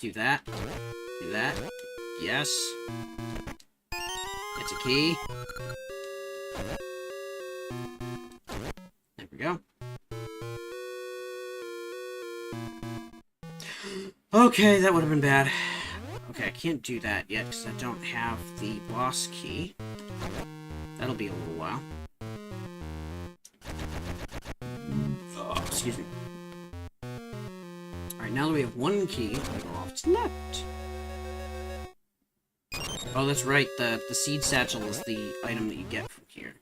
Speaker 1: do that. Do that. Yes. It's a key. There we go. Okay, that would have been bad. Okay, I can't do that yet because I don't have the boss key. That'll be a little while. Oh, excuse me. Alright, now that we have one key, we go off to the left. Oh, that's right, the seed satchel is the item that you get from here.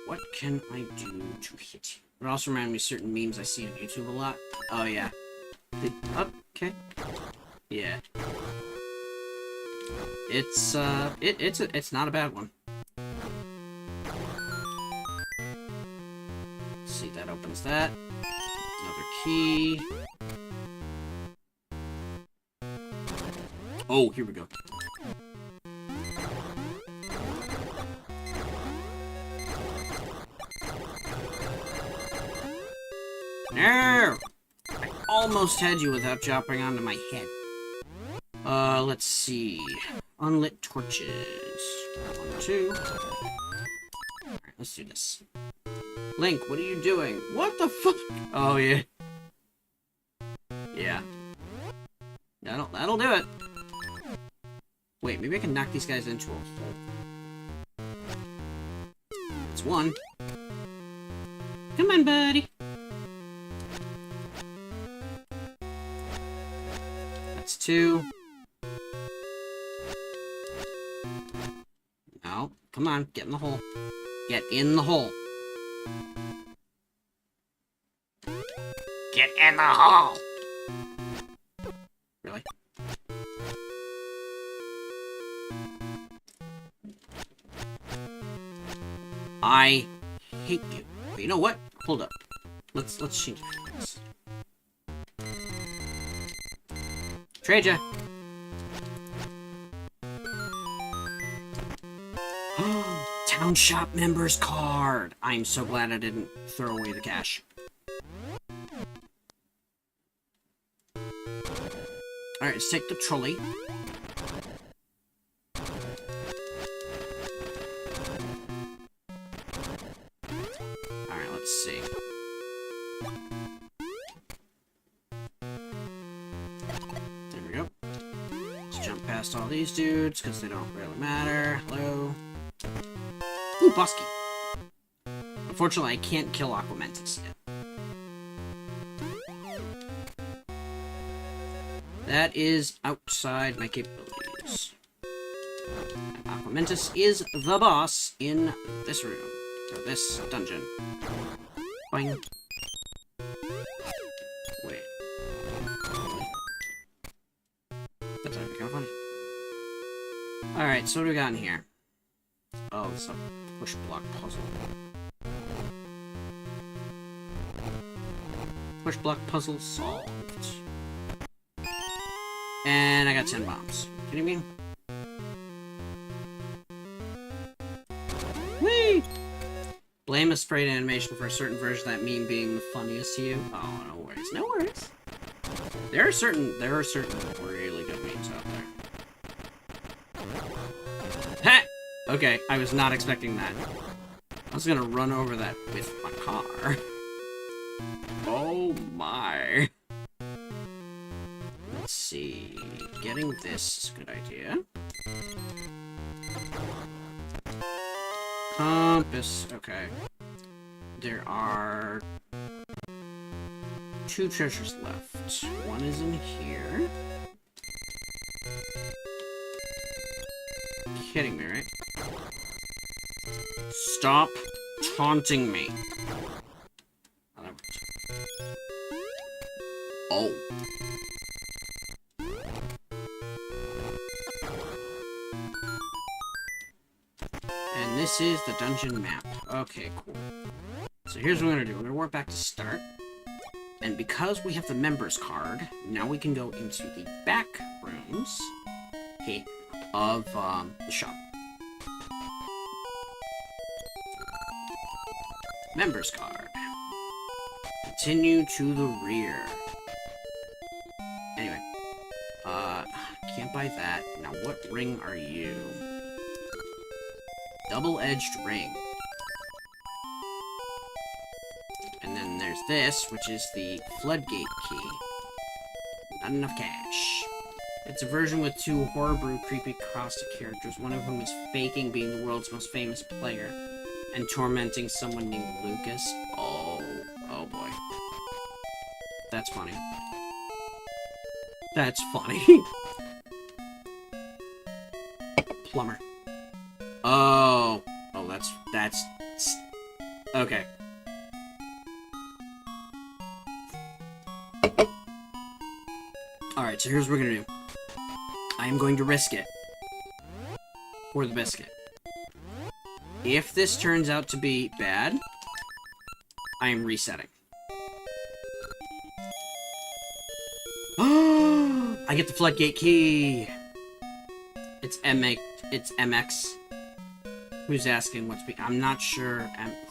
Speaker 1: What can I do to hit you? It also reminds me of certain memes I see on YouTube a lot. Oh, yeah. Okay. Yeah. It's not a bad one. Let's see, that opens that. Another key. Oh, here we go. No! I almost had you without dropping onto my head. Let's see. Unlit torches. 1, 2. Alright, let's do this. Link, what are you doing? What the fuck? Oh, yeah. Yeah. That'll do it. Wait, maybe I can knock these guys into a hole. That's one. Come on, buddy. That's two. No, come on, get in the hole. Get in the hole. Get in the hole! Really? I hate you. But you know what? Hold up. Let's change this. Trade ya. Town shop members card. I'm so glad I didn't throw away the cash. Alright, let's take the trolley. Alright, let's see. There we go. Let's jump past all these dudes, because they don't really matter. Hello. Ooh, Bosky. Unfortunately, I can't kill Aquamentus yet. That is outside my capabilities. And Aquamentus is the boss in this room. Or this dungeon. Boing. Wait. That's actually kind of funny. Alright, so what do we got in here? Oh, it's a push block puzzle. Push block puzzle solved. And I got 10 bombs. Kidding me? Whee! Blame a sprayed animation for a certain version of that meme being the funniest to you. Oh, no worries. No worries. There are certain really good memes out there. Ha! Okay, I was not expecting that. I was gonna run over that with my car. Oh my. Let's see. Getting this is a good idea. Compass. Okay. There are 2 treasures left. One is in here. You're kidding me, right? Stop taunting me. Oh. And this is the dungeon map. Okay, cool. So here's what we're gonna do. We're gonna warp back to start. And because we have the members card, now we can go into the back rooms, okay, of the shop. Members card. Continue to the rear. Anyway. Can't buy that. Now what ring are you? Double-edged ring. And then there's this, which is the floodgate key. Not enough cash. It's a version with 2 horrible, creepy, caustic characters, one of whom is faking being the world's most famous player and tormenting someone named Lucas. Oh boy. That's funny. That's funny. Plumber. Oh, that's... Okay. Alright, so here's what we're gonna do. I am going to risk it. For the biscuit. If this turns out to be bad, I am resetting. I get the floodgate key! It's MX. Who's asking what's I'm not sure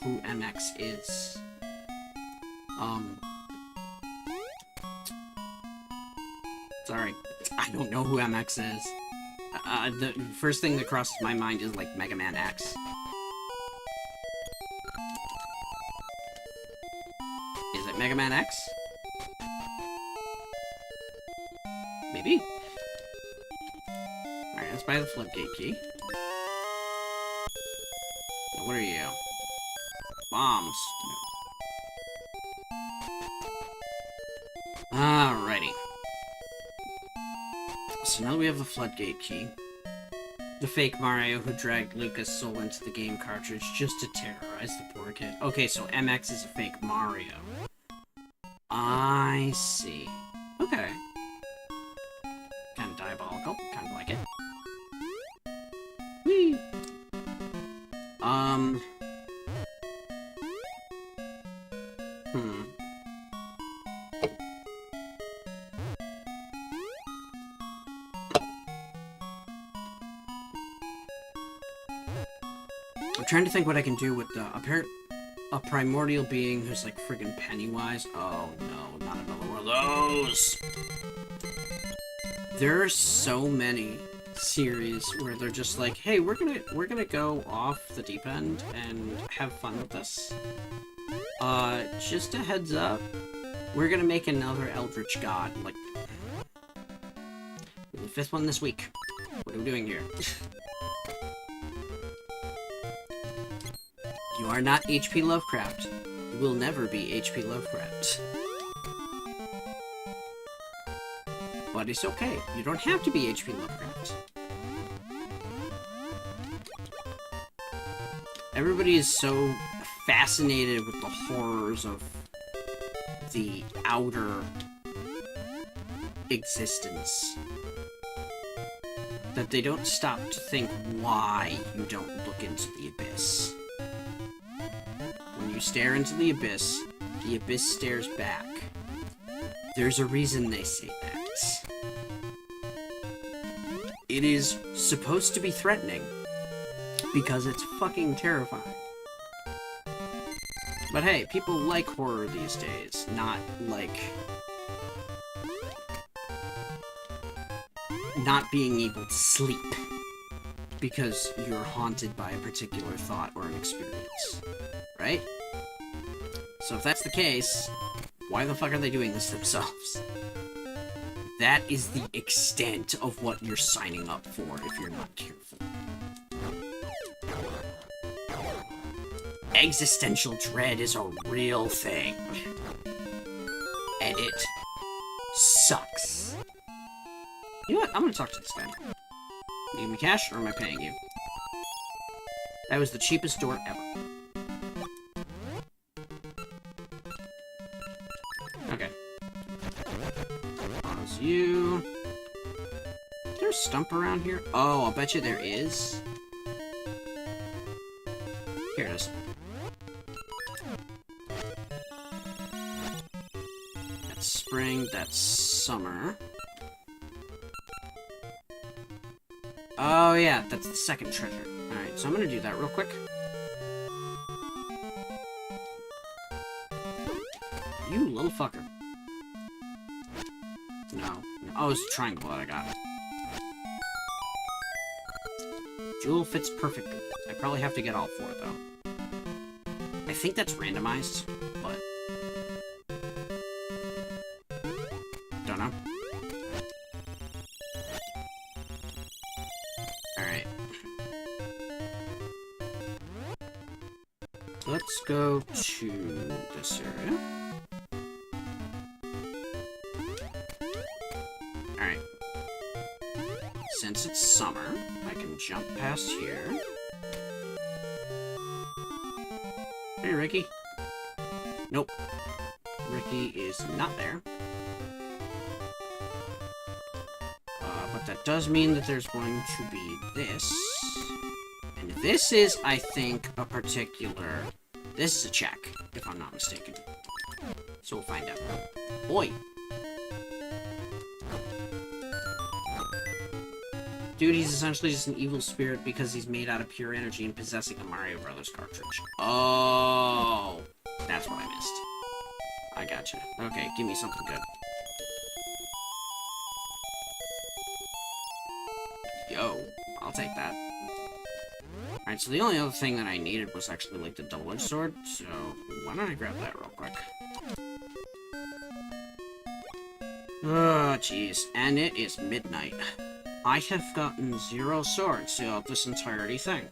Speaker 1: who MX is. Sorry. I don't know who MX is. The first thing that crosses my mind is, like, Mega Man X. Is it Mega Man X? Maybe. Alright, let's buy the floodgate key. Now, what are you? Bombs. No. Alrighty. So now that we have the floodgate key, the fake Mario who dragged Lucas' soul into the game cartridge just to terrorize the poor kid. Okay, so MX is a fake Mario. I see. Okay. Kind of diabolical. Kind of like it. Whee! I'm trying to think what I can do with a primordial being who's like friggin' Pennywise. Oh no, not another one of those! There are so many series where they're just like, hey, we're gonna go off the deep end and have fun with this. Just a heads up, we're gonna make another Eldritch God. Like, the 5th one this week. What are we doing here? You are not H.P. Lovecraft. You will never be H.P. Lovecraft. But it's okay. You don't have to be H.P. Lovecraft. Everybody is so fascinated with the horrors of the outer existence that they don't stop to think why you don't look into the abyss. When you stare into the abyss stares back. There's a reason they say that. It is supposed to be threatening because it's fucking terrifying. But hey, people like horror these days, not like not being able to sleep because you're haunted by a particular thought or an experience, right? So if that's the case, why the fuck are they doing this to themselves? That is the extent of what you're signing up for if you're not careful. Existential dread is a real thing. And it sucks. You know what? I'm gonna talk to this guy. You give me cash, or am I paying you? That was the cheapest door ever. Okay. Pause you. Is there a stump around here? Oh, I'll bet you there is. Here it is. That's spring, that's summer. Oh yeah, that's the second treasure. Alright, so I'm gonna do that real quick. You little fucker. No. Oh, it's a triangle that I got. Jewel fits perfectly. I probably have to get all 4, though. I think that's randomized, but... don't know. Alright. Let's go to this area. Alright. Since it's summer, I can jump past here. Hey, Ricky. Nope. Ricky is not there. But that does mean that there's going to be this. And this is, I think, a particular... This is a check, if I'm not mistaken. So we'll find out. Oi! Dude, he's essentially just an evil spirit because he's made out of pure energy and possessing a Mario Brothers cartridge. Oh! That's what I missed. I gotcha. Okay, give me something good. Yo, I'll take that. Alright, so the only other thing that I needed was actually, like, the double-edged sword, so why don't I grab that real quick? Oh, jeez. And it is midnight. I have gotten 0 swords throughout this entirety thing.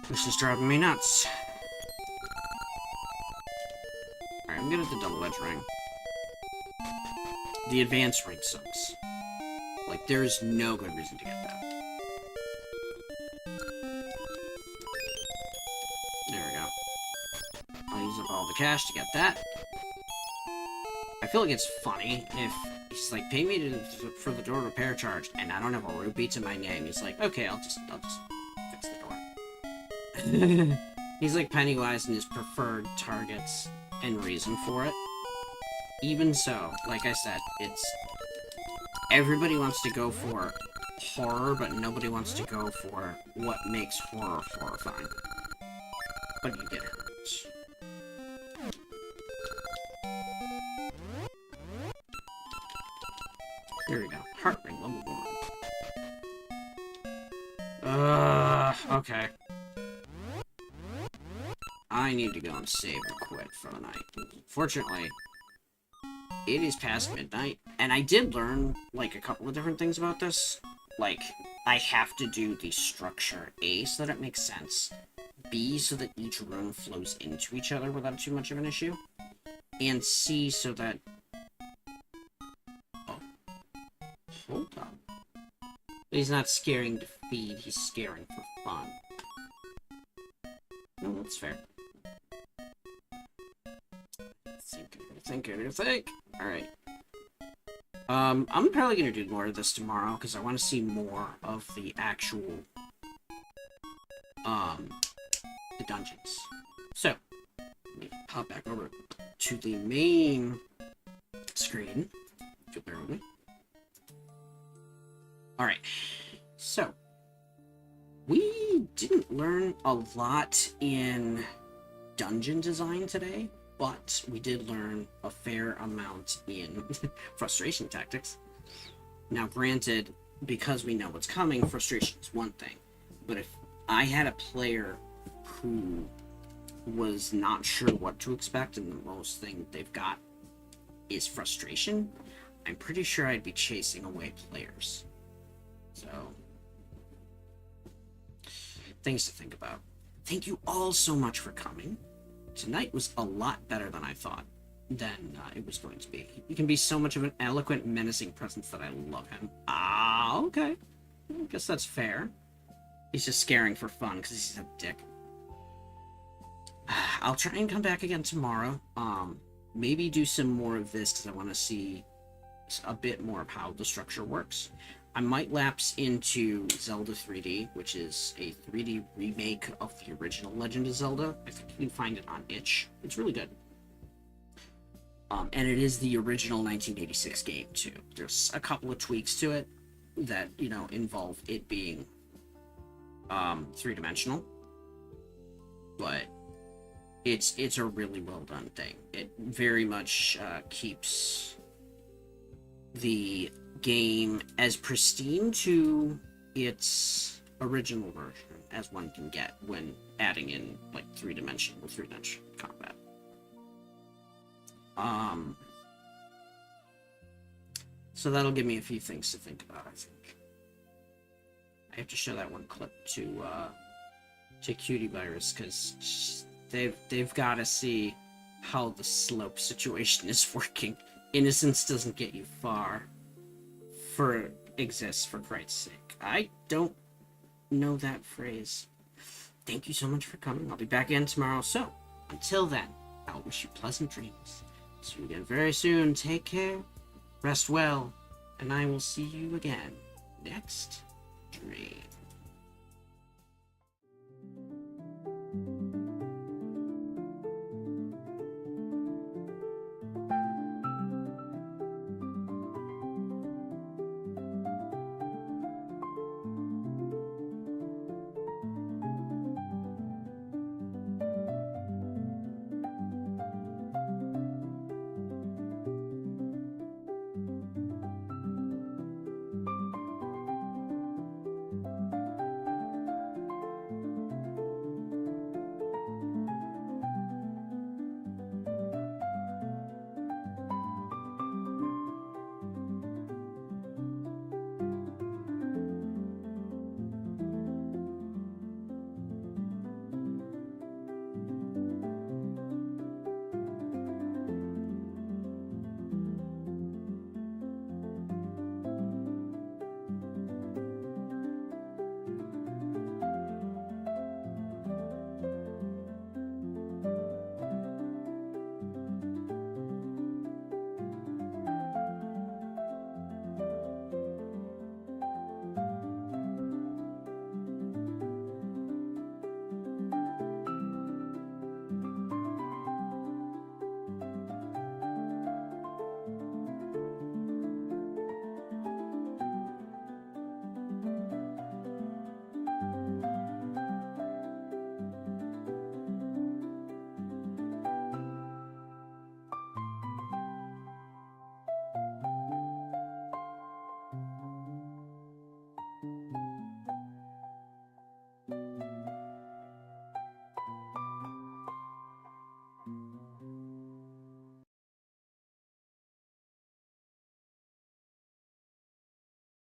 Speaker 1: This is driving me nuts. Alright, I'm good at the double-edged ring. The advanced ring sucks. Like, there's no good reason to get that. There we go. I'll use up all the cash to get that. I feel like it's funny if he's like, pay me for the door repair charge, and I don't have a rupee to my name. He's like, okay, I'll just fix the door. He's like Pennywise and his preferred targets and reason for it. Even so, like I said, it's... Everybody wants to go for horror, but nobody wants to go for what makes horror horrifying. But you get hurt. There we go. Heart ring level 1. Okay. I need to go and save and quit for the night. Fortunately, it is past midnight, and I did learn, like, a couple of different things about this. Like, I have to do the structure A so that it makes sense, B so that each room flows into each other without too much of an issue, and C so that... Oh. Hold up. He's not scaring to feed, he's scaring for fun. No, that's fair. Think. Alright. I'm probably gonna do more of this tomorrow, because I want to see more of the actual, the dungeons. So, let me pop back over to the main screen, if you'll bear with me. Alright, so, we didn't learn a lot in dungeon design today, but we did learn a fair amount in frustration tactics. Now, granted, because we know what's coming, frustration is one thing, but if I had a player who was not sure what to expect and the most thing they've got is frustration, I'm pretty sure I'd be chasing away players. So, things to think about. Thank you all so much for coming. Tonight was a lot better than I thought than it was going to be. He can be so much of an eloquent, menacing presence that I love him. Ah, okay. I guess that's fair. He's just scaring for fun because he's a dick. I'll try and come back again tomorrow. Maybe do some more of this because I want to see a bit more of how the structure works. I might lapse into Zelda 3D, which is a 3D remake of the original Legend of Zelda. I think you can find it on itch. It's really good. And it is the original 1986 game, too. There's a couple of tweaks to it that, you know, involve it being three-dimensional. But it's a really well-done thing. It very much keeps the game as pristine to its original version as one can get when adding in like three-dimensional combat. So that'll give me a few things to think about, I think. I have to show that one clip to Cutie Virus because they've got to see how the slope situation is working. Innocence doesn't get you far. Exists for Christ's sake. I don't know that phrase. Thank you so much for coming. I'll be back again tomorrow. So, until then, I'll wish you pleasant dreams. See you again very soon. Take care, rest well, and I will see you again next dream.